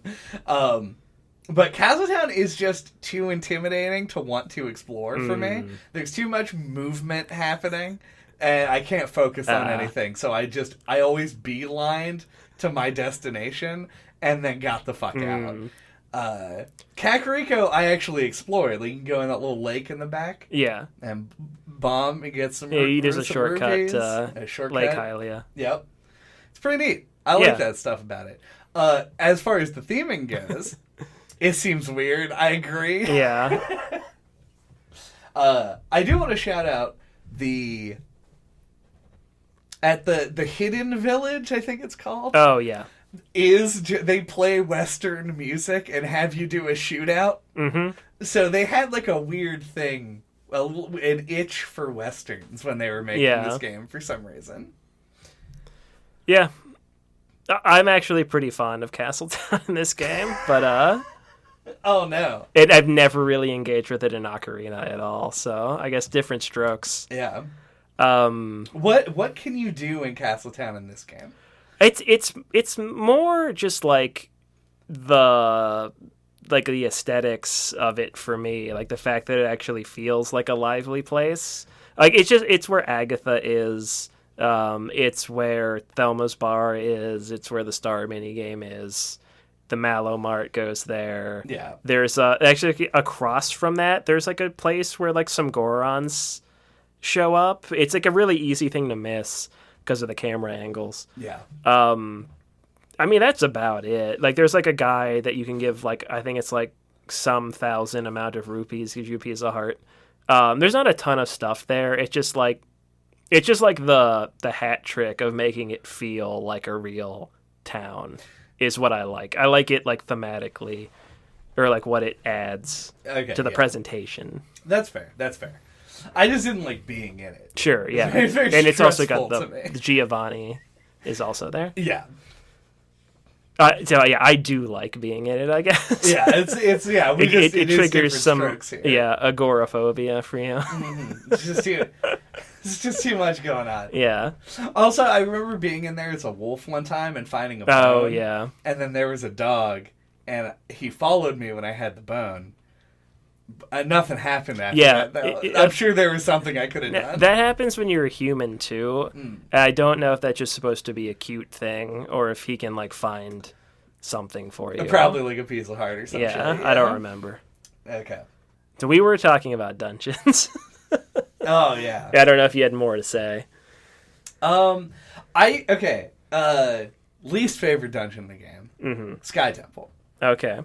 Speaker 1: But Castletown is just too intimidating to want to explore for me. There's too much movement happening, and I can't focus on anything. So I always beelined to my destination and then got the fuck out. Kakariko, I actually explored. Like, you can go in that little lake in the back.
Speaker 2: Yeah.
Speaker 1: And bomb and get some
Speaker 2: there's a shortcut to Lake Hylia.
Speaker 1: Yep. It's pretty neat. I like that stuff about it. As far as the theming goes, it seems weird. I agree.
Speaker 2: Yeah.
Speaker 1: I do want to shout out at the Hidden Village, I think it's called.
Speaker 2: Oh, yeah.
Speaker 1: They play Western music and have you do a shootout. Mm-hmm. So they had like a weird thing, an itch for Westerns when they were making this game for some reason. Yeah.
Speaker 2: I'm actually pretty fond of Castletown in this game, but
Speaker 1: oh no.
Speaker 2: I've never really engaged with it in Ocarina at all, so I guess different strokes.
Speaker 1: Yeah. What can you do in Castletown in this game?
Speaker 2: It's more just like the aesthetics of it for me, like the fact that it actually feels like a lively place. Like it's where Agatha is. It's where Thelma's Bar is. It's where the Star minigame is. The Mallow Mart goes there.
Speaker 1: Yeah.
Speaker 2: There's actually across from that, there's like a place where like some Gorons show up. It's like a really easy thing to miss because of the camera angles.
Speaker 1: Yeah.
Speaker 2: I mean, that's about it. Like, there's like a guy that you can give, like, I think it's like some thousand amount of rupees, gives you a piece of heart. There's not a ton of stuff there. It's just like the hat trick of making it feel like a real town is what I like. I like it like thematically, or like what it adds to the presentation.
Speaker 1: That's fair. I just didn't like being in it.
Speaker 2: Sure, yeah. And it's also got the Giovanni is also there.
Speaker 1: Yeah.
Speaker 2: So yeah, I do like being in it, I guess.
Speaker 1: Yeah, it's
Speaker 2: it triggers some
Speaker 1: here.
Speaker 2: agoraphobia for you.
Speaker 1: Mm-hmm. It's just too much going on.
Speaker 2: Yeah.
Speaker 1: Also, I remember being in there as a wolf one time and finding a bone.
Speaker 2: Oh yeah.
Speaker 1: And then there was a dog, and he followed me when I had the bone. Nothing happened after that, though. I'm sure there was something I could have done.
Speaker 2: That happens when you're a human, too. I don't know if that's just supposed to be a cute thing, or if he can, like, find something for you.
Speaker 1: Probably like a piece of heart or something.
Speaker 2: Yeah, I don't remember.
Speaker 1: Okay.
Speaker 2: So we were talking about dungeons.
Speaker 1: Oh, yeah.
Speaker 2: I don't know if you had more to say.
Speaker 1: Least favorite dungeon in the game. Mm-hmm. Sky Temple.
Speaker 2: Okay.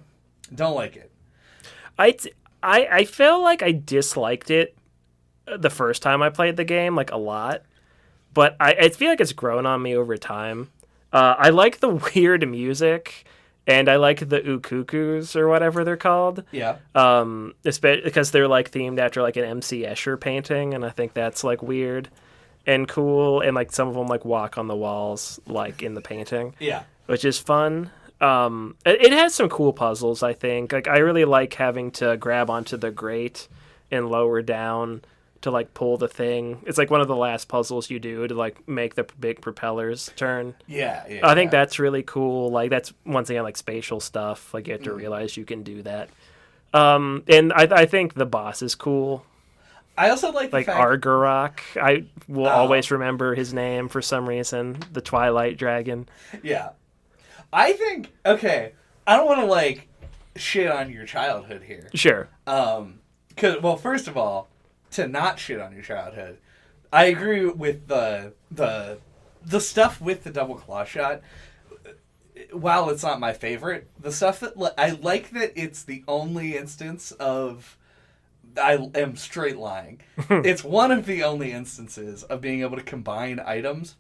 Speaker 1: Don't like it.
Speaker 2: I feel like I disliked it the first time I played the game, like, a lot. But I feel like it's grown on me over time. I like the weird music, and I like the ukukus, or whatever they're called.
Speaker 1: Yeah.
Speaker 2: Because they're, like, themed after, like, an M.C. Escher painting, and I think that's, like, weird and cool. And, like, some of them, like, walk on the walls, like, in the painting.
Speaker 1: Yeah.
Speaker 2: Which is fun. It has some cool puzzles, I think. Like, I really like having to grab onto the grate and lower down to, like, pull the thing. It's, like, one of the last puzzles you do to, like, make the big propellers turn.
Speaker 1: Yeah.
Speaker 2: I think that's really cool. Like, that's, once again, like, spatial stuff. Like, you have to realize you can do that. And I think the boss is cool.
Speaker 1: I also like the fact...
Speaker 2: Argarok. I will always remember his name for some reason. The Twilight Dragon.
Speaker 1: Yeah. I think, okay, I don't want to, like, shit on your childhood here.
Speaker 2: Sure.
Speaker 1: Well, first of all, to not shit on your childhood, I agree with the stuff with the double claw shot. While it's not my favorite, the stuff that I like that it's the only instance of... I am straight lying. It's one of the only instances of being able to combine items.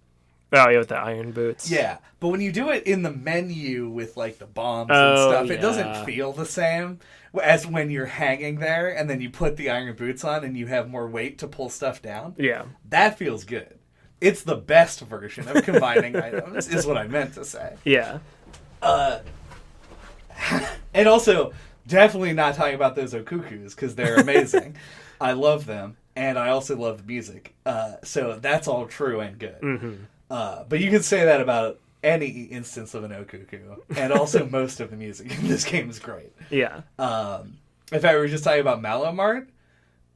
Speaker 2: Oh, yeah, with the iron boots.
Speaker 1: Yeah, but when you do it in the menu with, like, the bombs and stuff, it doesn't feel the same as when you're hanging there and then you put the iron boots on and you have more weight to pull stuff down.
Speaker 2: Yeah.
Speaker 1: That feels good. It's the best version of combining items, is what I meant to say.
Speaker 2: Yeah.
Speaker 1: And also, definitely not talking about those okukus, because they're amazing. I love them, and I also love the music. So that's all true and good.
Speaker 2: Mm-hmm.
Speaker 1: But you can say that about any instance of an okuku, and also most of the music in this game is great.
Speaker 2: Yeah.
Speaker 1: If I were just talking about Malomart,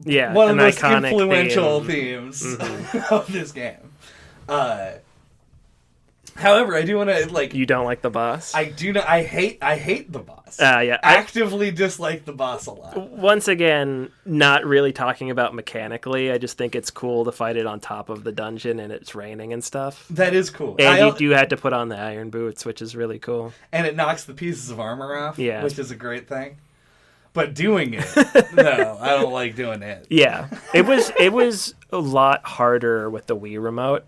Speaker 2: one
Speaker 1: of the most influential themes of this game. However, I do want to
Speaker 2: You don't like the boss?
Speaker 1: I do not. I hate the boss.
Speaker 2: Yeah.
Speaker 1: Actively dislike the boss a lot.
Speaker 2: Once again, not really talking about mechanically. I just think it's cool to fight it on top of the dungeon and it's raining and stuff.
Speaker 1: That is cool.
Speaker 2: And you do have to put on the iron boots, which is really cool.
Speaker 1: And it knocks the pieces of armor off, which is a great thing. But doing it, no, I don't like doing it.
Speaker 2: Yeah, it was a lot harder with the Wii remote.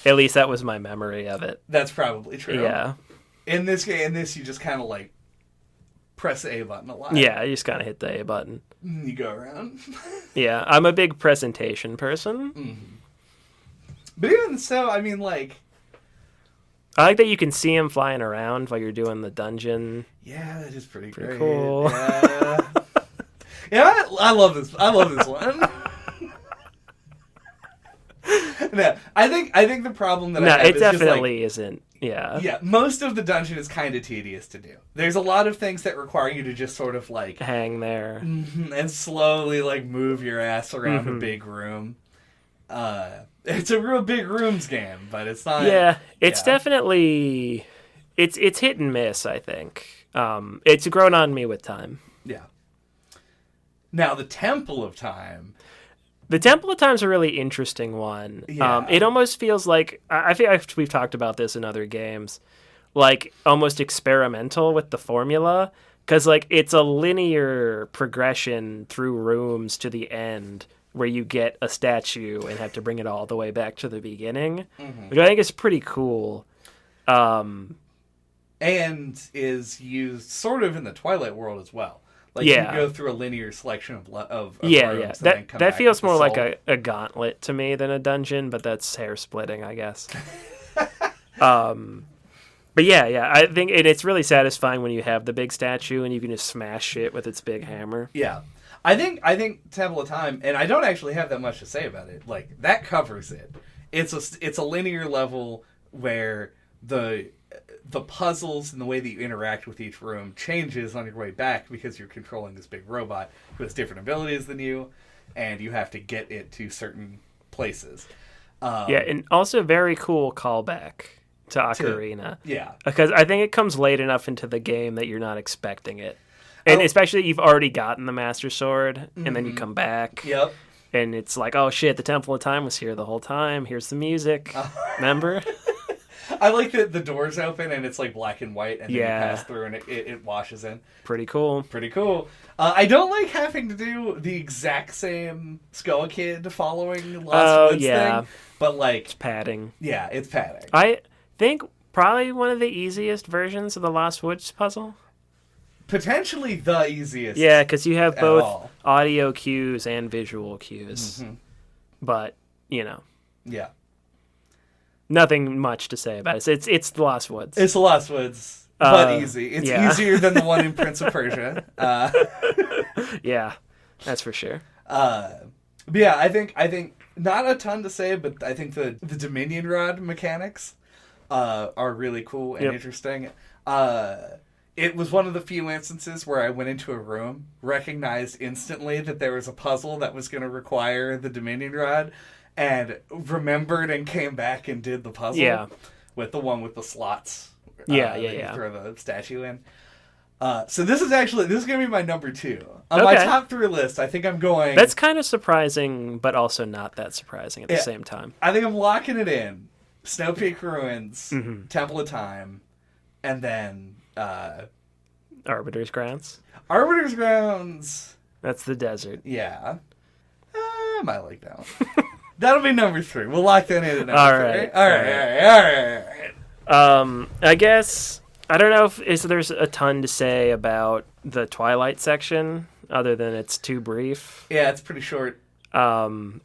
Speaker 2: At least that was my memory of it.
Speaker 1: That's probably true.
Speaker 2: Yeah.
Speaker 1: In this game, you just kind of press the A button a lot.
Speaker 2: Yeah, you just kind of hit the A button.
Speaker 1: You go around.
Speaker 2: Yeah, I'm a big presentation person.
Speaker 1: Mm-hmm. But even so, I mean,
Speaker 2: I like that you can see him flying around while you're doing the dungeon.
Speaker 1: Yeah, that is pretty great.
Speaker 2: Cool.
Speaker 1: Yeah, yeah, I love this. I love this one. No, I think the problem that I have
Speaker 2: it
Speaker 1: is
Speaker 2: definitely isn't. Yeah.
Speaker 1: Yeah, most of the dungeon is kind of tedious to do. There's a lot of things that require you to just sort of
Speaker 2: hang there
Speaker 1: and slowly move your ass around a big room. It's a real big rooms game, but it's not.
Speaker 2: Yeah, it's definitely it's hit and miss. I think it's grown on me with time.
Speaker 1: Yeah. Now the Temple of Time.
Speaker 2: The Temple of Time's a really interesting one.
Speaker 1: Yeah.
Speaker 2: It almost feels like I feel like we've talked about this in other games, almost experimental with the formula, because it's a linear progression through rooms to the end where you get a statue and have to bring it all the way back to the beginning, which I think is pretty cool.
Speaker 1: And is used sort of in the Twilight world as well. You go through a linear selection of rooms.
Speaker 2: Yeah. That feels more like a gauntlet to me than a dungeon, but that's hair splitting, I guess. But yeah, I think it's really satisfying when you have the big statue and you can just smash it with its big hammer.
Speaker 1: Yeah. I think Temple of Time, and I don't actually have that much to say about it. That covers it. It's a linear level where the puzzles and the way that you interact with each room changes on your way back because you're controlling this big robot who has different abilities than you, and you have to get it to certain places.
Speaker 2: And also very cool callback to Ocarina.
Speaker 1: Yeah.
Speaker 2: Because I think it comes late enough into the game that you're not expecting it. And especially you've already gotten the Master Sword, and then you come back.
Speaker 1: Yep.
Speaker 2: And it's oh shit, the Temple of Time was here the whole time. Here's the music. Remember?
Speaker 1: I like that the doors open and it's black and white, and then you pass through and it washes in.
Speaker 2: Pretty cool.
Speaker 1: Pretty cool. I don't like having to do the exact same Skull Kid following Lost Woods thing, but
Speaker 2: it's padding.
Speaker 1: Yeah, it's padding.
Speaker 2: I think probably one of the easiest versions of the Lost Woods puzzle.
Speaker 1: Potentially the easiest.
Speaker 2: Yeah, because you have both audio cues and visual cues. Mm-hmm. But,
Speaker 1: Yeah.
Speaker 2: Nothing much to say about it. It's the Lost Woods.
Speaker 1: It's the Lost Woods, but easy. It's easier than the one in Prince of Persia.
Speaker 2: Yeah, that's for sure.
Speaker 1: But yeah, I think not a ton to say, but I think the Dominion Rod mechanics are really cool and interesting. It was one of the few instances where I went into a room, recognized instantly that there was a puzzle that was going to require the Dominion Rod, and remembered and came back and did the puzzle.
Speaker 2: Yeah.
Speaker 1: With the one with the slots.
Speaker 2: Yeah.
Speaker 1: You throw the statue in. So this is going to be my number 2. On my top 3 list, I think I'm going...
Speaker 2: That's kind of surprising, but also not that surprising at the same time.
Speaker 1: I think I'm locking it in. Snow Peak Ruins, Temple of Time, and then...
Speaker 2: Arbiter's Grounds?
Speaker 1: Arbiter's Grounds!
Speaker 2: That's the desert.
Speaker 1: Yeah. I might like that one. That'll be number 3. We'll lock that in at number 3. All right.
Speaker 2: I guess... I don't know if there's a ton to say about the Twilight section, other than it's too brief.
Speaker 1: Yeah, it's pretty short.
Speaker 2: Getting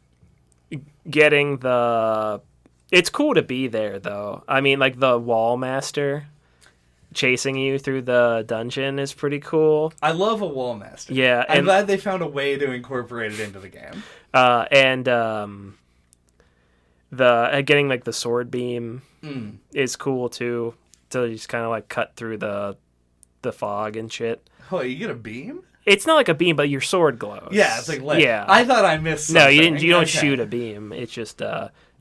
Speaker 2: the... It's cool to be there, though. I mean, the Wall Master chasing you through the dungeon is pretty cool.
Speaker 1: I love a Wall Master.
Speaker 2: Yeah.
Speaker 1: I'm glad they found a way to incorporate it into the game.
Speaker 2: the getting like the sword beam is cool too. So you just kind of like cut through the fog and shit.
Speaker 1: Oh, you get a beam?
Speaker 2: It's not like a beam, but your sword glows.
Speaker 1: Yeah, it's like lit.
Speaker 2: Yeah.
Speaker 1: I thought I missed something.
Speaker 2: No, you didn't. You don't shoot a beam. It's just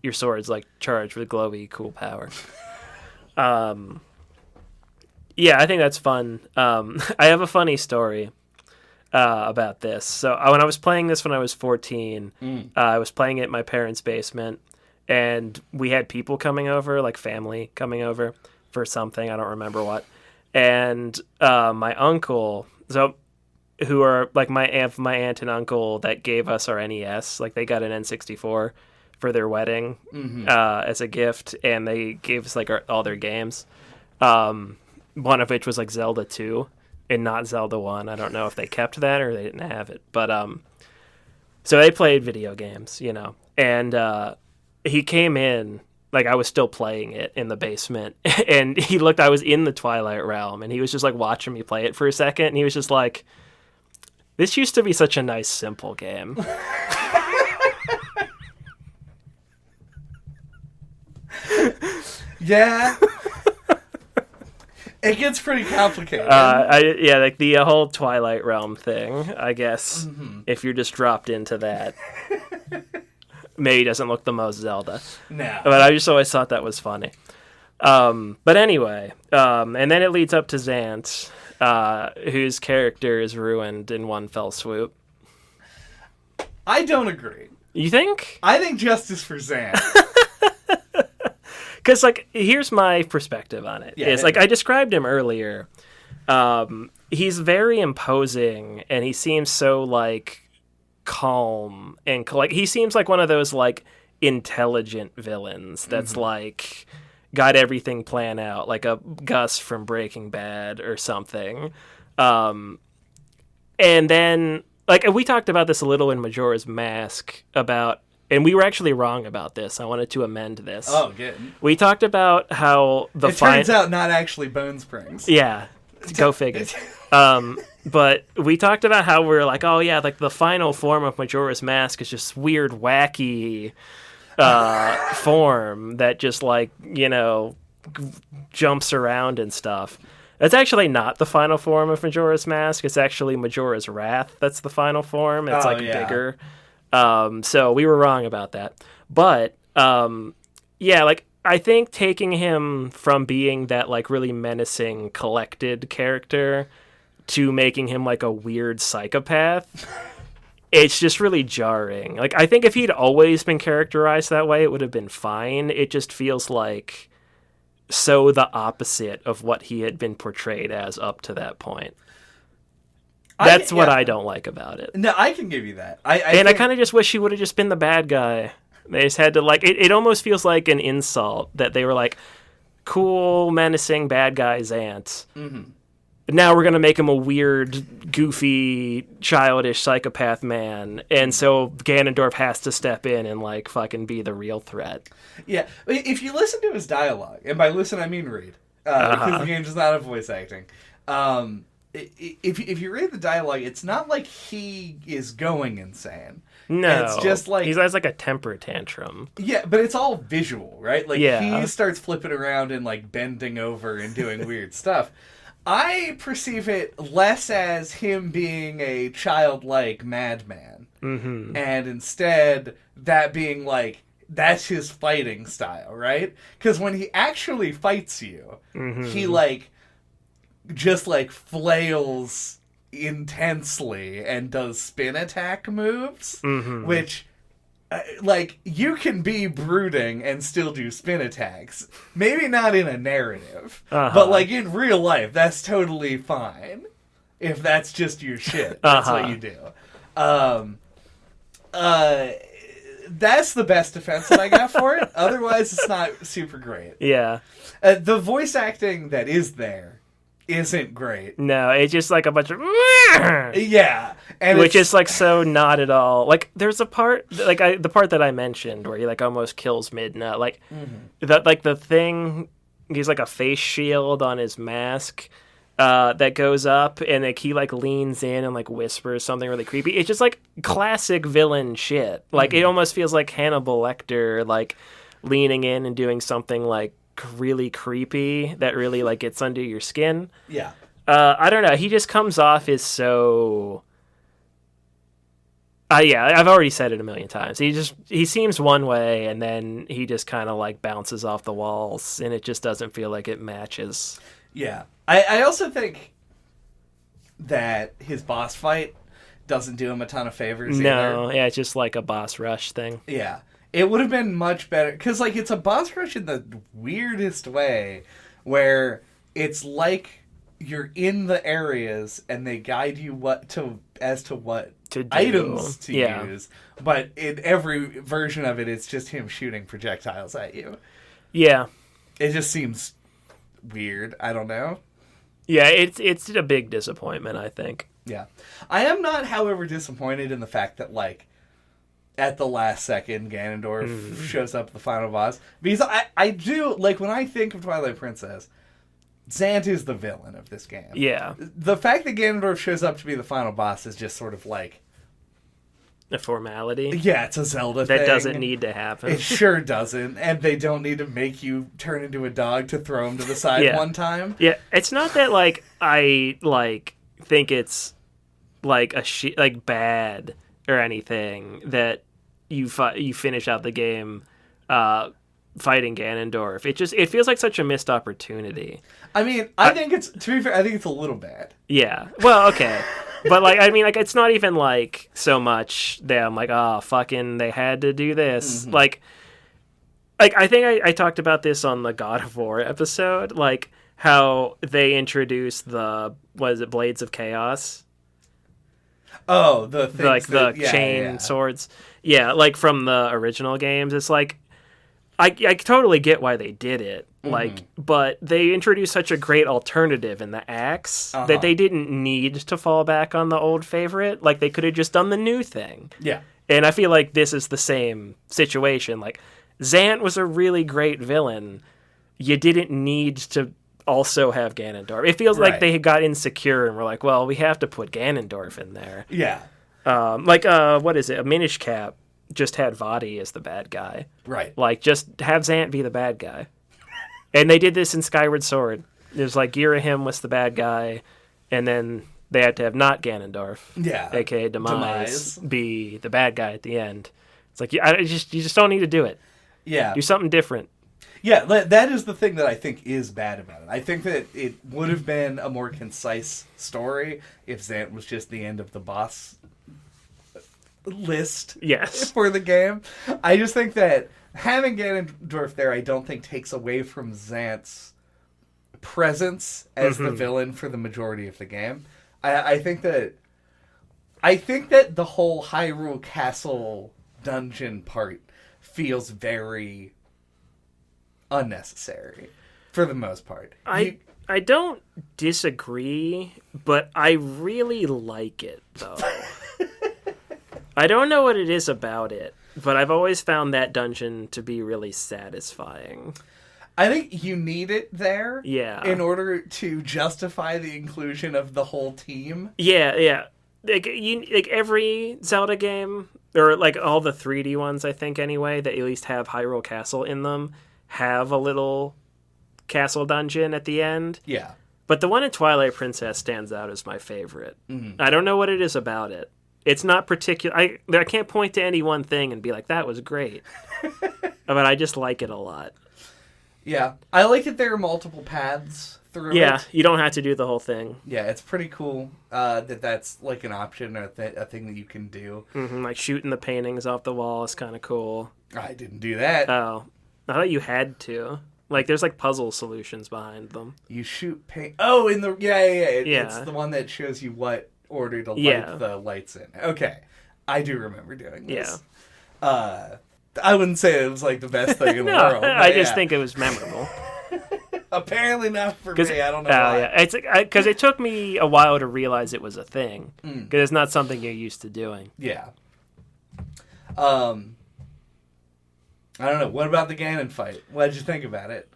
Speaker 2: your sword's like charged with glowy, cool power. Yeah, I think that's fun. I have a funny story about this. So when I was playing this when I was 14, I was playing it in my parents' basement, and we had people coming over, like family coming over for something. I don't remember what. And my uncle, who are like my aunt and uncle that gave us our NES, like they got an N64 for their wedding as a gift, and they gave us like all their games. One of which was like Zelda 2 and not Zelda 1. I don't know if they kept that or they didn't have it. But so they played video games, and he came in, like I was still playing it in the basement, and he looked, I was in the Twilight realm, and he was just like watching me play it for a second, and he was just like, this used to be such a nice, simple game.
Speaker 1: Yeah. It gets pretty complicated.
Speaker 2: Like the whole Twilight realm thing, I guess, if you're just dropped into that, maybe doesn't look the most Zelda.
Speaker 1: No.
Speaker 2: But I just always thought that was funny. But anyway, and then it leads up to Zant, whose character is ruined in one fell swoop.
Speaker 1: I don't agree.
Speaker 2: You think?
Speaker 1: I think justice for Zant.
Speaker 2: Because, like, here's my perspective on it. It's like I described him earlier. He's very imposing, and he seems so, like, calm. And, like, he seems like one of those, like, intelligent villains that's, like, got everything planned out, like a Gus from Breaking Bad or something. And then, like, we talked about this a little in Majora's Mask about... And we were actually wrong about this. I wanted to amend this.
Speaker 1: Oh, good.
Speaker 2: We talked about how
Speaker 1: it turns out not actually Bone Springs.
Speaker 2: Yeah, go figure. But we talked about how we're like, oh yeah, like the final form of Majora's Mask is just weird, wacky form that just like jumps around and stuff. That's actually not the final form of Majora's Mask. It's actually Majora's Wrath. That's the final form. It's bigger. So we were wrong about that. But, like, I think taking him from being that, like, really menacing, collected character to making him, like, a weird psychopath, it's just really jarring. Like, I think if he'd always been characterized that way, it would have been fine. It just feels like so the opposite of what he had been portrayed as up to that point. That's what I don't like about it.
Speaker 1: No, I can give you that. I
Speaker 2: kind of just wish he would have just been the bad guy. They just had to, like... It almost feels like an insult that they were like, cool, menacing, bad guy Zant. Now we're going to make him a weird, goofy, childish psychopath man. And so Ganondorf has to step in and, like, fucking be the real threat. Yeah.
Speaker 1: If you listen to his dialogue, and by listen I mean read, because the game does not have voice acting... If you read the dialogue, it's not like he is going insane.
Speaker 2: No,
Speaker 1: it's just like
Speaker 2: he has like a temper tantrum.
Speaker 1: Yeah, but it's all visual, right? Like he starts flipping around and like bending over and doing weird stuff. I perceive it less as him being a childlike madman, and instead that being like that's his fighting style, right? Because when he actually fights you, he like. Just like flails intensely and does spin attack moves, which like you can be brooding and still do spin attacks. Maybe not in a narrative, but like in real life, that's totally fine. If that's just your shit, that's what you do. That's the best defense that I got for it. Otherwise, it's not super great.
Speaker 2: Yeah,
Speaker 1: the voice acting that is there. Isn't great.
Speaker 2: No, it's just like a bunch of
Speaker 1: yeah, and
Speaker 2: which is like so not at all. Like there's a part like the part that I mentioned where he like almost kills Midna. Like that, like the thing. He's like a face shield on his mask. that goes up, and like he like leans in and like whispers something really creepy. It's just like classic villain shit. Like it almost feels like Hannibal Lecter like leaning in and doing something like really creepy that really like gets under your skin.
Speaker 1: Yeah.
Speaker 2: I don't know. He just comes off as so. Yeah, I've already said it a million times. He seems one way, and then he just kind of like bounces off the walls, and it just doesn't feel like it matches.
Speaker 1: Yeah, I also think that his boss fight doesn't do him a ton of favors.
Speaker 2: No, yeah, it's just like a boss rush thing.
Speaker 1: Yeah, it would have been much better because like it's a boss rush in the weirdest way, where it's like you're in the areas and they guide you what to items to use, but in every version of it, it's just him shooting projectiles at you.
Speaker 2: Yeah,
Speaker 1: it just seems weird. I don't know.
Speaker 2: Yeah, it's a big disappointment, I think.
Speaker 1: Yeah, I am not, however, disappointed in the fact that like at the last second, Ganondorf shows up at the final boss, because I do like when I think of Twilight Princess. Zant is the villain of this game.
Speaker 2: Yeah.
Speaker 1: The fact that Ganondorf shows up to be the final boss is just sort of like
Speaker 2: a formality.
Speaker 1: Yeah, it's a Zelda thing.
Speaker 2: That doesn't need to happen.
Speaker 1: It sure doesn't. And they don't need to make you turn into a dog to throw him to the side one time.
Speaker 2: Yeah, it's not that like I like think it's like like bad or anything that you finish out the game fighting Ganondorf. It feels like such a missed opportunity.
Speaker 1: I mean, I think it's, to be fair, I think it's a little bad.
Speaker 2: Yeah. Well, okay. But, like, I mean, like, it's not even, like, so much that I'm like, oh, fucking, they had to do this. Mm-hmm. Like, I think I talked about this on the God of War episode, like, how they introduced Blades of Chaos?
Speaker 1: Oh, the things
Speaker 2: like, the chain swords. Yeah, like, from the original games. It's like, I totally get why they did it, like, but they introduced such a great alternative in the axe that they didn't need to fall back on the old favorite. Like, they could have just done the new thing.
Speaker 1: Yeah.
Speaker 2: And I feel like this is the same situation. Like, Zant was a really great villain. You didn't need to also have Ganondorf. It feels like they got insecure and were like, well, we have to put Ganondorf in there.
Speaker 1: Yeah.
Speaker 2: What is it? A Minish Cap just had Vadi as the bad guy.
Speaker 1: Right.
Speaker 2: Like, just have Zant be the bad guy. And they did this in Skyward Sword. It was like Girahim was the bad guy, and then they had to have not Ganondorf, a.k.a. Demise, be the bad guy at the end. It's like, you just don't need to do it.
Speaker 1: Yeah.
Speaker 2: Do something different.
Speaker 1: Yeah, that is the thing that I think is bad about it. I think that it would have been a more concise story if Zant was just the end of the boss list for the game. I just think that having Ganondorf there, I don't think takes away from Zant's presence as the villain for the majority of the game. I think that the whole Hyrule Castle dungeon part feels very unnecessary for the most part.
Speaker 2: I don't disagree, but I really like it though. I don't know what it is about it, but I've always found that dungeon to be really satisfying.
Speaker 1: I think you need it there in order to justify the inclusion of the whole team. Yeah. Like
Speaker 2: every Zelda game, or like all the 3D ones, I think anyway, that at least have Hyrule Castle in them, have a little castle dungeon at the end.
Speaker 1: Yeah.
Speaker 2: But the one in Twilight Princess stands out as my favorite. Mm-hmm. I don't know what it is about it. It's not particular. I can't point to any one thing and be like, that was great. But I just like it a lot.
Speaker 1: Yeah. I like that there are multiple paths through it.
Speaker 2: Yeah, you don't have to do the whole thing.
Speaker 1: Yeah, it's pretty cool that's like an option or a thing that you can do.
Speaker 2: Mm-hmm, like shooting the paintings off the wall is kind of cool.
Speaker 1: I didn't do that.
Speaker 2: Oh. I thought you had to. Like, there's like puzzle solutions behind them.
Speaker 1: You shoot paint. Oh, in the... Yeah. It's the one that shows you what order to light the lights in. Okay. I do remember doing this. Yeah. I wouldn't say it was like the best thing in the world.
Speaker 2: I just think it was memorable.
Speaker 1: Apparently not for me. I don't know why.
Speaker 2: Yeah. It's because it took me a while to realize it was a thing. Because it's not something you're used to doing.
Speaker 1: Yeah. I don't know. What about the Ganon fight? What did you think about it?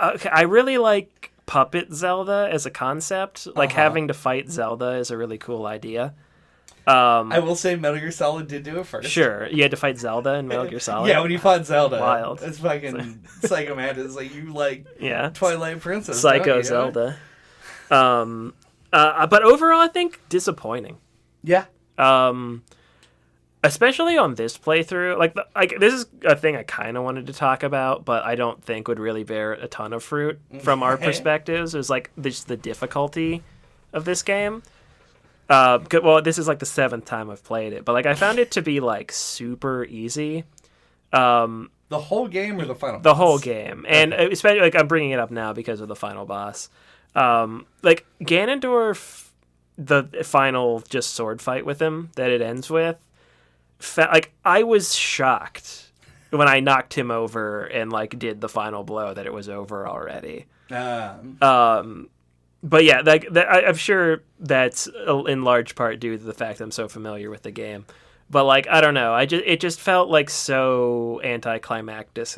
Speaker 2: Okay, I really like puppet Zelda as a concept. Like, having to fight Zelda is a really cool idea.
Speaker 1: I will say Metal Gear Solid did do it first.
Speaker 2: Sure, you had to fight Zelda in Metal Gear Solid.
Speaker 1: Yeah, when you fought Zelda.
Speaker 2: Wild.
Speaker 1: It's fucking Psycho Mantis. Like, you like
Speaker 2: yeah.
Speaker 1: Twilight Princess.
Speaker 2: Psycho Zelda. But overall, I think disappointing.
Speaker 1: Yeah.
Speaker 2: Especially on this playthrough. Like this is a thing I kind of wanted to talk about, but I don't think would really bear a ton of fruit from our perspectives. It was like just the difficulty of this game. Well, this is like the 7th time I've played it, but like I found it to be like super easy.
Speaker 1: The whole game or the final boss?
Speaker 2: The whole game. And especially like I'm bringing it up now because of the final boss. Like Ganondorf, the final just sword fight with him that it ends with, like I was shocked when I knocked him over and like did the final blow that it was over already. But yeah, I'm sure that's in large part due to the fact I'm so familiar with the game. But like, I don't know, it just felt like so anticlimactic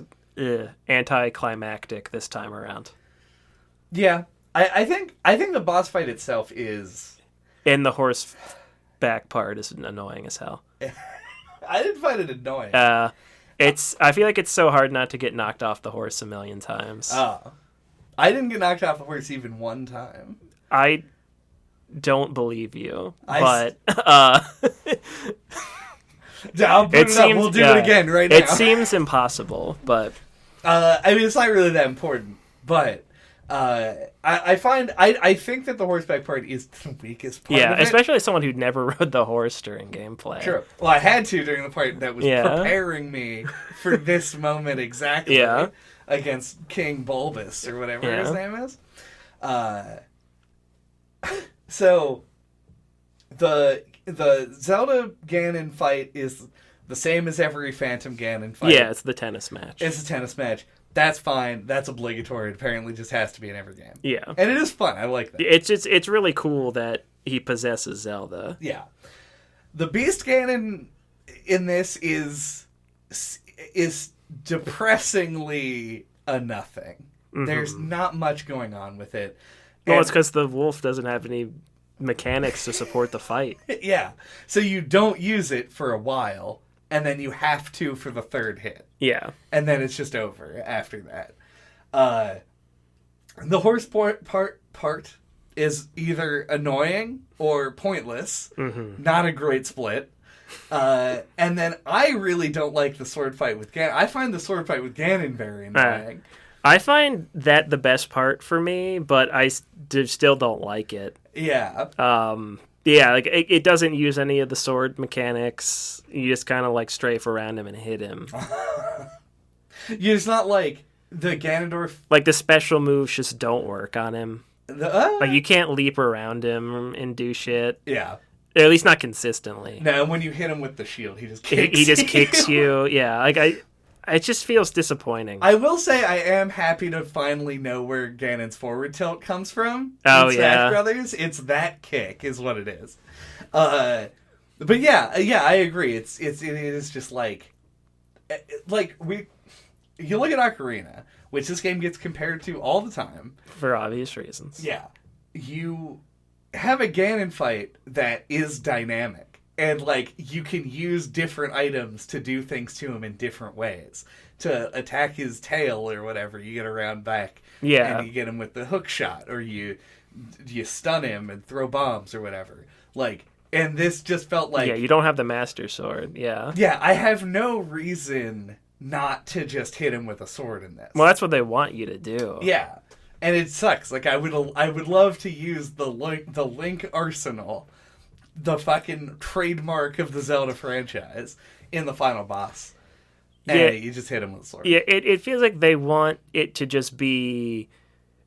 Speaker 2: this time around.
Speaker 1: Yeah, I think the boss fight itself is,
Speaker 2: and the horseback part is annoying as hell.
Speaker 1: I didn't find it annoying.
Speaker 2: I feel like it's so hard not to get knocked off the horse a million times.
Speaker 1: I didn't get knocked off the horse even one time.
Speaker 2: I don't believe you,
Speaker 1: but
Speaker 2: I'll put
Speaker 1: it up. We'll do it again right now.
Speaker 2: It seems impossible, but
Speaker 1: I mean, it's not really that important. But I think that the horseback part is the weakest part.
Speaker 2: Yeah,
Speaker 1: of it.
Speaker 2: Especially as someone who'd never rode the horse during gameplay.
Speaker 1: Sure. Well, I had to during the part that was preparing me for this moment exactly.
Speaker 2: Yeah.
Speaker 1: Against King Bulbous or whatever his name is. So the Zelda Ganon fight is the same as every Phantom Ganon fight.
Speaker 2: Yeah, it's the tennis match.
Speaker 1: It's a tennis match. That's fine. That's obligatory. It apparently just has to be in every game.
Speaker 2: Yeah.
Speaker 1: And it is fun. I like that.
Speaker 2: It's really cool that he possesses Zelda.
Speaker 1: Yeah. The Beast Ganon in this is depressingly a nothing. Mm-hmm. There's not much going on with it.
Speaker 2: Well, it's because the wolf doesn't have any mechanics to support the fight.
Speaker 1: Yeah. So you don't use it for a while, and then you have to for the third hit.
Speaker 2: Yeah.
Speaker 1: And then it's just over after that. The horse part is either annoying or pointless. Mm-hmm. Not a great split. And then I really don't like the sword fight with Ganon. I find the sword fight with Ganon very annoying.
Speaker 2: I find that the best part for me, but I still don't like it. Yeah. Yeah, like it doesn't use any of the sword mechanics. You just kind of like strafe around him and hit him.
Speaker 1: It's not like the Ganondorf.
Speaker 2: Like the special moves just don't work on him. Like you can't leap around him and do shit.
Speaker 1: Yeah.
Speaker 2: Or at least not consistently.
Speaker 1: No, when you hit him with the shield, he just kicks
Speaker 2: He just kicks you. Yeah, like it just feels disappointing.
Speaker 1: I will say I am happy to finally know where Ganon's forward tilt comes from.
Speaker 2: Oh,
Speaker 1: in Smash Brothers. It's that kick is what it is. But yeah, I agree. It is just like you look at Ocarina, which this game gets compared to all the time.
Speaker 2: For obvious reasons.
Speaker 1: Yeah. You have a Ganon fight that is dynamic. And, like, you can use different items to do things to him in different ways. To attack his tail or whatever, you get around back.
Speaker 2: Yeah.
Speaker 1: And you get him with the hook shot. Or you stun him and throw bombs or whatever. Like, and this just felt like...
Speaker 2: Yeah, you don't have the Master Sword, yeah.
Speaker 1: Yeah, I have no reason not to just hit him with a sword in this.
Speaker 2: Well, that's what they want you to do.
Speaker 1: Yeah. And it sucks. Like, I would love to use the Link arsenal, the fucking trademark of the Zelda franchise, in the final boss. And yeah, you just hit him with a sword.
Speaker 2: Yeah, it feels like they want it to just be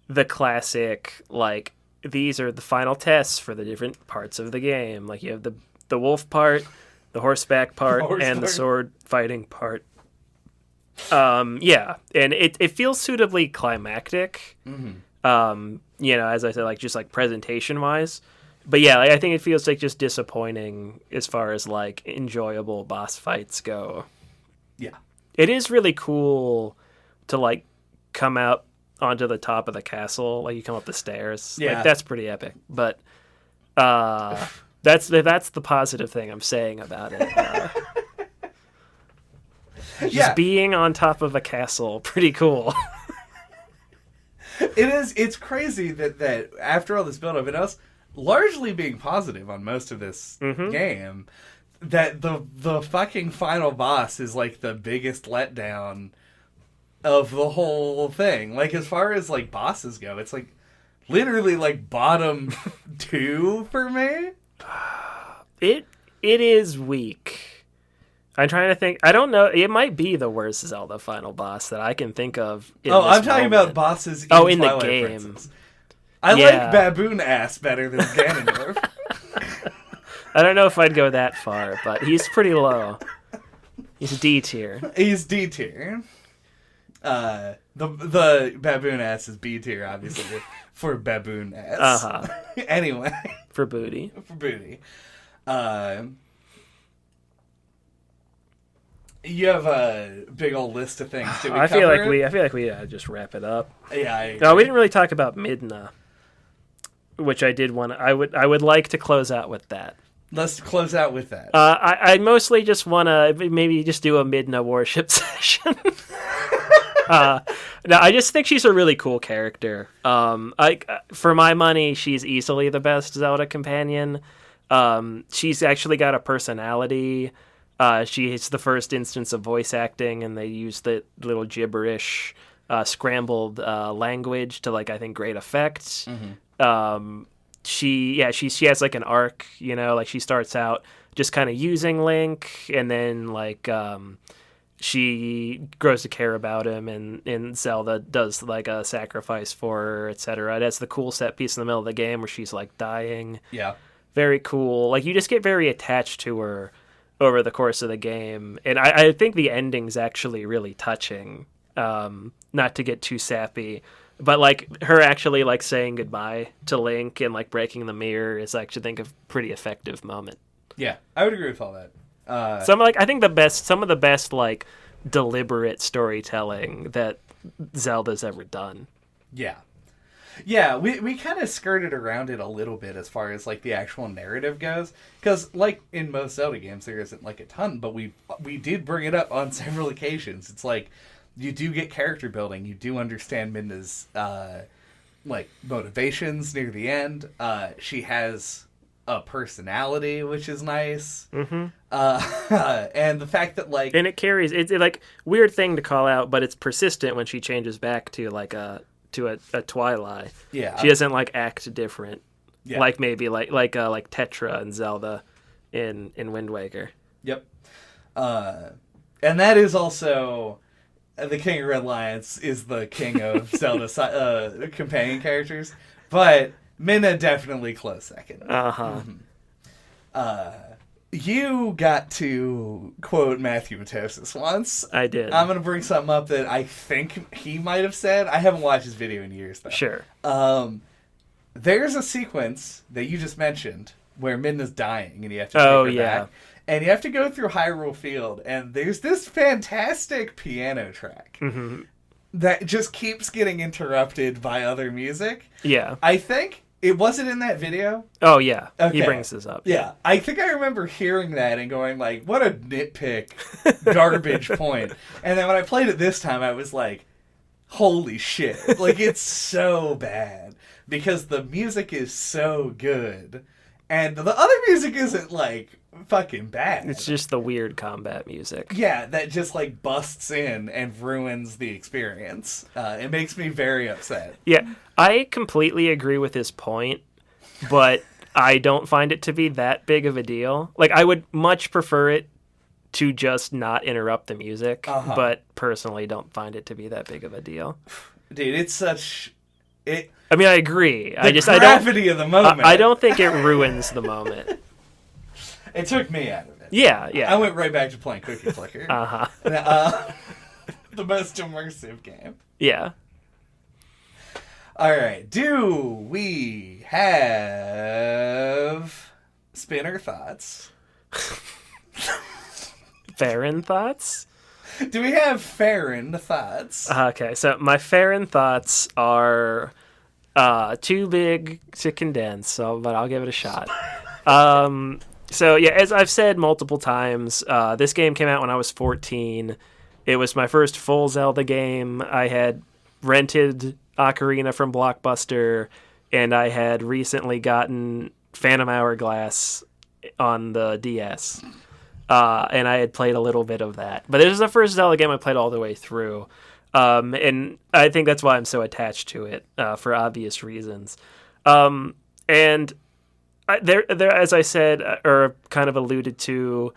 Speaker 2: the classic, like, these are the final tests for the different parts of the game. Like, you have the wolf part, the horseback part, and the sword fighting part. Yeah, and it feels suitably climactic. Mm-hmm. As I said, like, just, like, presentation-wise. But yeah, like, I think it feels like just disappointing as far as like enjoyable boss fights go.
Speaker 1: Yeah.
Speaker 2: It is really cool to like come out onto the top of the castle, like you come up the stairs.
Speaker 1: Yeah.
Speaker 2: Like, that's pretty epic. But that's the positive thing I'm saying about it. Just being on top of a castle, pretty cool.
Speaker 1: It is. It's crazy that after all this build-up, and us largely being positive on most of this game, that the fucking final boss is like the biggest letdown of the whole thing. Like, as far as like bosses go, it's like literally like bottom 2 for me.
Speaker 2: It is weak. I'm trying to think. I don't know. It might be the worst Zelda final boss that I can think of.
Speaker 1: I'm talking about bosses in
Speaker 2: in
Speaker 1: Twilight,
Speaker 2: the game.
Speaker 1: I like Baboon Ass better than Ganondorf.
Speaker 2: I don't know if I'd go that far, but he's pretty low. He's D tier.
Speaker 1: He's D tier. The Baboon Ass is B tier, obviously, for Baboon Ass. Anyway.
Speaker 2: For booty.
Speaker 1: For booty. You have a big old list of things. Did we
Speaker 2: I feel like we just wrap it up.
Speaker 1: Yeah.
Speaker 2: No, we didn't really talk about Midna, which I did want. I would like to close out with that.
Speaker 1: Let's close out with that.
Speaker 2: I mostly just want to maybe just do a Midna worship session. No, I just think she's a really cool character. For my money, she's easily the best Zelda companion. She's actually got a personality. It's the first instance of voice acting, and they use the little gibberish, scrambled language to, like, I think, great effect. She has like an arc, like she starts out just kind of using Link, and then like she grows to care about him, and Zelda does like a sacrifice for her, etc. It has the cool set piece in the middle of the game where she's like dying.
Speaker 1: Yeah,
Speaker 2: very cool. Like, you just get very attached to her over the course of the game, and I think the ending's actually really touching. Not to get too sappy, but like her actually like saying goodbye to Link and like breaking the mirror is, I actually think, a pretty effective moment.
Speaker 1: Yeah, I would agree with all that.
Speaker 2: I think some of the best like deliberate storytelling that Zelda's ever done.
Speaker 1: Yeah, we kind of skirted around it a little bit as far as like the actual narrative goes, because like in most Zelda games there isn't like a ton, but we did bring it up on several occasions. It's like you do get character building, you do understand Midna's like motivations near the end. She has a personality, which is nice. And the fact that like,
Speaker 2: and it carries it's like weird thing to call out, but it's persistent when she changes back to like a Twilight.
Speaker 1: Yeah,
Speaker 2: she doesn't like act different.
Speaker 1: Yeah.
Speaker 2: Like maybe like Tetra and Zelda in Wind Waker.
Speaker 1: Yep. And that is also the King of Red Lions is the king of Zelda companion characters, but Midna definitely close second. You got to quote Matthew Matosis once.
Speaker 2: I did.
Speaker 1: I'm going to bring something up that I think he might have said. I haven't watched his video in years, though.
Speaker 2: Sure.
Speaker 1: There's a sequence that you just mentioned where Midna's dying, and you have to take her back. And you have to go through Hyrule Field, and there's this fantastic piano track that just keeps getting interrupted by other music.
Speaker 2: Yeah.
Speaker 1: I think it wasn't in that video.
Speaker 2: Oh, yeah.
Speaker 1: Okay.
Speaker 2: He brings this up.
Speaker 1: Yeah. I think I remember hearing that and going like, what a nitpick garbage point. And then when I played it this time, I was like, holy shit. Like, it's so bad. Because the music is so good. And the other music isn't like fucking bad.
Speaker 2: It's just the weird combat music.
Speaker 1: Yeah, that just like busts in and ruins the experience. It makes me very upset.
Speaker 2: Yeah, I completely agree with his point, but I don't find it to be that big of a deal. Like, I would much prefer it to just not interrupt the music, but personally don't find it to be that big of a deal.
Speaker 1: Dude, it's such...
Speaker 2: I mean, I agree.
Speaker 1: The gravity of the moment.
Speaker 2: I don't think it ruins the moment.
Speaker 1: It took me out of it.
Speaker 2: Yeah.
Speaker 1: I went right back to playing Cookie Clicker. The most immersive game.
Speaker 2: Yeah.
Speaker 1: All right. Do we have spinner thoughts?
Speaker 2: Farron thoughts?
Speaker 1: Do we have Farron thoughts?
Speaker 2: Okay, so my Farron thoughts are too big to condense, but I'll give it a shot. So yeah, as I've said multiple times, this game came out when I was 14. It was my first full Zelda game. I had rented Ocarina from Blockbuster, and I had recently gotten Phantom Hourglass on the DS. And I had played a little bit of that. But this is the first Zelda game I played all the way through. And I think that's why I'm so attached to it, for obvious reasons. And there, as I said, or kind of alluded to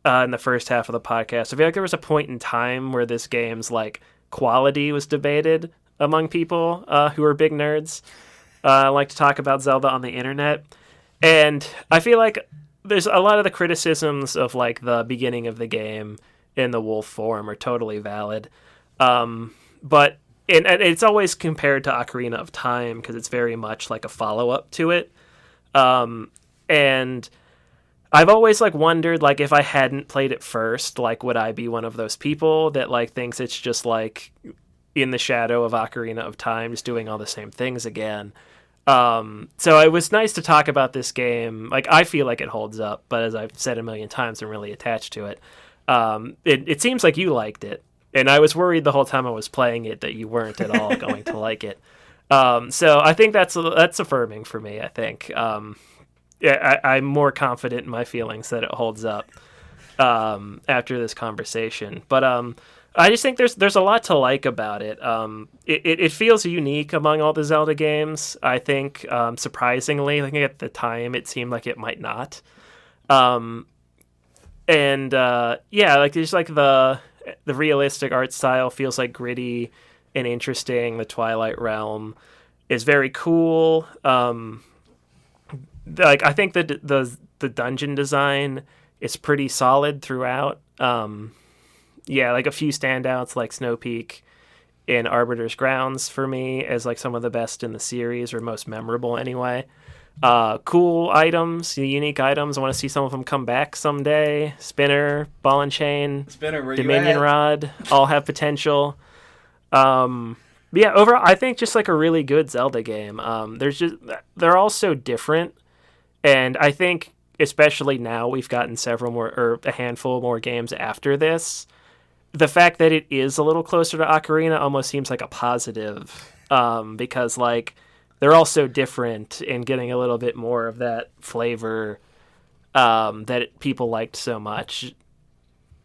Speaker 2: in the first half of the podcast, I feel like there was a point in time where this game's like quality was debated among people who are big nerds, like to talk about Zelda on the internet. And I feel like there's a lot of the criticisms of like the beginning of the game in the wolf form are totally valid. But it's always compared to Ocarina of Time because it's very much like a follow-up to it. And I've always like wondered, like, if I hadn't played it first, like, would I be one of those people that like thinks it's just like in the shadow of Ocarina of Time, just doing all the same things again? So it was nice to talk about this game. Like, I feel like it holds up, but as I've said a million times, I'm really attached to it. It seems like you liked it, and I was worried the whole time I was playing it that you weren't at all going to like it. So I think that's affirming for me. I think, I'm more confident in my feelings that it holds up after this conversation. But I just think there's a lot to like about it. It feels unique among all the Zelda games. I think, surprisingly, I think at the time it seemed like it might not. Yeah, like there's like the realistic art style feels like gritty and interesting. The Twilight realm is very cool. Like I think that the dungeon design is pretty solid throughout. Yeah, like a few standouts like Snow Peak and Arbiter's Grounds for me as like some of the best in the series, or most memorable anyway. Cool items, unique items. I want to see some of them come back someday. Spinner, Ball and Chain, Dominion Rod all have potential. Yeah, overall, I think just like a really good Zelda game. They're all so different, and I think especially now we've gotten several more, or a handful more games after this. The fact that it is a little closer to Ocarina almost seems like a positive, because like they're all so different and getting a little bit more of that flavor that people liked so much.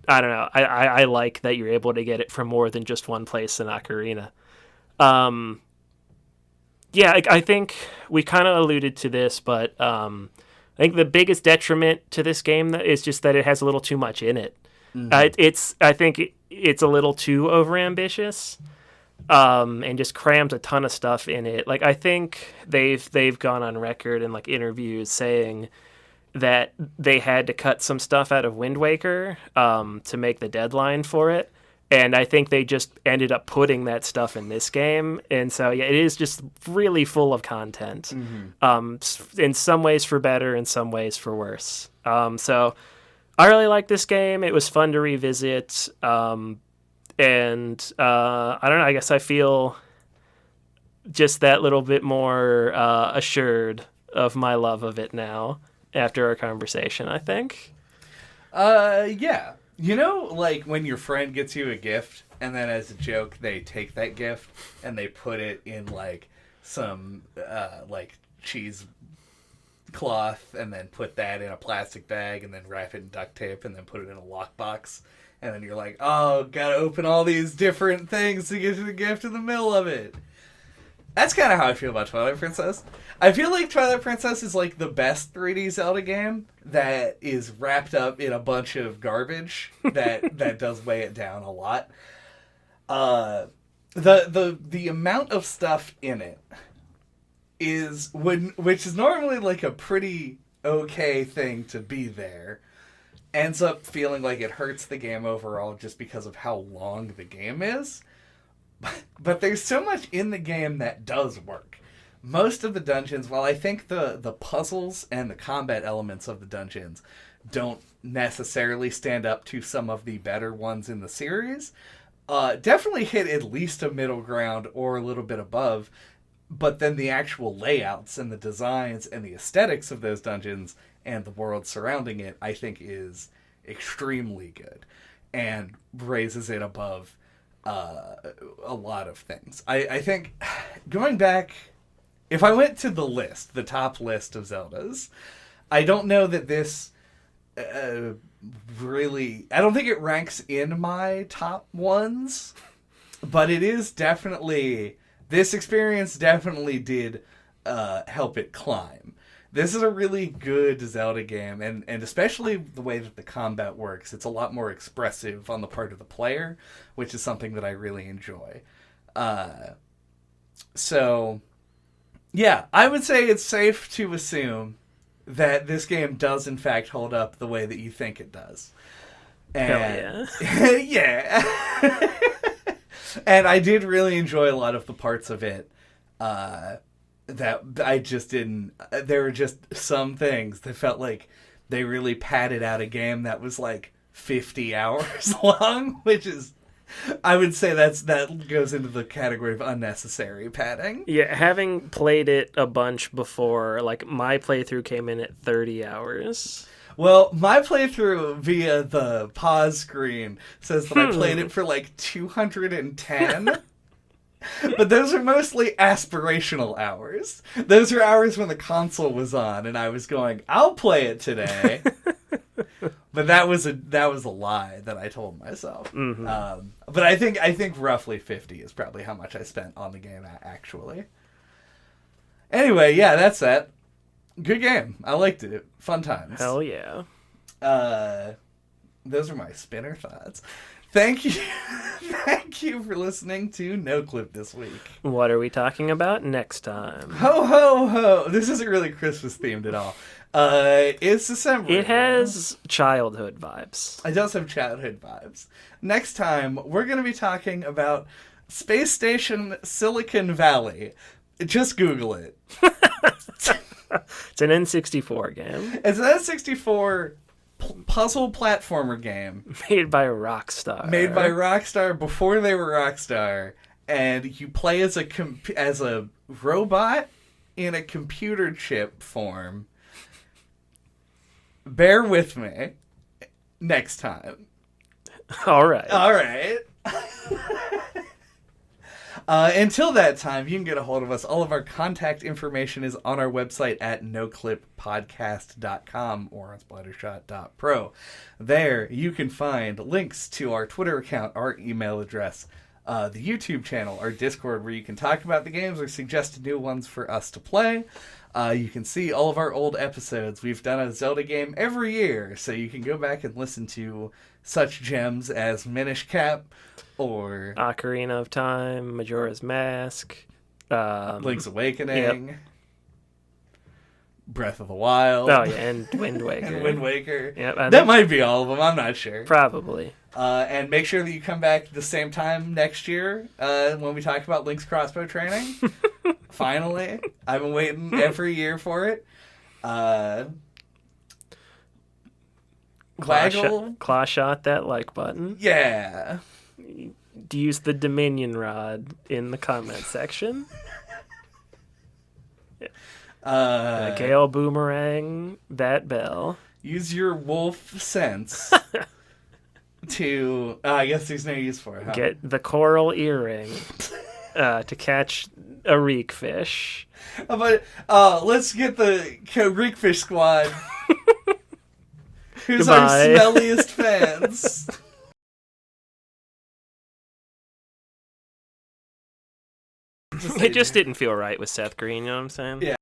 Speaker 2: I don't know. I like that you're able to get it from more than just one place in Ocarina. Yeah, I think we kind of alluded to this, but I think the biggest detriment to this game is just that it has a little too much in it. Mm-hmm. I think it's a little too overambitious, and just crams a ton of stuff in it. Like I think they've gone on record in like interviews saying that they had to cut some stuff out of Wind Waker to make the deadline for it. And I think they just ended up putting that stuff in this game. And so, yeah, it is just really full of content. Mm-hmm. In some ways for better, in some ways for worse. So I really like this game. It was fun to revisit. And I don't know, I guess I feel just that little bit more assured of my love of it now after our conversation, I think.
Speaker 1: Yeah. You know, like when your friend gets you a gift and then as a joke they take that gift and they put it in like some like cheese cloth and then put that in a plastic bag and then wrap it in duct tape and then put it in a lockbox, and then you're like, oh, gotta open all these different things to get to the gift in the middle of it. That's kind of how I feel about Twilight Princess. I feel like Twilight Princess is like the best 3D Zelda game that is wrapped up in a bunch of garbage that does weigh it down a lot. The amount of stuff in it is which is normally like a pretty okay thing to be there, ends up feeling like it hurts the game overall just because of how long the game is. But there's so much in the game that does work. Most of the dungeons, while I think the puzzles and the combat elements of the dungeons don't necessarily stand up to some of the better ones in the series. Definitely hit at least a middle ground or a little bit above, but then the actual layouts and the designs and the aesthetics of those dungeons and the world surrounding it, I think, is extremely good and raises it above a lot of things. I think, going back, if I went to the top list of Zeldas, I don't know that this really... I don't think it ranks in my top ones, but it is definitely... This experience definitely did help it climb. This is a really good Zelda game, and especially the way that the combat works. It's a lot more expressive on the part of the player, which is something that I really enjoy. So, yeah, I would say it's safe to assume that this game does, in fact, hold up the way that you think it does. And, hell yeah. Yeah. And I did really enjoy a lot of the parts of it that I just didn't... There were just some things that felt like they really padded out a game that was like 50 hours long, which is... I would say that goes into the category of unnecessary padding.
Speaker 2: Yeah, having played it a bunch before, like, my playthrough came in at 30 hours.
Speaker 1: Well, my playthrough via the pause screen says that I played it for like 210. But those are mostly aspirational hours. Those are hours when the console was on and I was going, I'll play it today. But that was a lie that I told myself. Mm-hmm. But I think roughly 50 is probably how much I spent on the game actually. Anyway, yeah, that's that. Good game. I liked it. Fun times.
Speaker 2: Hell yeah.
Speaker 1: Those are my spinner thoughts. Thank you. Thank you for listening to No Clip this week.
Speaker 2: What are we talking about next time?
Speaker 1: Ho, ho, ho. This isn't really Christmas themed at all. It's December.
Speaker 2: It has childhood vibes.
Speaker 1: It does have childhood vibes. Next time, we're going to be talking about Space Station Silicon Valley. Just Google it.
Speaker 2: It's an N64 game.
Speaker 1: It's an N64 puzzle platformer game.
Speaker 2: Made by Rockstar.
Speaker 1: Made by Rockstar before they were Rockstar. And you play as a robot in a computer chip form. Bear with me. Next time.
Speaker 2: All right.
Speaker 1: All right. Until that time, you can get a hold of us. All of our contact information is on our website at noclippodcast.com or on splattershot.pro. There, you can find links to our Twitter account, our email address, the YouTube channel, our Discord, where you can talk about the games or suggest new ones for us to play. You can see all of our old episodes. We've done a Zelda game every year, so you can go back and listen to such gems as Minish Cap, or
Speaker 2: Ocarina of Time, Majora's Mask,
Speaker 1: Link's Awakening, Breath of the Wild.
Speaker 2: Oh, yeah, and Wind Waker.
Speaker 1: And Wind Waker.
Speaker 2: Yep,
Speaker 1: that might be all of them, I'm not sure.
Speaker 2: Probably.
Speaker 1: And make sure that you come back the same time next year when we talk about Link's crossbow training. Finally. I've been waiting every year for it.
Speaker 2: Claw shot that like button.
Speaker 1: Yeah.
Speaker 2: Use the Dominion rod in the comment section. Gale boomerang that bell.
Speaker 1: Use your wolf sense to... I guess there's no use for it, huh?
Speaker 2: Get the coral earring to catch a reek fish.
Speaker 1: But let's get the reek fish squad. Who's our smelliest fans?
Speaker 2: It just didn't feel right with Seth Green, you know what I'm saying?
Speaker 1: Yeah.